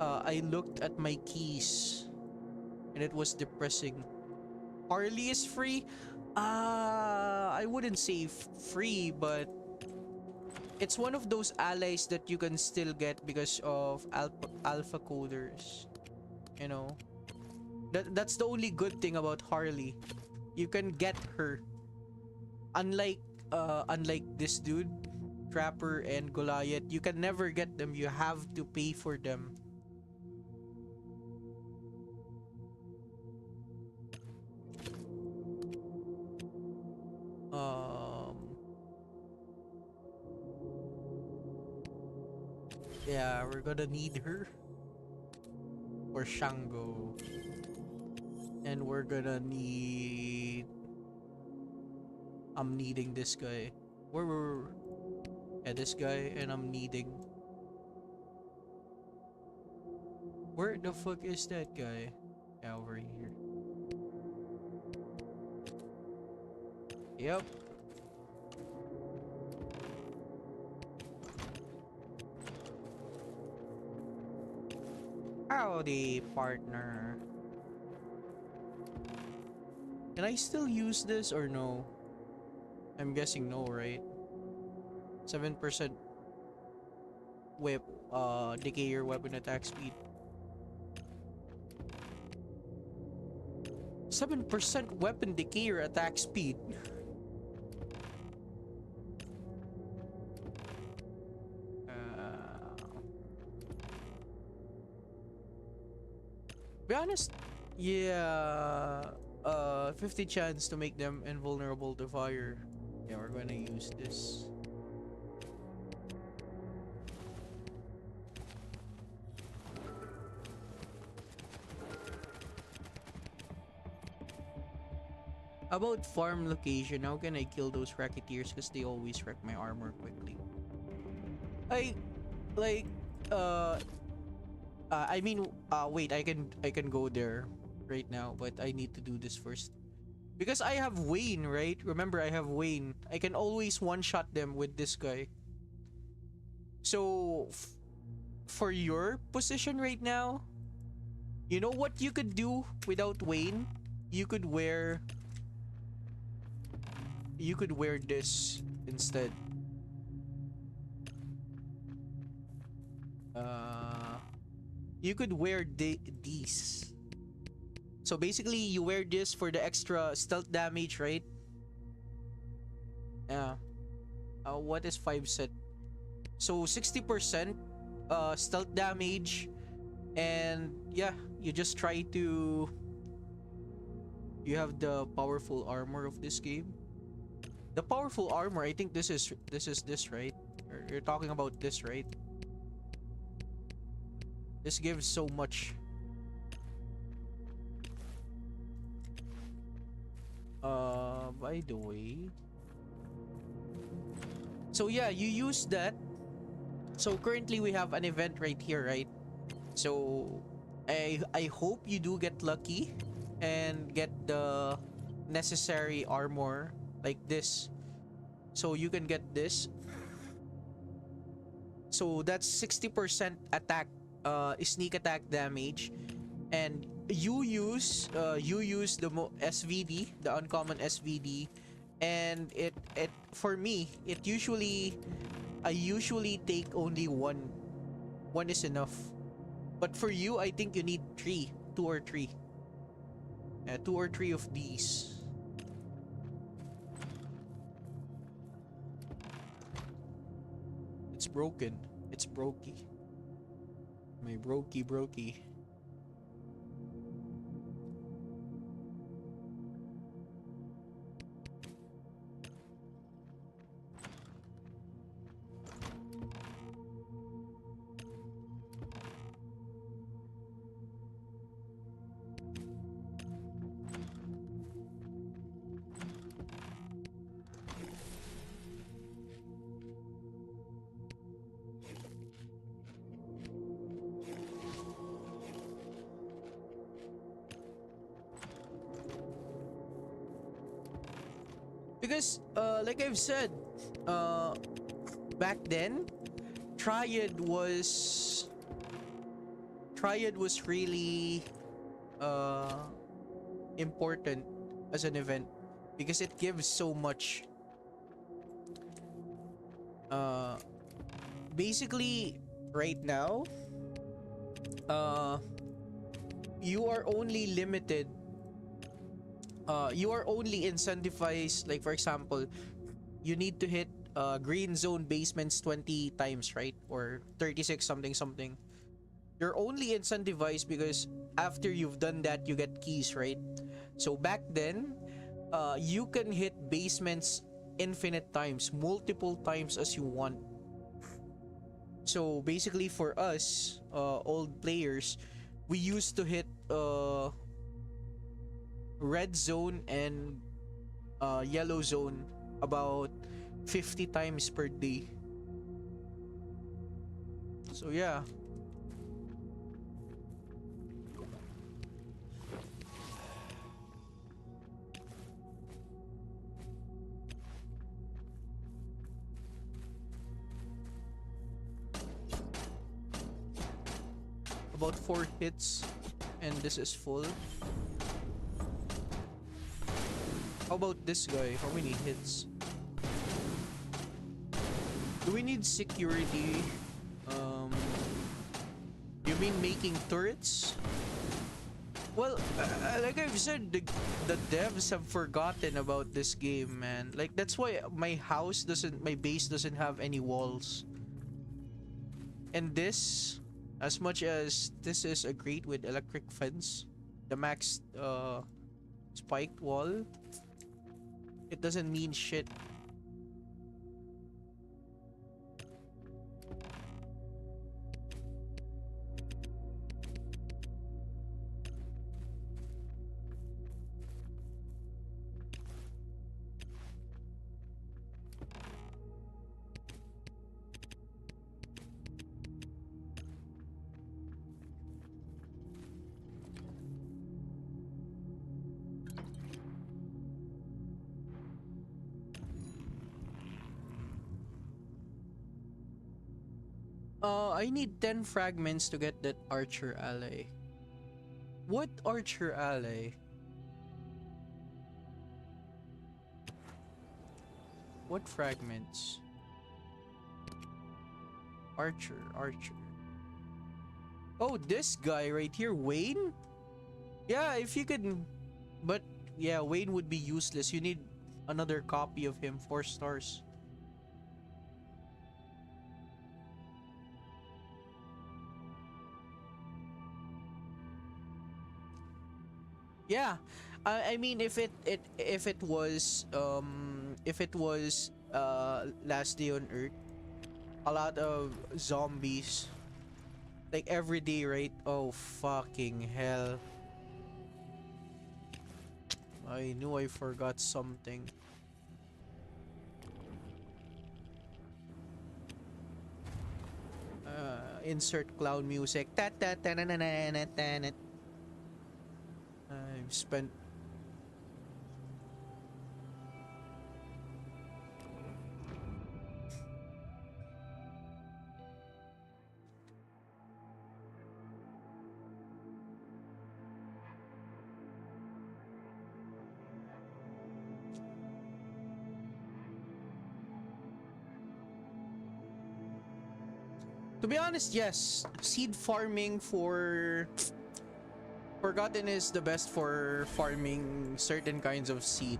I looked at my keys and it was depressing. Harley is free. I wouldn't say free, but it's one of those allies that you can still get because of alpha coders. You know, that's the only good thing about Harley. You can get her. Unlike this dude, Trapper and Goliath, you can never get them. You have to pay for them. Um, yeah, we're gonna need her for Shango. And we're gonna need... I'm needing this guy. Where? Yeah, this guy, and I'm needing... Where the fuck is that guy? Yeah, over here. Yep. Howdy, partner. Can I still use this or no? I'm guessing no, right? 7% whip, decay your weapon attack speed. 7% weapon decay your attack speed. Be honest, yeah, 50 chance to make them invulnerable to fire. Yeah, we're gonna use this. About farm location, how can I kill those racketeers? Because they always wreck my armor quickly. I like I mean wait, I can go there right now, but I need to do this first. Because I have Wayne, right? Remember, I have Wayne. I can always one-shot them with this guy. So for your position right now, you know what you could do without Wayne? You could wear this instead. You could wear these. So basically, you wear this for the extra stealth damage, right? Yeah. What is 5 set? So 60% stealth damage, and yeah, you just try to... You have the powerful armor of this game. The powerful armor, I think this is this, right? You're talking about this, right? This gives so much. By the way. So yeah, you use that. So currently we have an event right here, right? So I hope you do get lucky and get the necessary armor like this. So you can get this. So that's 60% attack, sneak attack damage, and you use the SVD, the uncommon SVD, and it for me it usually I usually take only one. One is enough, but for you I think you need two or three. 2 or 3 of these. It's broken. It's brokey. My brokey. Because like I've said, back then Triad was really important as an event because it gives so much. Basically right now you are only limited, you are only incentivized, like for example you need to hit green zone basements 20 times, right? Or 36 something. You're only incentivized because after you've done that you get keys, right? So back then you can hit basements infinite times, multiple times as you want. So basically for us old players, we used to hit red zone and yellow zone about 50 times per day. So yeah. About 4 hits and this is full. How about this guy? How many hits? Do we need security? You mean making turrets? Well, like I've said, the devs have forgotten about this game, man. Like that's why my base doesn't have any walls. And this, as much as this is a great with electric fence, the max spiked wall, it doesn't mean shit. I need 10 fragments to get that archer ally. What archer ally? What fragments? Archer. Oh, this guy right here, Wayne? Yeah, if you could... But, yeah, Wayne would be useless. You need another copy of him, 4 stars. Yeah, I mean if it was last day on Earth, a lot of zombies like every day, right? Oh fucking hell! I knew I forgot something. Insert clown music. Ta ta ta na na na na ta na. I've spent to be honest, yes. Seed farming for Forgotten is the best for farming certain kinds of seed.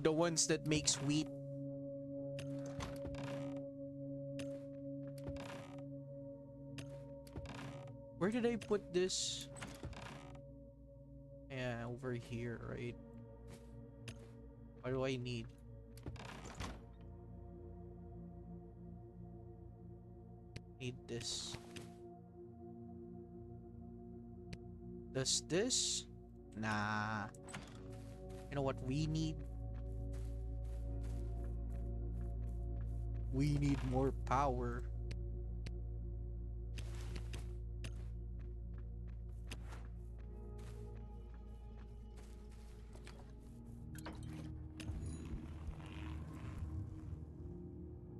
The ones that makes wheat. Where did I put this? Yeah, over here, right? What do I need? Need this. Does this? Nah. You know what we need? We need more power.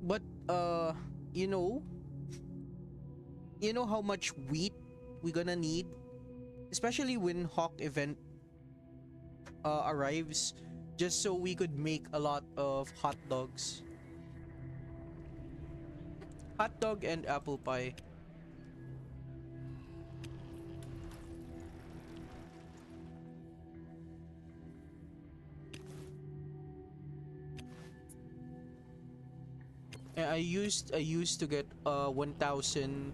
But you know how much wheat we gonna need, especially when Hawk event arrives, just so we could make a lot of hot dogs. Hot dog and apple pie. And I used to get 1,000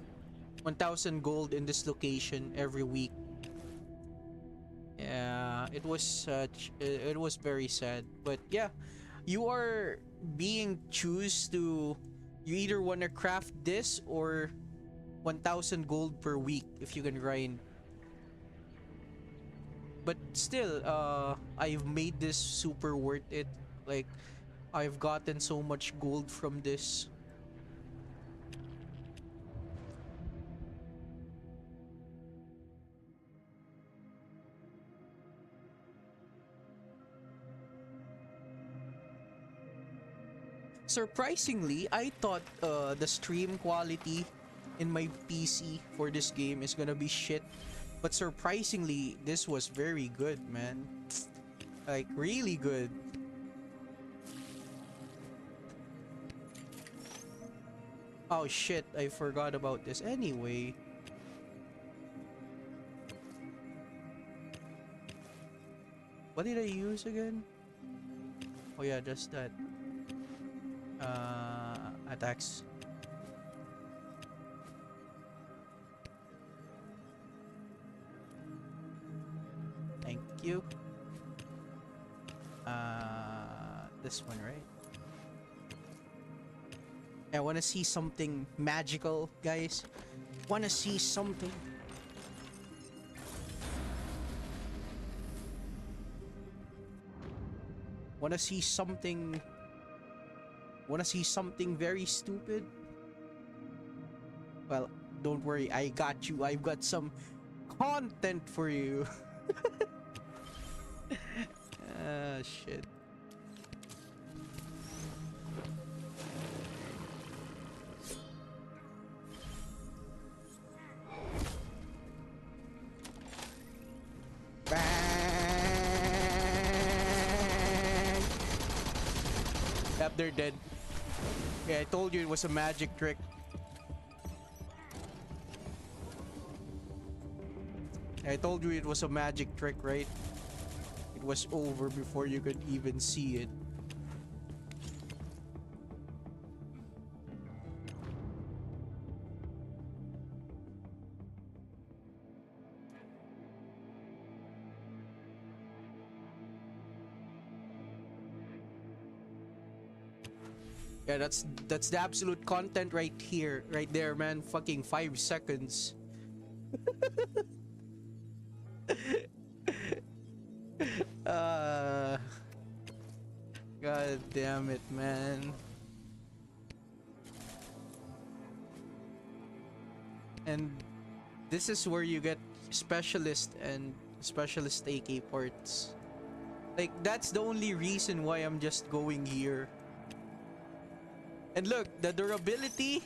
gold in this location every week. Yeah, it was very sad. But yeah, you are being choose to, you either want to craft this or 1,000 gold per week if you can grind. But still, I've made this super worth it. Like, I've gotten so much gold from this. Surprisingly, I thought the stream quality in my PC for this game is gonna be shit. But surprisingly, this was very good, man. Like, really good. Oh shit, I forgot about this anyway. What did I use again? Oh yeah, just that. Attacks. Thank you. This one, right? I want to see something magical, guys. Want to see something. Want to see something. Want to see something very stupid? Well, don't worry. I got you. I've got some content for you. Ah, shit. Bang! Yep, they're dead. Yeah, I told you it was a magic trick. I told you it was a magic trick, right? It was over before you could even see it. Yeah, that's the absolute content right here, right there, man. Fucking 5 seconds. God damn it, man. And this is where you get specialist and specialist AK ports. Like, that's the only reason why I'm just going here. And look, the durability.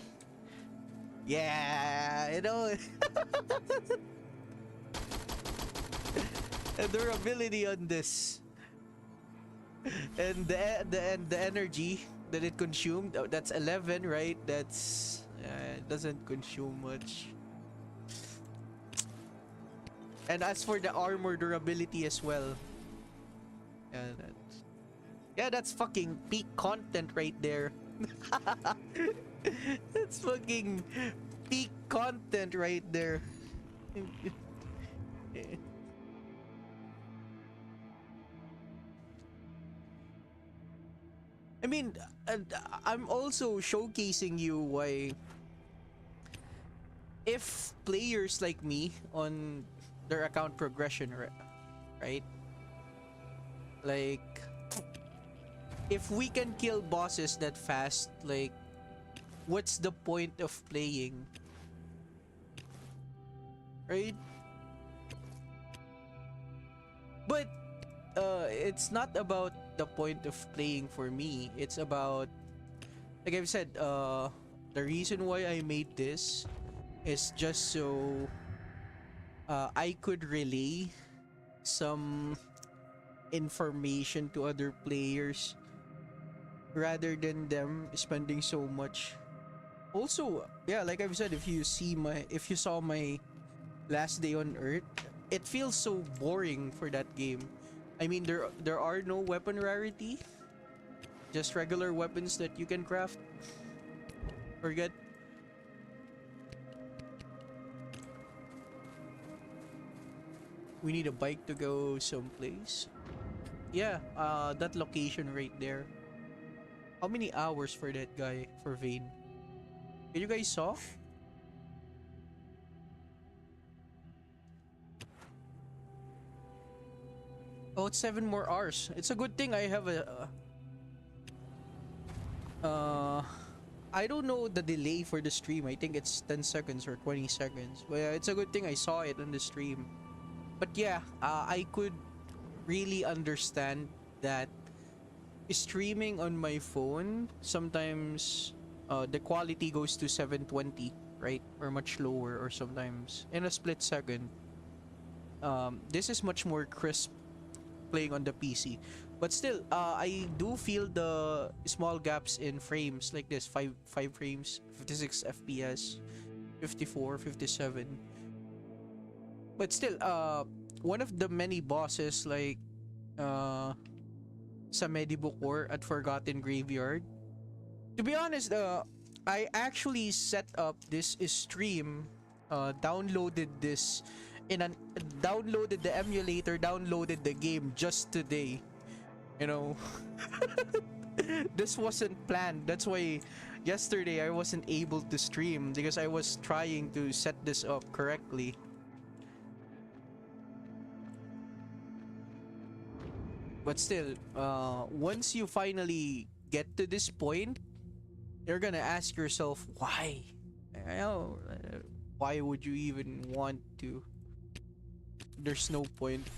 Yeah, you know. The durability on this. And the energy that it consumed, that's 11, right? That's it doesn't consume much. And as for the armor durability as well, that's fucking peak content right there. That's fucking peak content right there. I mean, I'm also showcasing you why if players like me on their account progression, right? Like, if we can kill bosses that fast, like, what's the point of playing? Right? But it's not about the point of playing for me. It's about, like I've said, the reason why I made this is just so I could relay some information to other players rather than them spending so much. Also, yeah, like I've said, if you saw my last day on Earth, it feels so boring for that game. I mean, there are no weapon rarity, just regular weapons that you can craft or get. We need a bike to go someplace. Yeah, that location right there. How many hours for that guy, for Vane? Did you guys saw? Oh, it's 7 more hours. It's a good thing I have a uh I don't know the delay for the stream. I think it's 10 seconds or 20 seconds. But yeah, it's a good thing I saw it on the stream. But yeah, I could really understand that streaming on my phone sometimes the quality goes to 720, right? Or much lower, or sometimes in a split second. This is much more crisp playing on the PC. But still, I do feel the small gaps in frames like this, 5 frames, 56 FPS, 54, 57. But still, one of the many bosses like sa Medibukor at Forgotten Graveyard. To be honest, I actually set up this stream, downloaded this in an downloaded the emulator, downloaded the game just today. You know, this wasn't planned. That's why yesterday I wasn't able to stream because I was trying to set this up correctly. But still, once you finally get to this point, you're gonna ask yourself why. I know, why would you even want to? There's no point.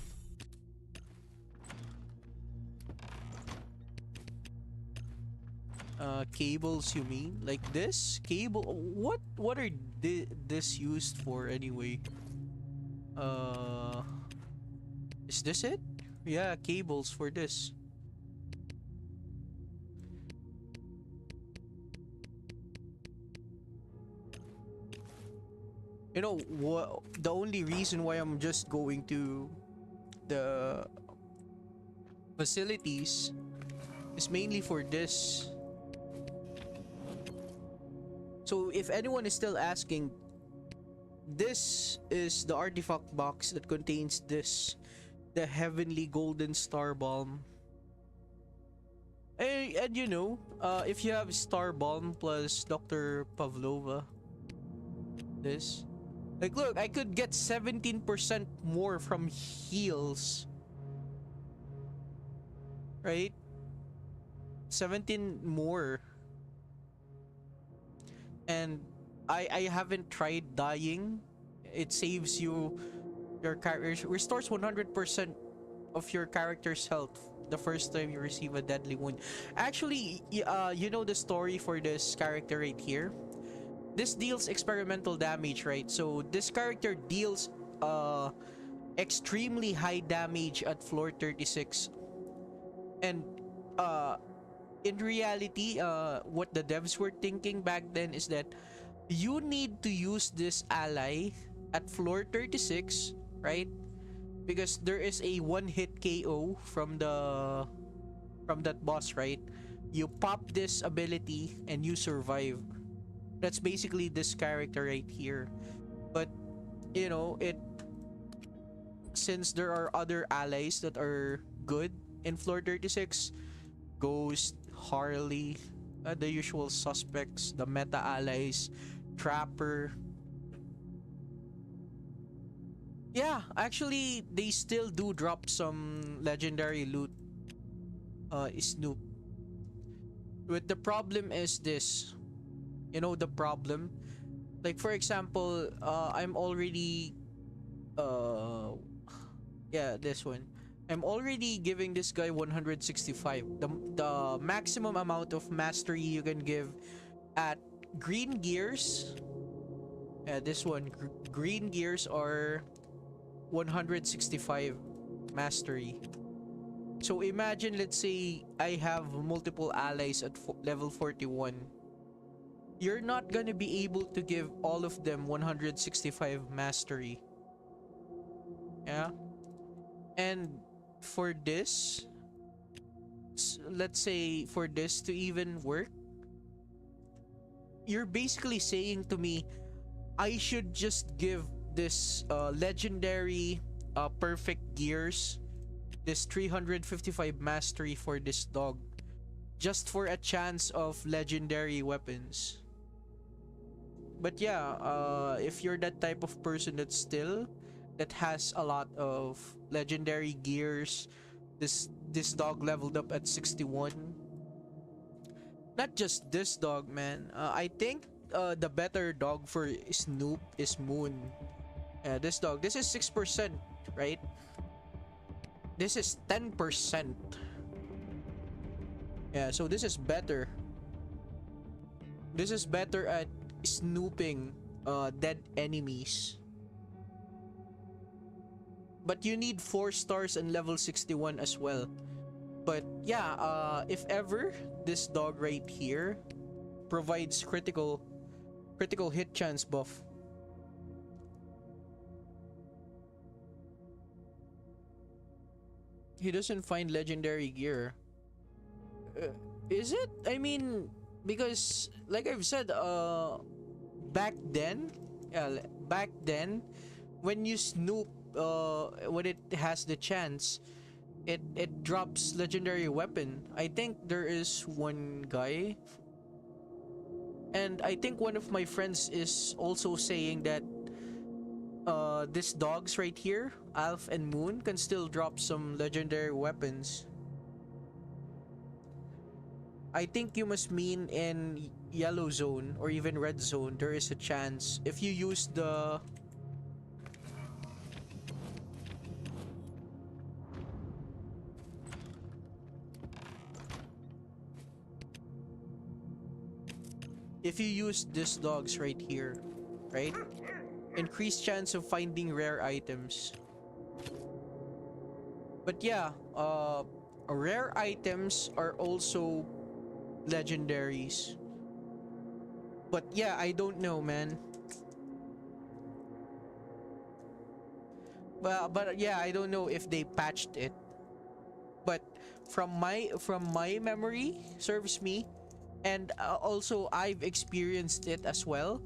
Cables, you mean? Like this cable? What are this used for anyway? Is this it? Yeah, cables for this. You know what? The only reason why I'm just going to the facilities is mainly for this. So if anyone is still asking, this is the artifact box that contains this, the heavenly golden star balm. And you know, if you have star balm plus Dr. Pavlova, this, like, look, I could get 17% more from heals, right? 17 more. And I haven't tried dying. It saves you, your character restores 100% of your character's health the first time you receive a deadly wound. Actually, you know the story for this character right here. This deals experimental damage, right? So this character deals extremely high damage at floor 36. And in reality, what the devs were thinking back then is that you need to use this ally at floor 36, right? Because there is a one-hit KO from that boss, right? You pop this ability and you survive. That's basically this character right here. But you know, since there are other allies that are good in floor 36, Ghost, Harley, the usual suspects, the meta allies, Trapper. Yeah, actually, they still do drop some legendary loot. Snoop. But the problem is this. You know the problem? Like, for example, I'm already yeah, this one. I'm already giving this guy 165. The maximum amount of mastery you can give at green gears. This one, green gears are 165 mastery. So imagine, let's say I have multiple allies at level 41. You're not gonna be able to give all of them 165 mastery. Yeah. And for this, let's say for this to even work, you're basically saying to me, I should just give this legendary perfect gears, this 355 mastery for this dog, just for a chance of legendary weapons. But yeah, if you're that type of person that has a lot of legendary gears, This dog leveled up at 61. Not just this dog, man. I think the better dog for Snoop is Moon. This dog. This is 6%, right? This is 10%. Yeah, so this is better. This is better at snooping dead enemies. But you need 4 stars and level 61 as well. But yeah, if ever this dog right here provides critical hit chance buff. He doesn't find legendary gear. Is it? I mean, because like I've said, back then, yeah, back then, when you snoop, when it has the chance, it drops legendary weapon. I think there is one guy, and I think one of my friends is also saying that this dogs right here, Alf and Moon, can still drop some legendary weapons. I think you must mean in yellow zone or even red zone, there is a chance if you use the this dogs right here, right? Increased chance of finding rare items. But yeah, rare items are also legendaries. But yeah, I don't know, man. But yeah, I don't know if they patched it. But from my memory serves me, and also I've experienced it as well.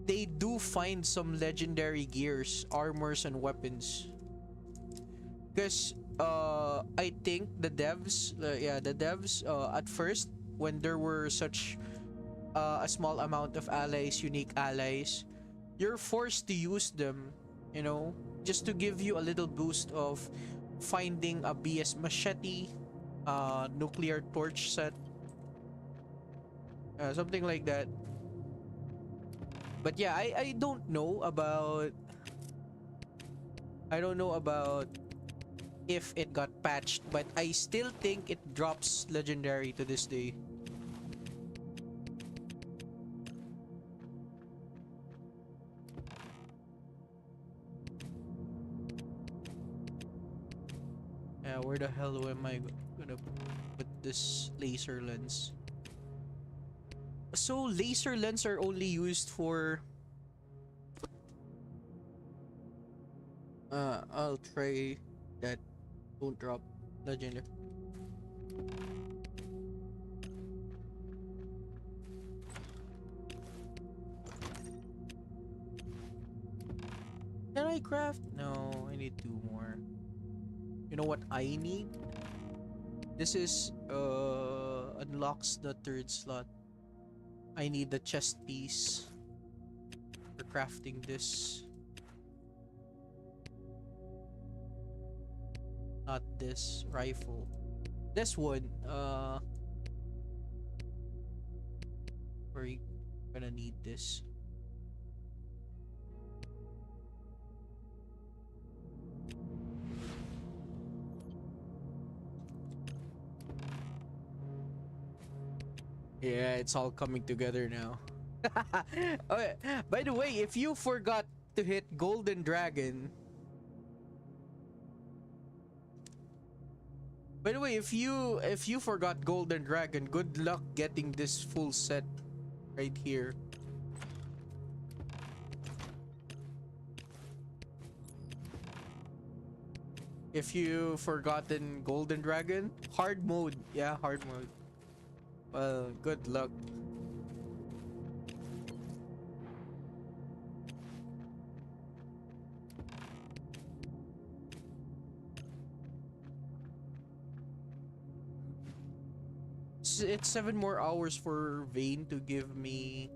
They do find some legendary gears, armors, and weapons. Because I think the devs, at first, when there were such a small amount of allies, unique allies, you're forced to use them, you know, just to give you a little boost of finding a BS machete, nuclear torch set, something like that. But yeah, I don't know about if it got patched, but I still think it drops legendary to this day. Yeah, where the hell am I gonna put this laser lens? So laser lens are only used for I'll try that. Don't drop legendary. Can I craft? No, I need 2 more. You know what I need? This is unlocks the 3rd slot. I need the chest piece for crafting this. Not this rifle. This one, we're gonna need this. Yeah, it's all coming together now. Okay, by the way, if you forgot to hit Golden Dragon, if you forgot Golden Dragon, good luck getting this full set right here. If you forgotten Golden Dragon, hard mode. Yeah, hard mode. Well, good luck. It's 7 more hours for Vayne to give me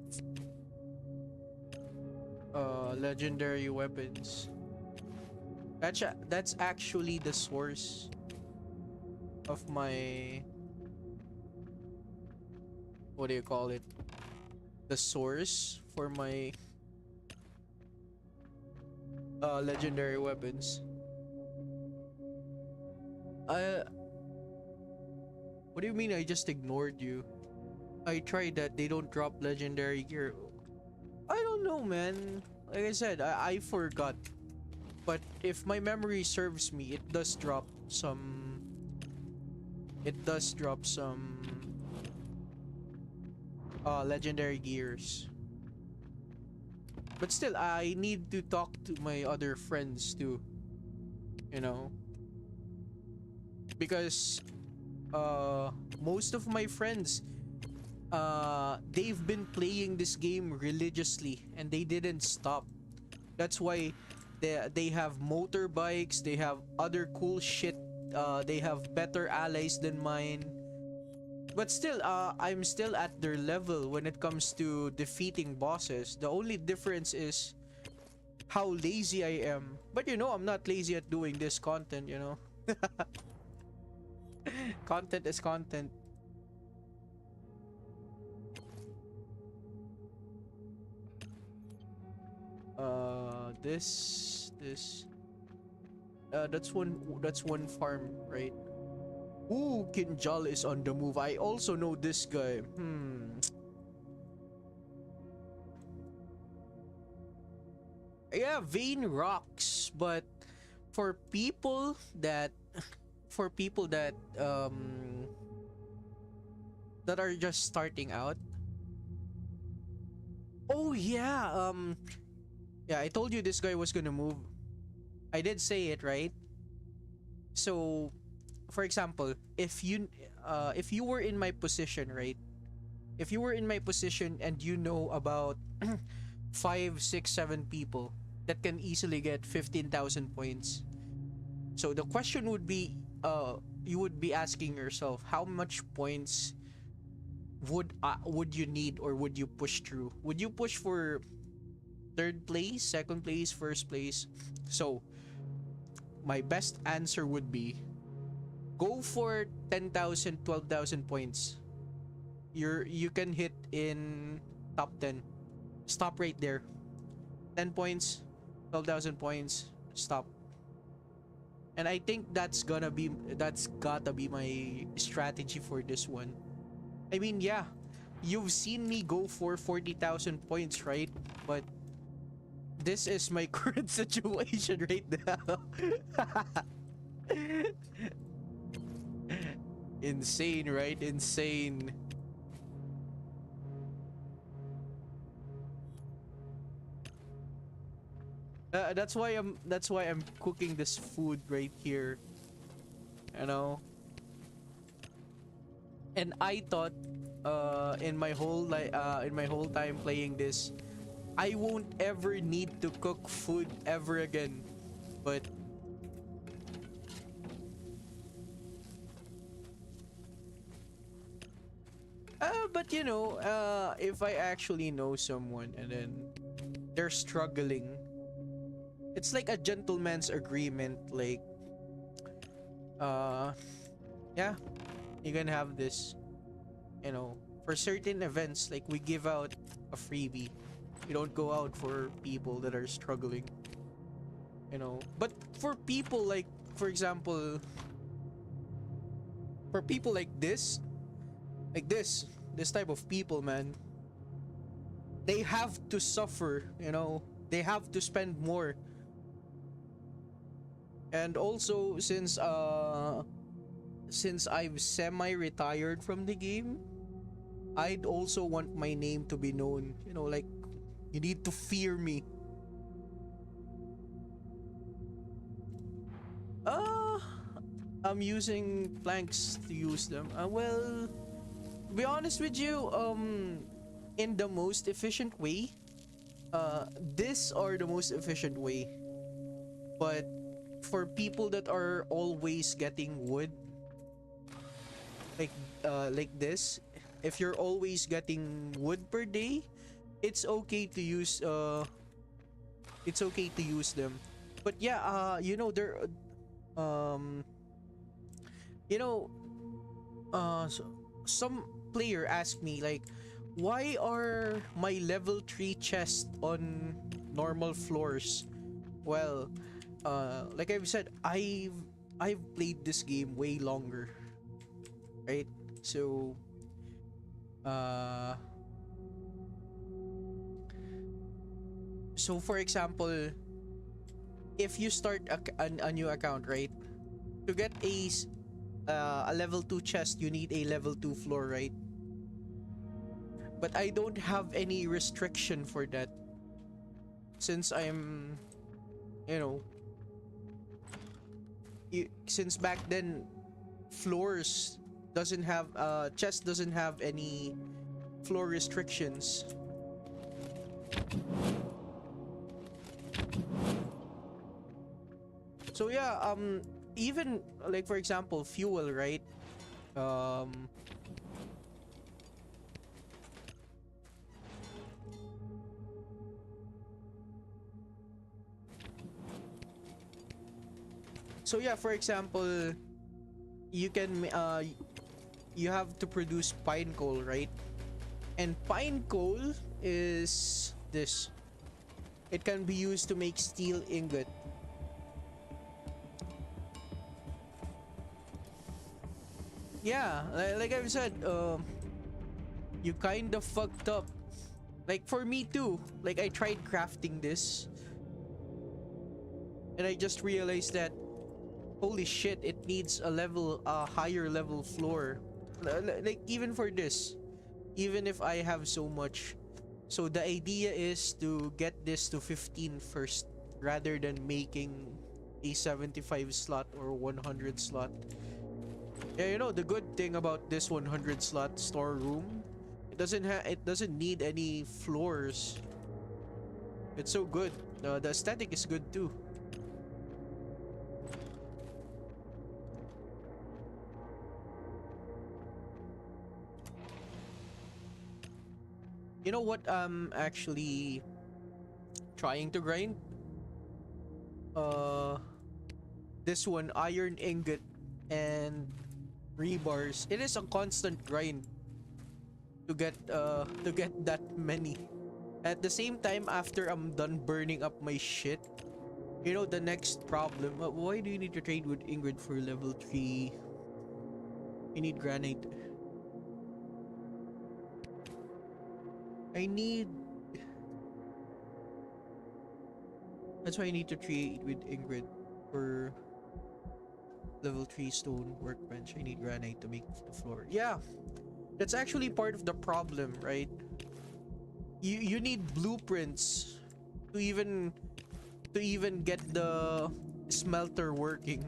legendary weapons. That's actually the source. of my, what do you call it? The source for my legendary weapons. Uh, what do you mean I just ignored you? I tried that. They don't drop legendary gear. I don't know, man. Like I said, I forgot. But if my memory serves me, it does drop some. It does drop some legendary gears. But still, I need to talk to my other friends too. You know, because most of my friends, they've been playing this game religiously and they didn't stop. That's why they have motorbikes, they have other cool shit, they have better allies than mine. But still, I'm still at their level when it comes to defeating bosses. The only difference is how lazy I am. But you know, I'm not lazy at doing this content, you know. Content is content. This that's one farm, right? Ooh, Kinjal is on the move. I also know this guy. Yeah, Vein rocks, but for people that for people that are just starting out. Oh yeah, yeah, I told you this guy was gonna move. I did say it, right? So, for example, if you were in my position, right? If you were in my position and you know about five, six, seven people that can easily get 15,000 points. So the question would be, you would be asking yourself, how much points would you need, or would you push through? Would you push for third place, second place, first place? So my best answer would be go for 10,000, 12,000 points. You can hit in top 10. Stop right there. 10 points, 12,000 points, stop. And I think that's gotta be my strategy for this one. I mean, yeah, you've seen me go for 40,000 points, right? But this is my current situation right now. Insane, right? Insane. That's why I'm cooking this food right here. You know? And I thought in my whole time playing this, I won't ever need to cook food ever again. But but you know, if I actually know someone and then they're struggling, it's like a gentleman's agreement. Like, uh, yeah, you can have this. You know, for certain events, like we give out a freebie. We don't go out for people that are struggling. You know, but for people like, for example, for people like this type of people, man, they have to suffer. You know, they have to spend more. And also, since I've semi-retired from the game, I'd also want my name to be known. You know, like, you need to fear me. Uh, I'm using planks to use them. Well, to be honest with you, in the most efficient way, this are the most efficient way. But for people that are always getting wood, like this, if you're always getting wood per day, it's okay to use them. But yeah, you know, um You know, so some player asked me like, why are my level 3 chests on normal floors? Well, like I've said, I've played this game way longer, right? So, uh, so for example, if you start a new account, right? To get a level 2 chest, you need a level 2 floor, right? But I don't have any restriction for that since I'm, you know, since back then floors doesn't have chest doesn't have any floor restrictions. So yeah, even like for example fuel, right? Um so yeah, for example, you can you have to produce pine coal, right? And pine coal is this. It can be used to make steel ingot. Yeah, like I've said, you kind of fucked up. Like for me too. Like I tried crafting this, and I just realized that holy shit, it needs a higher level floor. Like even for this, even if I have so much. So the idea is to get this to 15 first rather than making a 75 slot or 100 slot. Yeah, you know the good thing about this 100 slot storeroom, it doesn't need any floors. It's so good. The aesthetic is good too. You know what I'm actually trying to grind? Uh this one, iron ingot and rebars. It is a constant grind to get that many. At the same time, after I'm done burning up my shit, you know the next problem. Why do you need to trade with Ingrid for level 3? You need granite. I need. That's why I need to trade with Ingrid for level 3 stone workbench. I need granite to make the floor. Yeah, that's actually part of the problem, right? You need blueprints to even get the smelter working.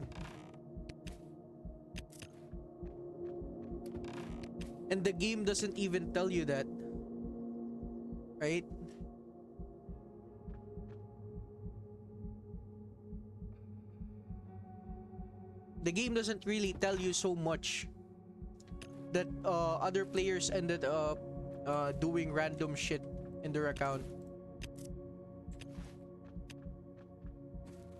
And the game doesn't even tell you that, right? The game doesn't really tell you so much that other players ended up doing random shit in their account.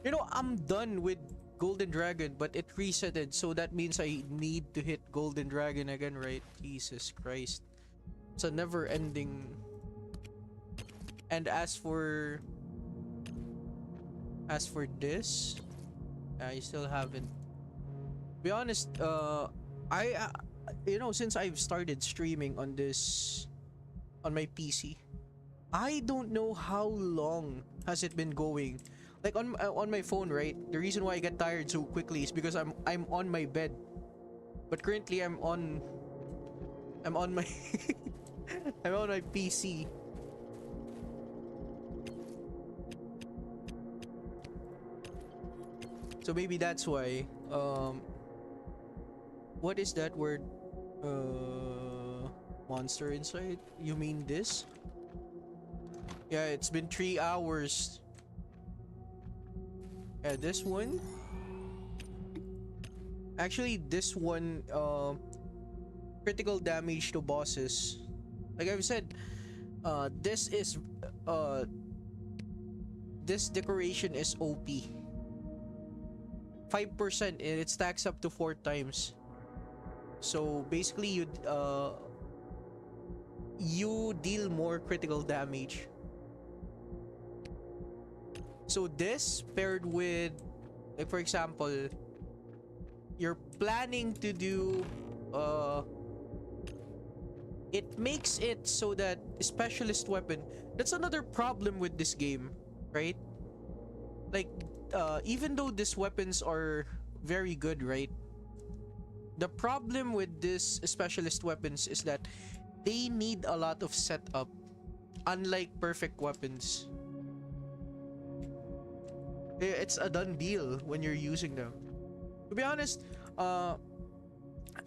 You know, I'm done with Golden Dragon, but it resetted, so that means I need to hit Golden Dragon again, right? Jesus Christ. It's a never ending. And as for this, I still haven't. Be honest, I you know, since I've started streaming on this on my PC, I don't know how long has it been going. Like on my phone, right? The reason why I get tired so quickly is because I'm on my bed. But currently I'm on my I'm on my PC. So maybe that's why. What is that word? Monster inside? You mean this? Yeah, it's been 3 hours. Yeah, this one. Actually, this one, critical damage to bosses. Like I've said, this is, this decoration is OP. 5% and it stacks up to 4 times. So basically, you deal more critical damage. So this paired with, like for example, you're planning to do uh it makes it so that specialist weapon, that's another problem with this game, right? Like even though these weapons are very good, right? The problem with this specialist weapons is that they need a lot of setup, unlike perfect weapons. It's a done deal when you're using them. To be honest, uh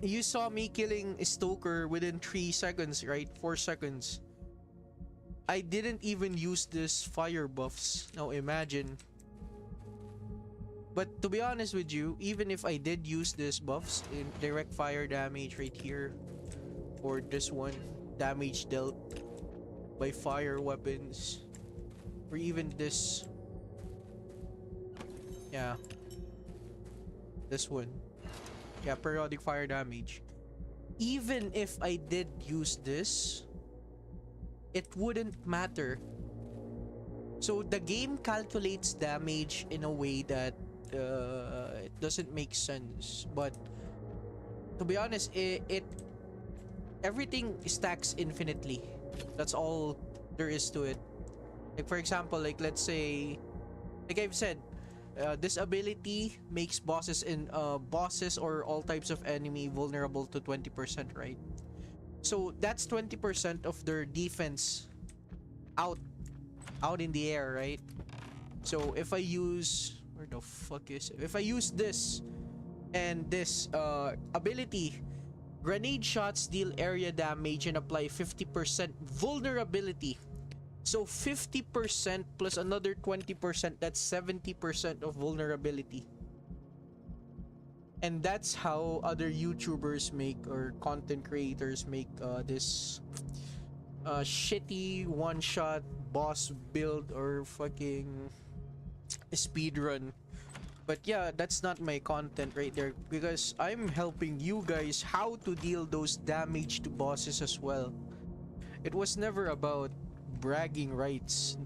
you saw me killing Stoker within 3 seconds, right? 4 seconds. I didn't even use this fire buffs. Now imagine. But to be honest with you, even if I did use this buffs in direct fire damage right here, or this one, damage dealt by fire weapons, or even this, yeah, this one, yeah, periodic fire damage. Even if I did use this, it wouldn't matter. So the game calculates damage in a way that it doesn't make sense. But to be honest, it everything stacks infinitely. That's all there is to it. Like for example, like let's say, like I've said, this ability makes bosses or all types of enemy vulnerable to 20%, right? So that's 20% of their defense out out in the air, right? So if I use, where the fuck is it? If I use this and this ability, grenade shots deal area damage and apply 50% vulnerability. So 50% plus another 20%, that's 70% of vulnerability. And that's how other YouTubers make, or content creators make this shitty one-shot boss build or fucking speed run. But yeah, that's not my content right there, because I'm helping you guys how to deal those damage to bosses as well. It was never about bragging rights.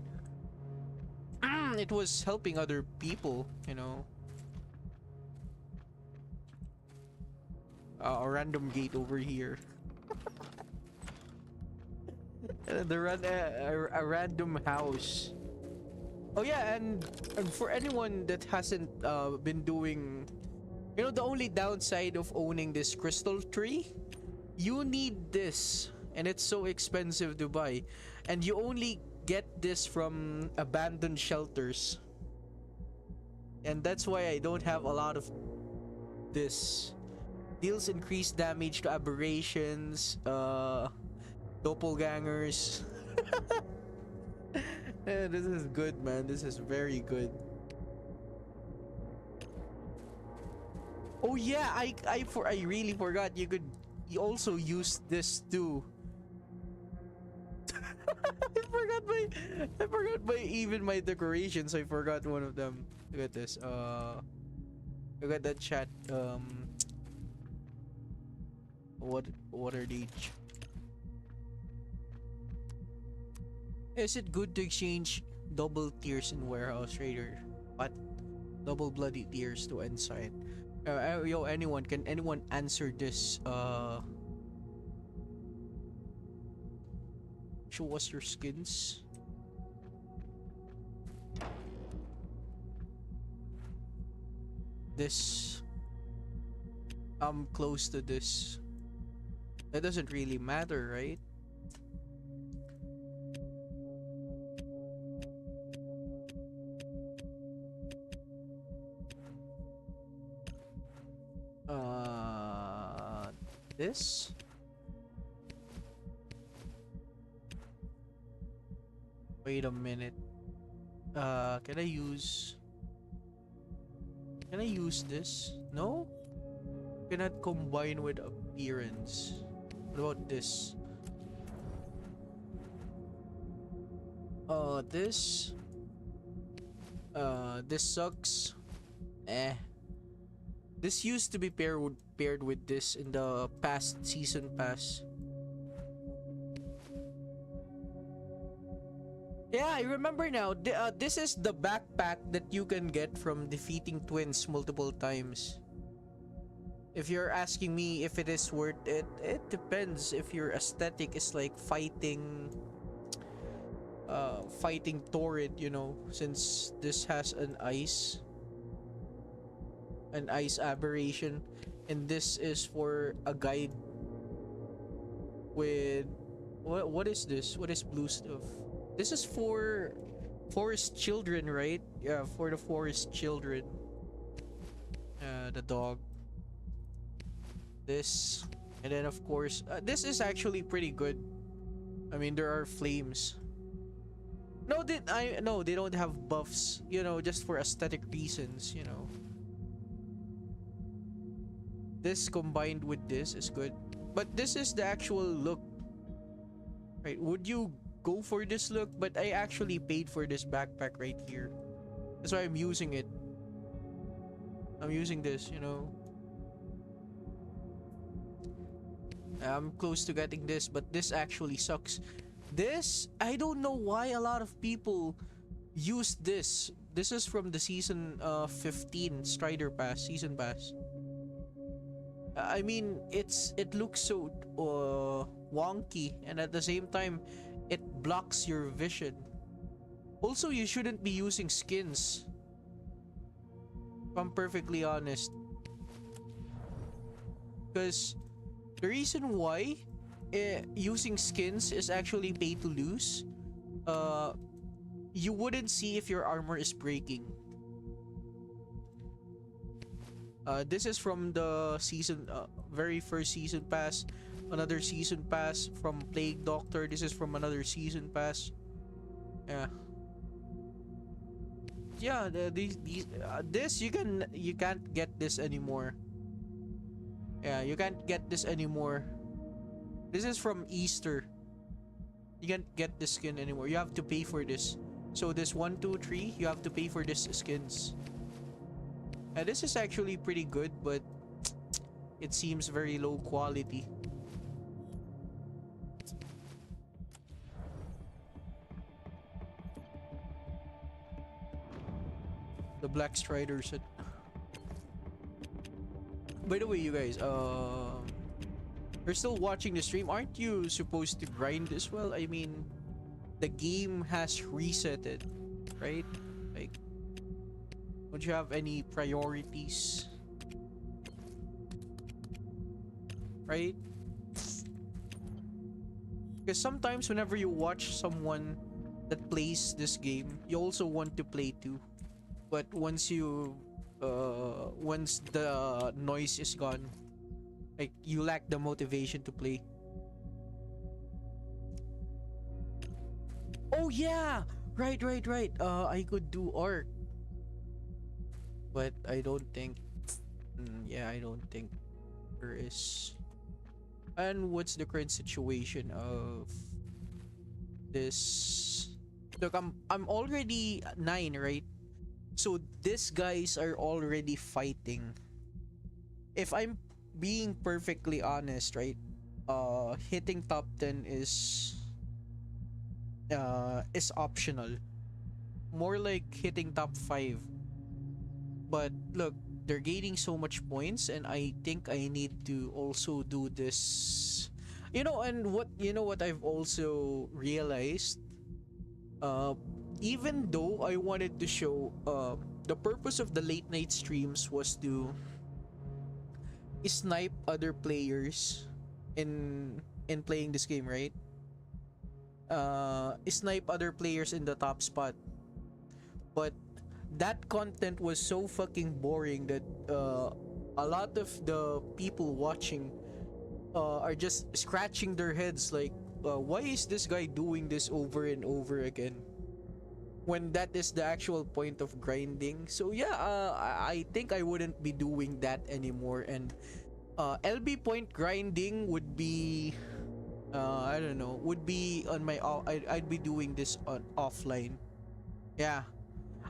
It was helping other people, you know. A random gate over here. A random house. Oh yeah, and for anyone that hasn't been doing, you know, the only downside of owning this crystal tree, you need this, and it's so expensive to buy, and you only get this from abandoned shelters, and that's why I don't have a lot of this. Deals increased damage to aberrations, doppelgangers. Yeah, this is good, man. This is very good. Oh yeah, I really forgot you also use this too. I forgot my even my decorations. I forgot one of them. Look at this. Look at that chat. What are they? Is it good to exchange double tiers in warehouse trader? What? Double bloody tiers to inside. Yo, can anyone answer this? Show us your skins. This, I'm close to this. That doesn't really matter, right? This? Wait a minute. Can I use... Can I use this? No? Cannot combine with appearance. What about this? This? This sucks. Eh. This used to be paired with this in the past season pass. Yeah, I remember now. This is the backpack that you can get from defeating twins multiple times. If you're asking me if it is worth it, it depends. If your aesthetic is like fighting Torrid, you know, since this has an ice aberration, and this is for a guide with what is this? What is blue stuff? This is for forest children, right? Yeah, for the forest children. The dog. This, and then of course, this is actually pretty good. I mean, there are flames. No, they don't have buffs. You know, just for aesthetic reasons. You know, this combined with this is good, but this is the actual look. Right? Would you go for this look? But I actually paid for this backpack right here. That's why I'm using it. I'm using this, you know. I'm close to getting this, but this actually sucks. This, I don't know why a lot of people use this. This is from the season 15 Strider Pass, season pass. I mean, it looks so wonky, and at the same time, it blocks your vision. Also, you shouldn't be using skins. If I'm perfectly honest. Because the reason why using skins is actually pay to lose, you wouldn't see if your armor is breaking. This is from the season, very first season pass. Another season pass from Plague Doctor. This is from another season pass. Yeah. Yeah, this you can't get this anymore. Yeah, you can't get this anymore. This is from Easter. You can't get this skin anymore. You have to pay for this. So this 1, 2, 3, you have to pay for this skins. This is actually pretty good, but it seems very low quality. The Black Strider set. By the way, you guys, you're still watching the stream. Aren't you supposed to grind as well? I mean, the game has resetted, right? Like, don't you have any priorities? Right? Because sometimes whenever you watch someone that plays this game, you also want to play too. But once the noise is gone, like, you lack the motivation to play. Oh yeah, right. I could do arc, but I don't think. Yeah, I don't think there is. And what's the current situation of this? Look, I'm already 9, right? So these guys are already fighting. If I'm being perfectly honest, right? Hitting top 10 is optional. More like hitting top 5. But look, they're gaining so much points, and I think I need to also do this. You know, and what I've also realized, even though I wanted to show, the purpose of the late night streams was to snipe other players in playing this game, right? Snipe other players in the top spot. But that content was so fucking boring that a lot of the people watching are just scratching their heads like, why is this guy doing this over and over again, when that is the actual point of grinding. So yeah, I think I wouldn't be doing that anymore. And LB point grinding would be, I don't know, would be on my I'd be doing this on offline. Yeah,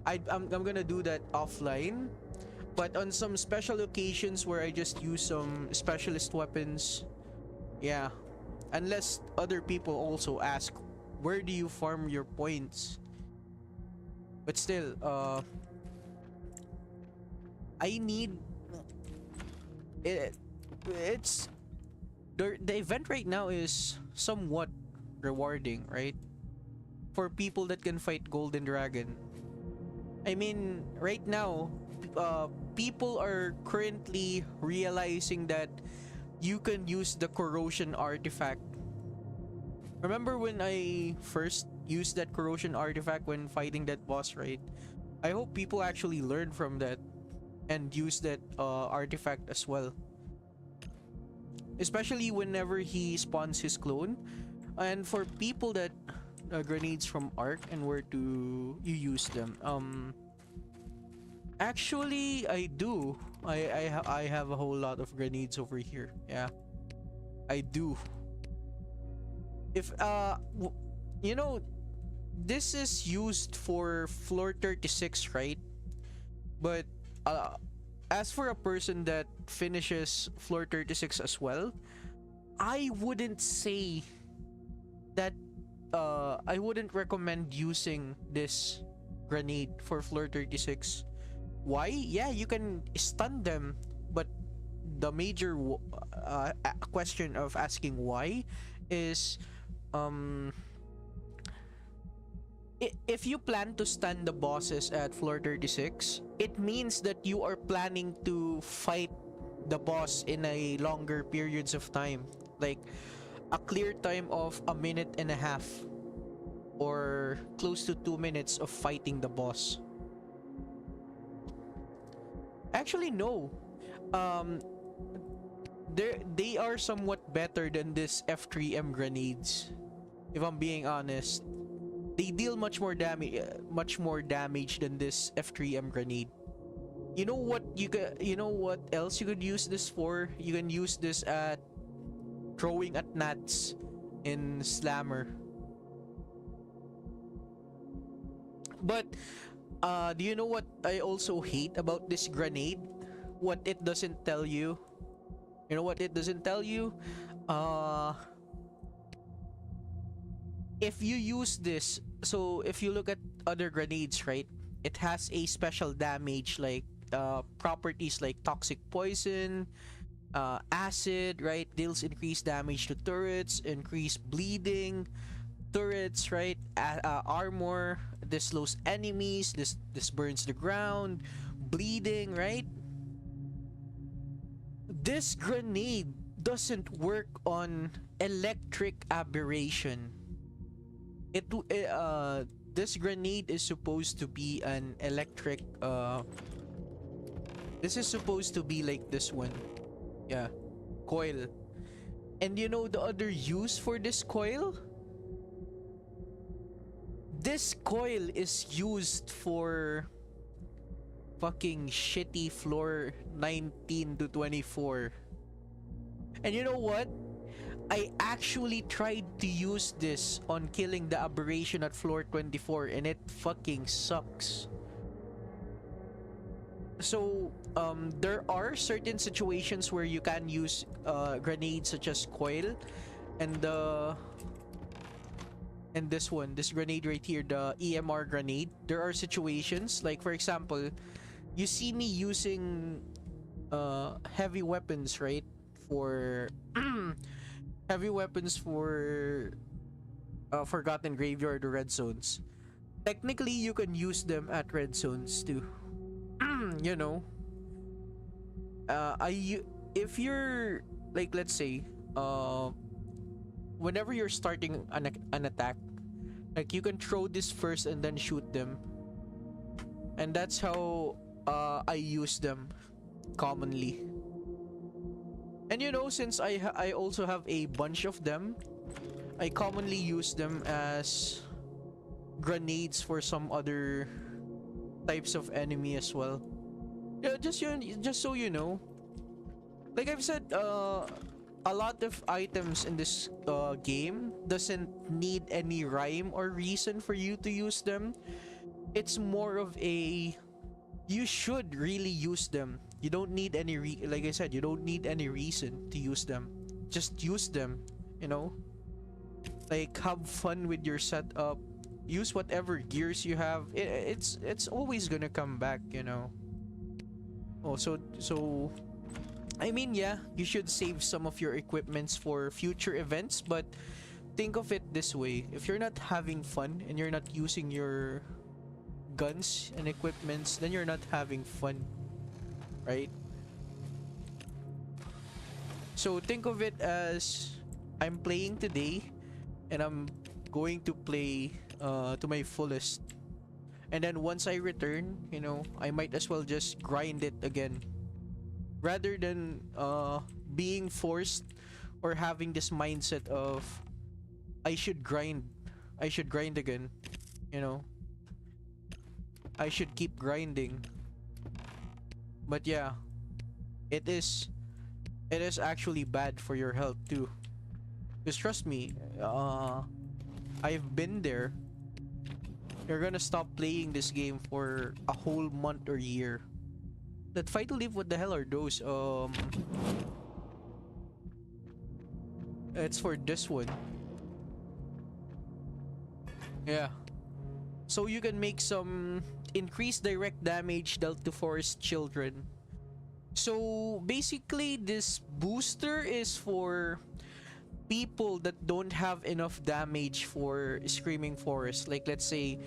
I'm gonna do that offline. But on some special occasions where I just use some specialist weapons, yeah. Unless other people also ask, where do you farm your points? But still, I need it. It's the event right now is somewhat rewarding, right? For people that can fight Golden Dragon. I mean, right now, people are currently realizing that you can use the corrosion artifact. Remember when I first used that corrosion artifact when fighting that boss, right? I hope people actually learn from that and use that artifact as well. Especially whenever he spawns his clone. And for people that grenades from Arc and where do you use them? Actually, I do. I have a whole lot of grenades over here. Yeah, I do. If you know, this is used for floor 36, right? But as for a person that finishes floor 36 as well, I wouldn't say that I wouldn't recommend using this grenade for floor 36. Why? Yeah, you can stun them, but the major question of asking why is if you plan to stun the bosses at floor 36, it means that you are planning to fight the boss in a longer periods of time, like a clear time of a minute and a half or close to 2 minutes of fighting the boss. Actually, no. They are somewhat better than this F3M grenades. If I'm being honest, they deal much more damage than this F3M grenade. You know what you know what else you could use this for? You can use this at throwing at gnats in Slammer. But do you know what I also hate about this grenade? What it doesn't tell you? You know what it doesn't tell you? If you use this, so if you look at other grenades, right? It has a special damage like properties like toxic poison, acid, right? Deals increased damage to turrets, increased bleeding, turrets, right? Armor. This slows enemies. This burns the ground. Bleeding, right? This grenade doesn't work on electric aberration. This grenade is supposed to be an electric. This is supposed to be like this one. Yeah, coil. And you know the other use for this coil? This coil is used for fucking shitty floor 19 to 24. And you know what? I actually tried to use this on killing the aberration at floor 24 and it fucking sucks. So there are certain situations where you can use grenades such as coil and this grenade right here, the EMR grenade. There are situations like, for example, you see me using heavy weapons, right? For heavy weapons for Forgotten Graveyard or red zones. Technically, you can use them at red zones too. You know, if you're like, let's say, whenever you're starting an attack, like you can throw this first and then shoot them, and that's how I use them commonly. And you know, since I also have a bunch of them, I commonly use them as grenades for some other types of enemy as well. Yeah, just so you know, like I've said, a lot of items in this game doesn't need any rhyme or reason for you to use them. It's more of a you should really use them. You don't need any like I said, you don't need any reason to use them. Just use them, you know? Like have fun with your setup. Use whatever gears you have. It's always gonna come back, you know. Oh, so I mean, yeah, you should save some of your equipments for future events, but think of it this way. If you're not having fun and you're not using your guns and equipments, then you're not having fun, right? So think of it as I'm playing today and I'm going to play to my fullest. And then once I return, you know, I might as well just grind it again. Rather than being forced or having this mindset of I should grind. I should grind again, you know. I should keep grinding. But yeah, it is actually bad for your health too. Because trust me, I've been there. You're gonna stop playing this game for a whole month or year. That fight to live, what the hell are those? It's for this one. Yeah. So you can make some increased direct damage dealt to forest children. So basically this booster is for people that don't have enough damage for Screaming Forest. Like let's say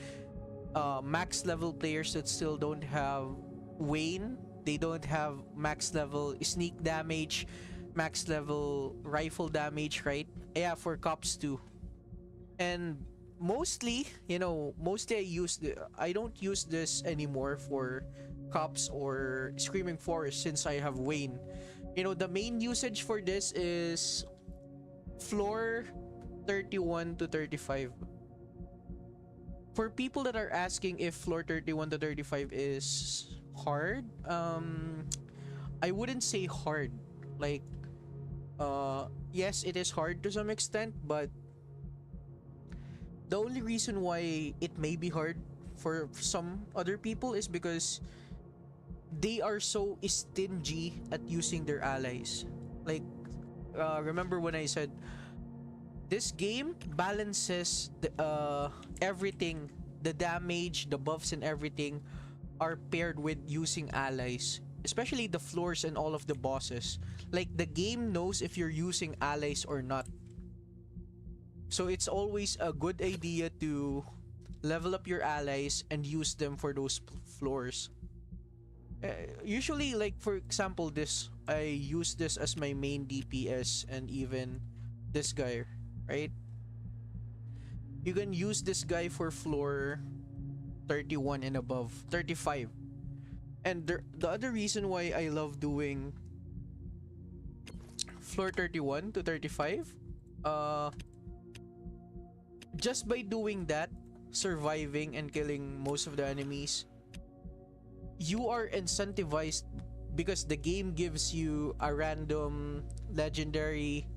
max level players that still don't have Wayne, they don't have max level sneak damage, max level rifle damage, right? Yeah, for cops too. And mostly, you know, mostly I don't use this anymore for cops or Screaming Forest since I have Wayne. You know, the main usage for this is floor 31 to 35. For people that are asking if floor 31 to 35 is hard, I wouldn't say hard. Like yes, it is hard to some extent, but the only reason why it may be hard for some other people is because they are so stingy at using their allies. Like remember when I said this game balances everything, the damage, the buffs and everything are paired with using allies, especially the floors and all of the bosses. Like the game knows if you're using allies or not. So it's always a good idea to level up your allies and use them for those floors. Usually, like for example, this I use this as my main DPS, and even this guy, right? You can use this guy for floor 31 and above, 35. And the other reason why I love doing floor 31 to 35, just by doing that, surviving and killing most of the enemies, you are incentivized because the game gives you a random legendary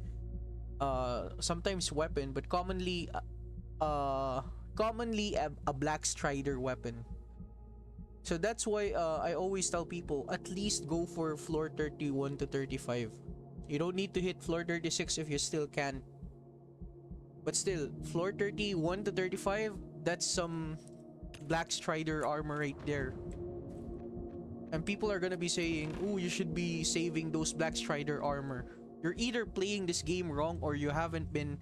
sometimes weapon, but commonly a black strider weapon. So that's why I always tell people at least go for floor 31 to 35. You don't need to hit floor 36 if you still can. But still, floor 31 to 35, that's some black strider armor right there. And people are gonna be saying, "Ooh, you should be saving those black strider armor." You're either playing this game wrong or you haven't been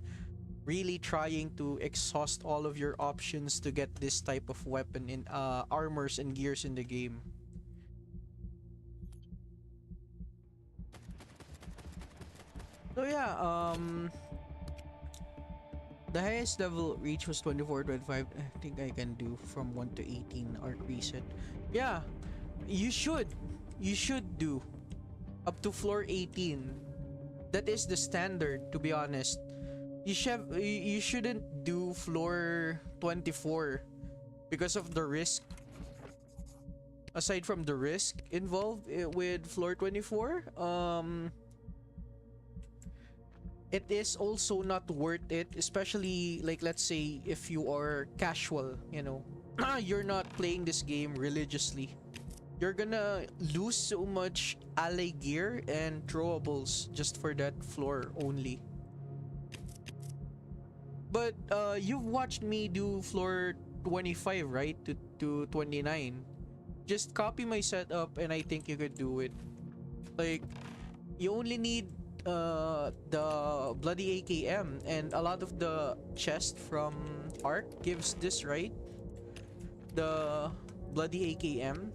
really trying to exhaust all of your options to get this type of weapon in armors and gears in the game. So yeah, the highest level reach was 24, 25. I think I can do from 1 to 18 arc reset. Yeah, you should do up to floor 18. That is the standard, to be honest. You shouldn't do floor 24 because of the risk. Aside from the risk involved with floor 24, it is also not worth it, especially like let's say if you are casual, you know, you're not playing this game religiously. you're gonna lose so much ally gear and throwables just for that floor only. But you've watched me do floor 25, right? To 29. Just copy my setup and I think you could do it. Like, you only need the bloody AKM, and a lot of the chest from Ark gives this, right? The bloody AKM.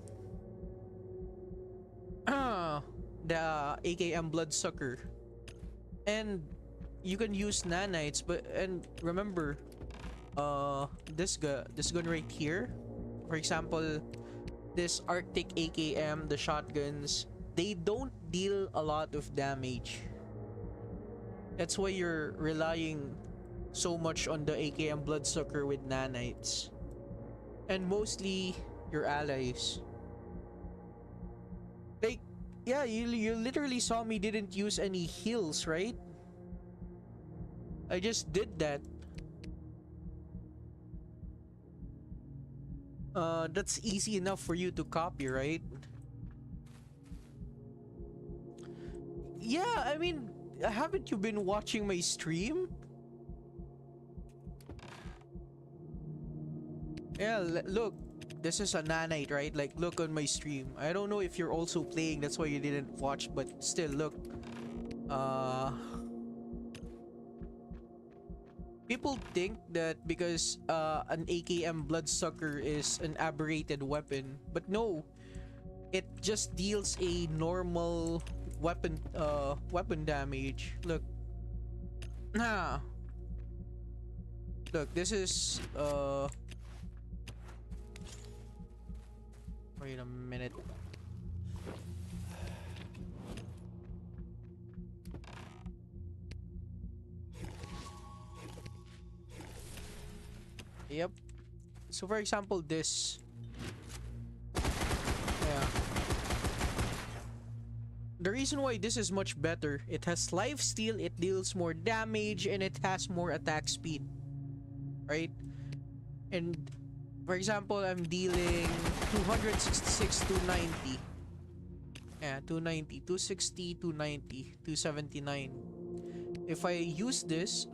The AKM bloodsucker. And you can use nanites, but and remember, this gun right here, for example, this Arctic AKM, the shotguns, they don't deal a lot of damage. That's why you're relying so much on the AKM bloodsucker with nanites, and mostly your allies. Like, yeah, you literally saw me didn't use any heals, right? I just did that. That's easy enough for you to copy, right? Yeah, I mean, haven't you been watching my stream? Yeah, look, this is a nanite, right? Like, look on my stream. I don't know if you're also playing, that's why you didn't watch, but still, look. Uh, People think that because an AKM bloodsucker is an aberrated weapon, but no, it just deals a normal weapon damage. Look. Ah. Look, this is wait a minute. Yep. So for example, this. Yeah. The reason why this is much better, it has lifesteal, it deals more damage, and it has more attack speed. Right? And for example, I'm dealing 266, 290. Yeah, 290, 260, 290, 279. If I use this,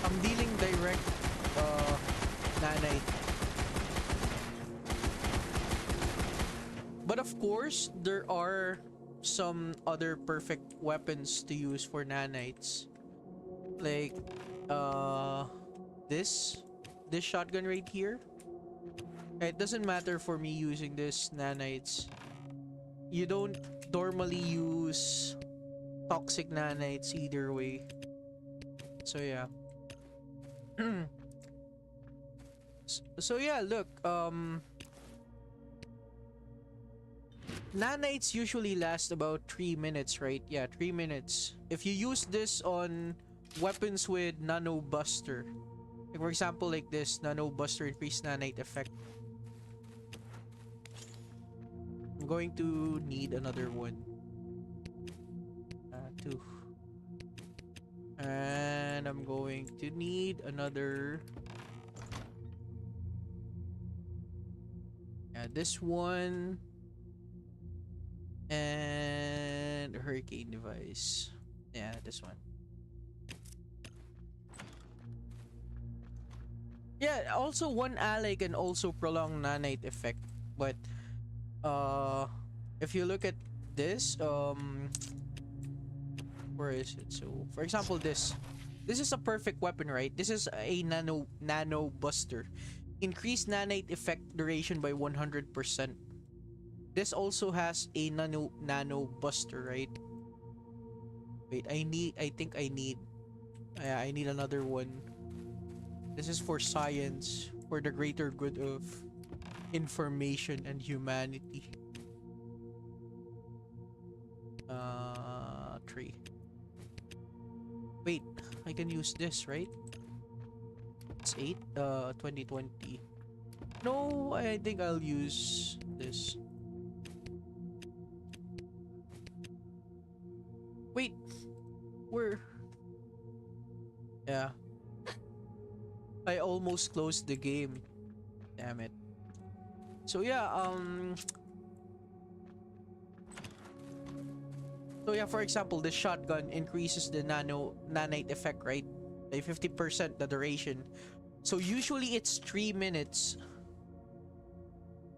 I'm dealing direct nanite. But of course, there are some other perfect weapons to use for nanites. Like this shotgun right here. It doesn't matter for me using this nanites. You don't normally use toxic nanites either way. So yeah. So yeah, look, nanites usually last about 3 minutes, right? Yeah, 3 minutes. If you use this on weapons with nano buster, like for example, like this nano buster increased nanite effect, I'm going to need another one. Two. And I'm going to need another. Yeah, this one. And a hurricane device. Yeah, this one. Yeah, also one ally can also prolong nanite effect. But if you look at this, where is it? So for example, this is a perfect weapon, right? This is a nano buster. Increase nanite effect duration by 100%. This also has a nano buster, right? Wait, I think I need another one. This is for science, for the greater good of information and humanity. 3. Wait, I can use this, right? It's 8, 2020. No, I think I'll use this. Wait, where? Yeah. I almost closed the game. Damn it. So yeah, for example, this shotgun increases the nanite effect, right? By 50% the duration. So usually it's 3 minutes.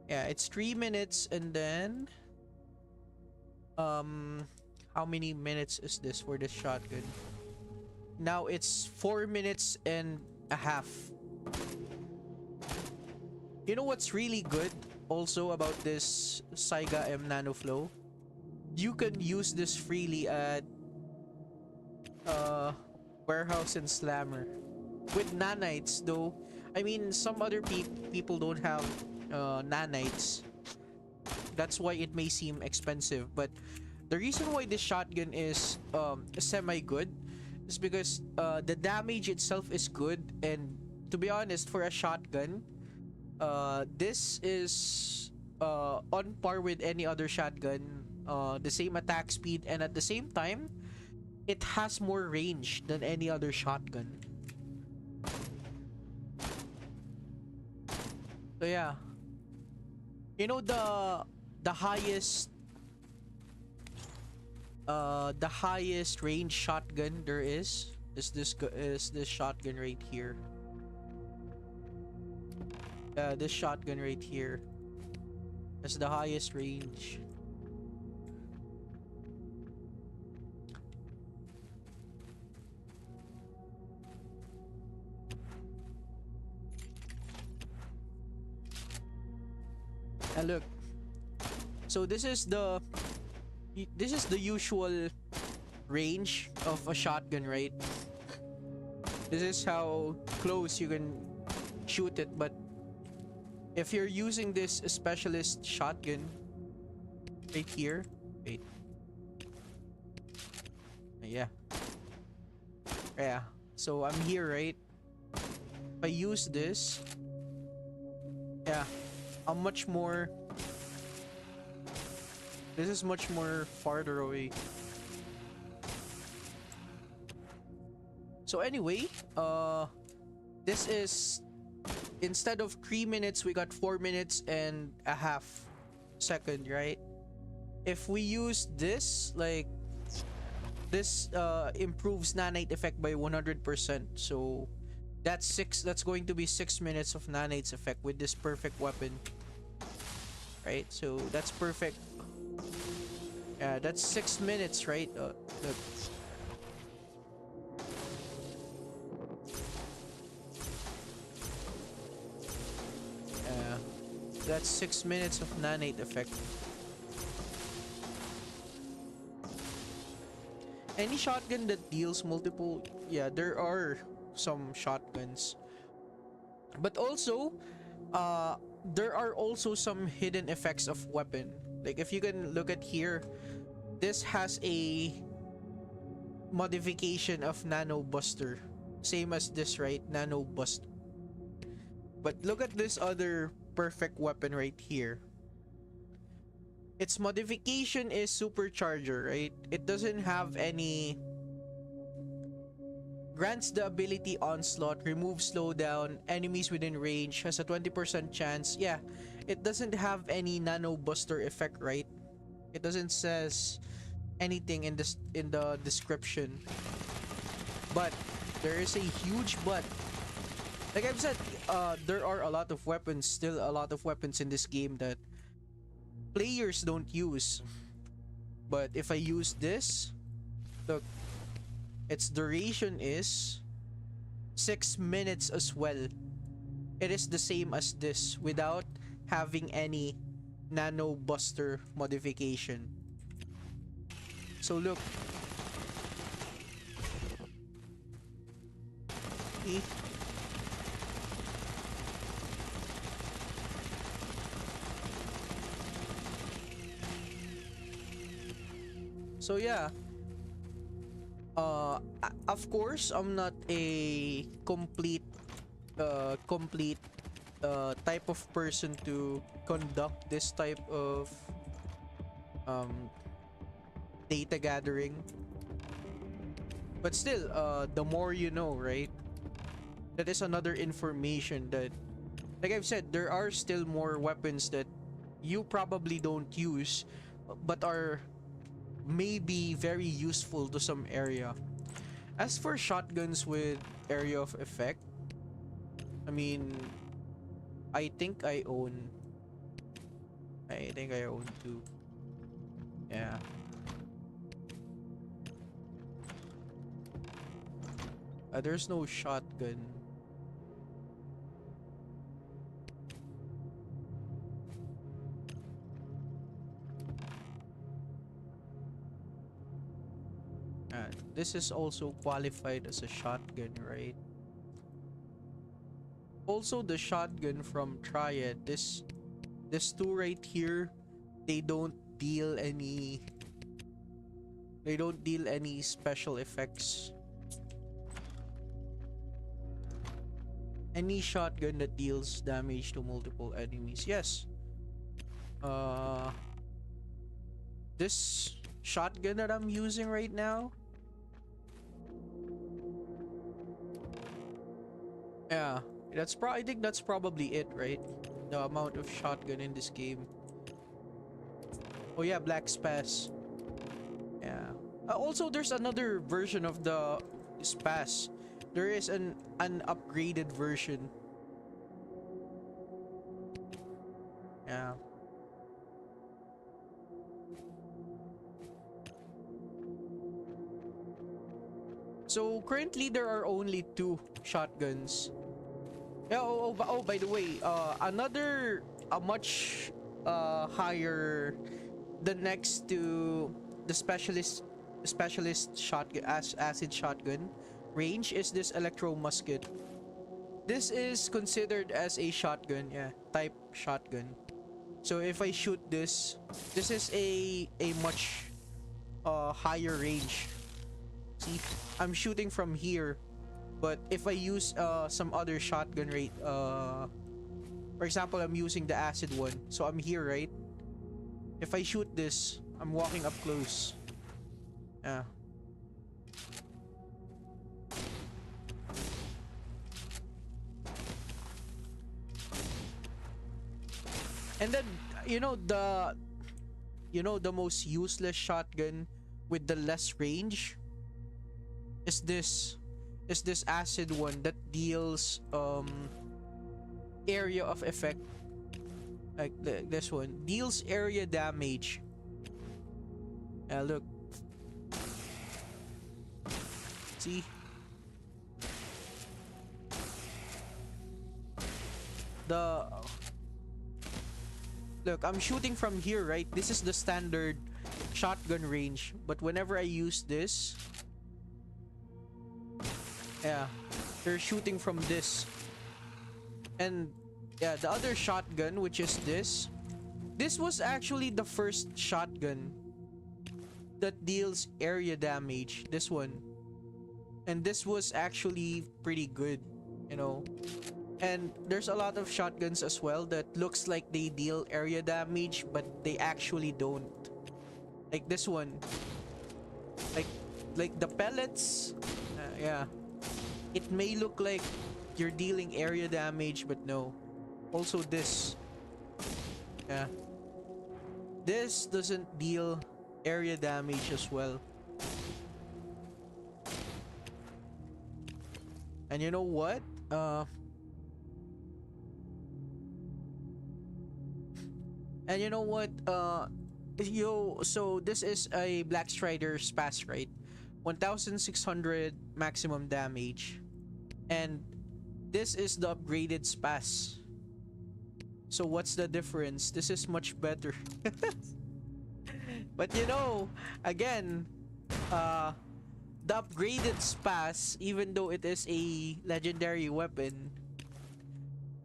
Yeah, it's 3 minutes, and then how many minutes is this for this shotgun? Now it's 4 minutes and a half. You know what's really good also about this Saiga M Nano Flow? You can use this freely at Warehouse and Slammer with nanites, though. I mean, some other people don't have nanites. That's why it may seem expensive, but the reason why this shotgun is semi good is because the damage itself is good, and to be honest, for a shotgun, this is on par with any other shotgun. The same attack speed, and at the same time, it has more range than any other shotgun. So yeah, you know the highest range shotgun there is this shotgun right here. This shotgun right here has the highest range. And look, so this is the usual range of a shotgun, right? This is how close you can shoot it, but if you're using this specialist shotgun right here, wait, yeah, so I'm here, right? If I use this, yeah, I'm much more, this is much more farther away. So anyway, this is, instead of 3 minutes, we got 4 minutes and a half second, right? If we use this, like, this improves nanite effect by 100%. So that's going to be 6 minutes of nanites effect with this perfect weapon, right? So that's perfect. Yeah, that's 6 minutes, right? Look. That's 6 minutes of nanite effect. Any shotgun that deals multiple, yeah, there are some shotguns, but also there are also some hidden effects of weapon. Like if you can look at here, this has a modification of nano buster, same as this, right? Nano bust. But look at this other perfect weapon right here. Its modification is supercharger, right? It doesn't have any, grants the ability onslaught, remove slowdown, enemies within range, has a 20% chance. Yeah, it doesn't have any nano buster effect, right? It doesn't says anything in this, in the description, but there is a huge but. Like I've said, there are a lot of weapons, still a lot of weapons in this game that players don't use. But if I use this, look, its duration is 6 minutes as well. It is the same as this without having any nano buster modification. So look. See? So yeah, of course I'm not a complete type of person to conduct this type of data gathering, but still, the more you know, right? That is another information that like I've said, there are still more weapons that you probably don't use, but are maybe very useful to some area. As for shotguns with area of effect, I mean, I think I own. I think I own two. Yeah. There's no shotgun. This is also qualified as a shotgun, right? Also, the shotgun from Triad, this two right here, they don't deal any special effects. Any shotgun that deals damage to multiple enemies. Yes. This shotgun that I'm using right now. Yeah, I think that's probably it, right? The amount of shotgun in this game. Oh yeah, Black Spaz. Yeah. Also, there's another version of the Spaz. There is an upgraded version. Yeah. So currently there are only two shotguns. Yeah. Oh, by the way, another a much higher, the next to the specialist shotgun, acid shotgun range is this electro musket. This is considered as a shotgun, yeah, type shotgun. So if I shoot this is a much higher range. See, I'm shooting from here, but if I use some other shotgun rate, for example, I'm using the acid one, so I'm here, right? If I shoot this, I'm walking up close. Yeah. And then the most useless shotgun with the less range is this acid one that deals area of effect, like this one deals area damage. Look, see, look, I'm shooting from here, right? This is the standard shotgun range, but whenever I use this, yeah, they're shooting from this. And yeah, the other shotgun, which is this was actually the first shotgun that deals area damage, this one. And this was actually pretty good, you know. And there's a lot of shotguns as well that looks like they deal area damage, but they actually don't. Like this one, like the pellets, yeah, it may look like you're dealing area damage, but no. Also this, yeah, this doesn't deal area damage as well. And you know what? And you know what? So this is a Black Strider Spaz, right? 1600 maximum damage. And this is the upgraded Spaz. So what's the difference? This is much better. But again, the upgraded Spaz, even though it is a legendary weapon,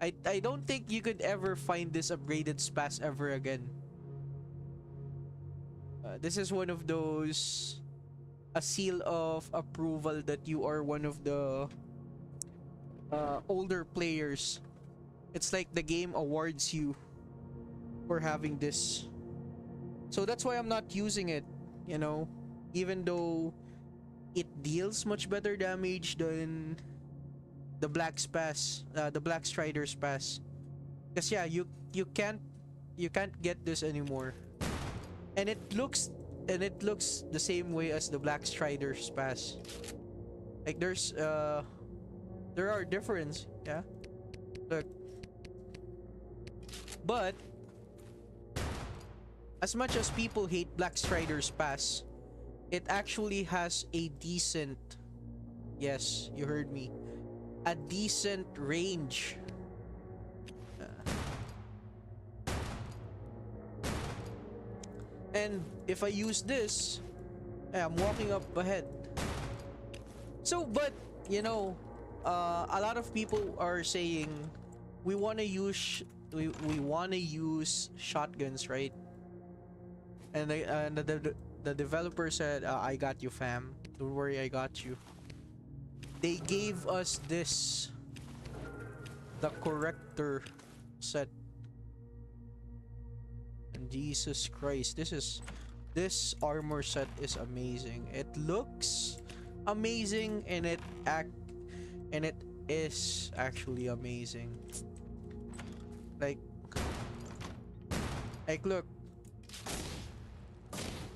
I don't think you could ever find this upgraded Spaz ever again. This is one of those, a seal of approval that you are one of the older players. It's like the game awards you for having this. So that's why I'm not using it, even though it deals much better damage than the Black Spaz, the Black Strider Spaz. Cause yeah, you can't get this anymore. And it looks the same way as the Black Strider's pass. Like there are difference, yeah. Look, but as much as people hate Black Strider's pass, it actually has a decent, yes, you heard me, a decent range. Uh, and if I use this, I'm walking up ahead. So, but you know, a lot of people are saying we want to use we want to use shotguns, right? And the developer said, "I got you, fam. Don't worry, I got you." They gave us this, the corrector set. And Jesus Christ, this armor set is amazing. It looks amazing, and it is actually amazing. Like look,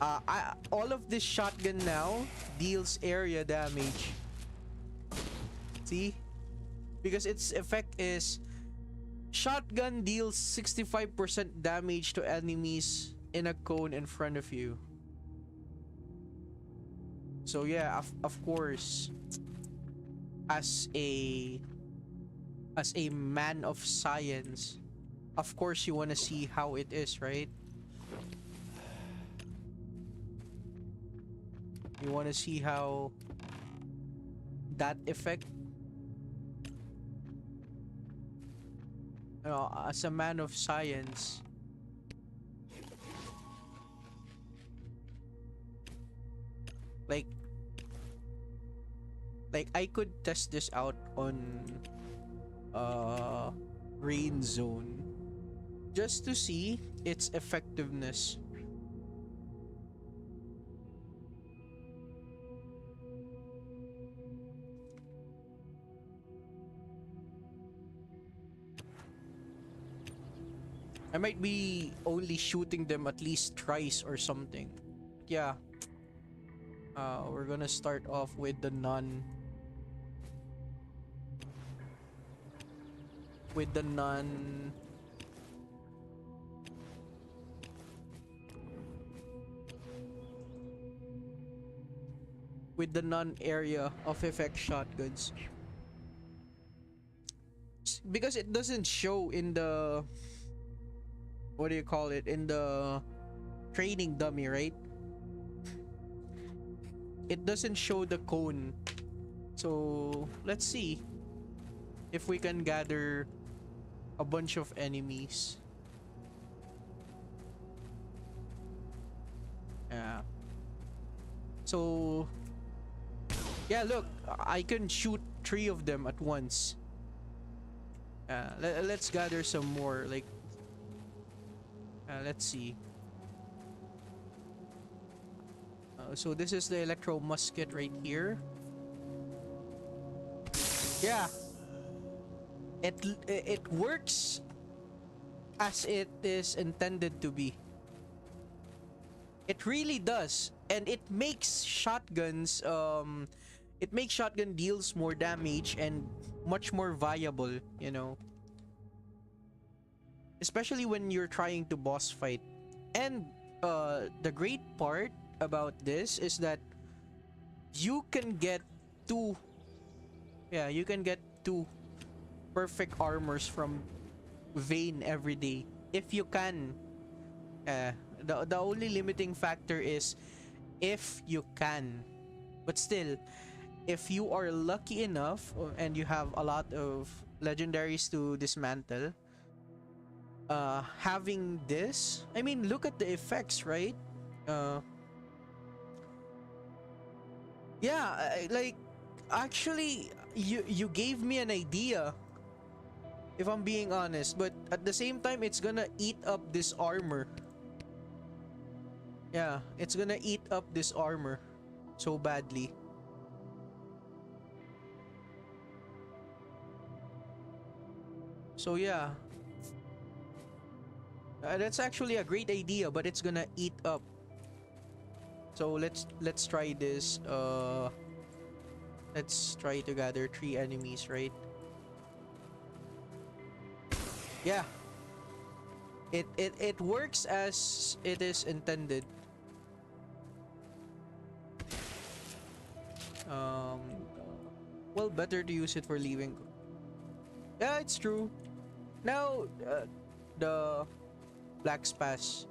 all of this shotgun now deals area damage. See? Because its effect is shotgun deals 65% damage to enemies in a cone in front of you. So yeah, of course, as a man of science, of course you want to see how it is, right? You want to see how that effect, as a man of science, like I could test this out on rain zone just to see its effectiveness. I might be only shooting them at least twice or something. Yeah. We're gonna start off with the nun. With the nun. With the nun area of effect shotguns. Because it doesn't show in the, what do you call it, in the training dummy, right? It doesn't show the cone. So let's see if we can gather a bunch of enemies. Yeah. So yeah, look, I can shoot 3 of them at once. Let's gather some more. Like, let's see. So this is the electro musket right here. Yeah, it works as it is intended to be. It really does, and it makes shotguns shotgun deals more damage and much more viable, you know, especially when you're trying to boss fight. And the great part about this is that you can get two perfect armors from Vayne every day if you can. The only limiting factor is if you can, but still, if you are lucky enough and you have a lot of legendaries to dismantle, having this, I mean, look at the effects, right? Yeah, like, actually, you gave me an idea, if I'm being honest, but at the same time, it's gonna eat up this armor. Yeah, it's gonna eat up this armor so badly. So yeah, That's actually a great idea, but it's gonna eat up. So let's try this. Let's try to gather 3 enemies, right? Yeah, it works as it is intended. Um, well, better to use it for leaving. Yeah, it's true. Now, the Black Pass.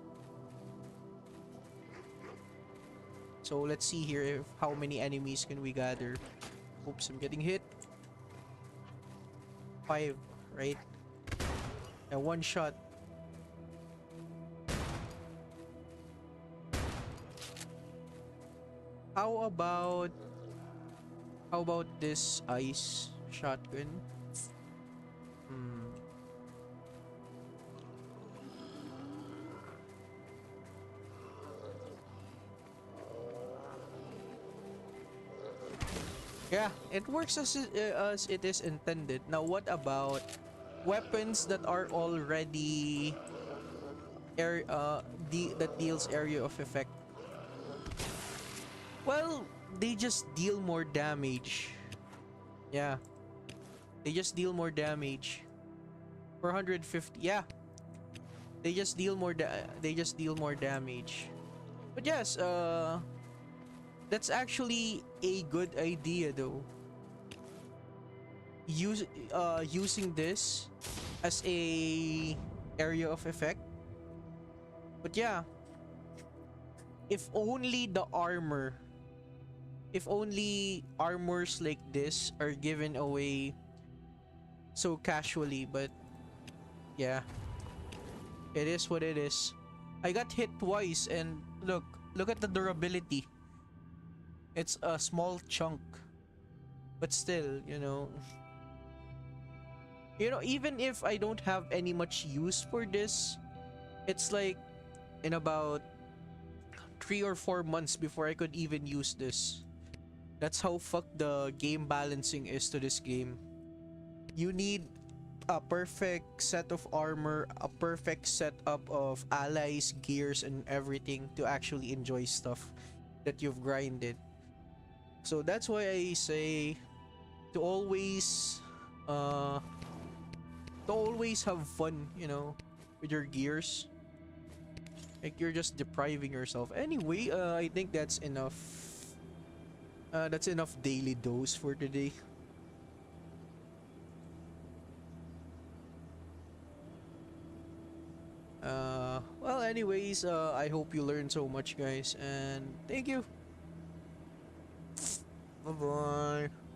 So let's see here if how many enemies can we gather. Oops, I'm getting hit. 5, right? And one shot. How about this ice shotgun? Hmm. Yeah, it works as it is intended. Now, what about weapons that are already air that deals area of effect? Well, they just deal more damage. Yeah, they just deal more damage. 450. Yeah, they just deal more damage. But yes, that's actually a good idea though. Use Using this as a area of effect. But yeah, if only the armor, if only armors like this are given away so casually, but yeah, it is what it is. I got hit twice and look at the durability. It's a small chunk, but still, even if I don't have any much use for this, it's like in about 3 or 4 months before I could even use this. That's how fucked the game balancing is to this game. You need a perfect set of armor, a perfect setup of allies, gears, and everything to actually enjoy stuff that you've grinded. So that's why I say to always uh have fun, with your gears. Like you're just depriving yourself. Anyway, I think that's enough. That's enough daily dose for today. Well, anyways, I hope you learned so much, guys, and thank you. Bye bye.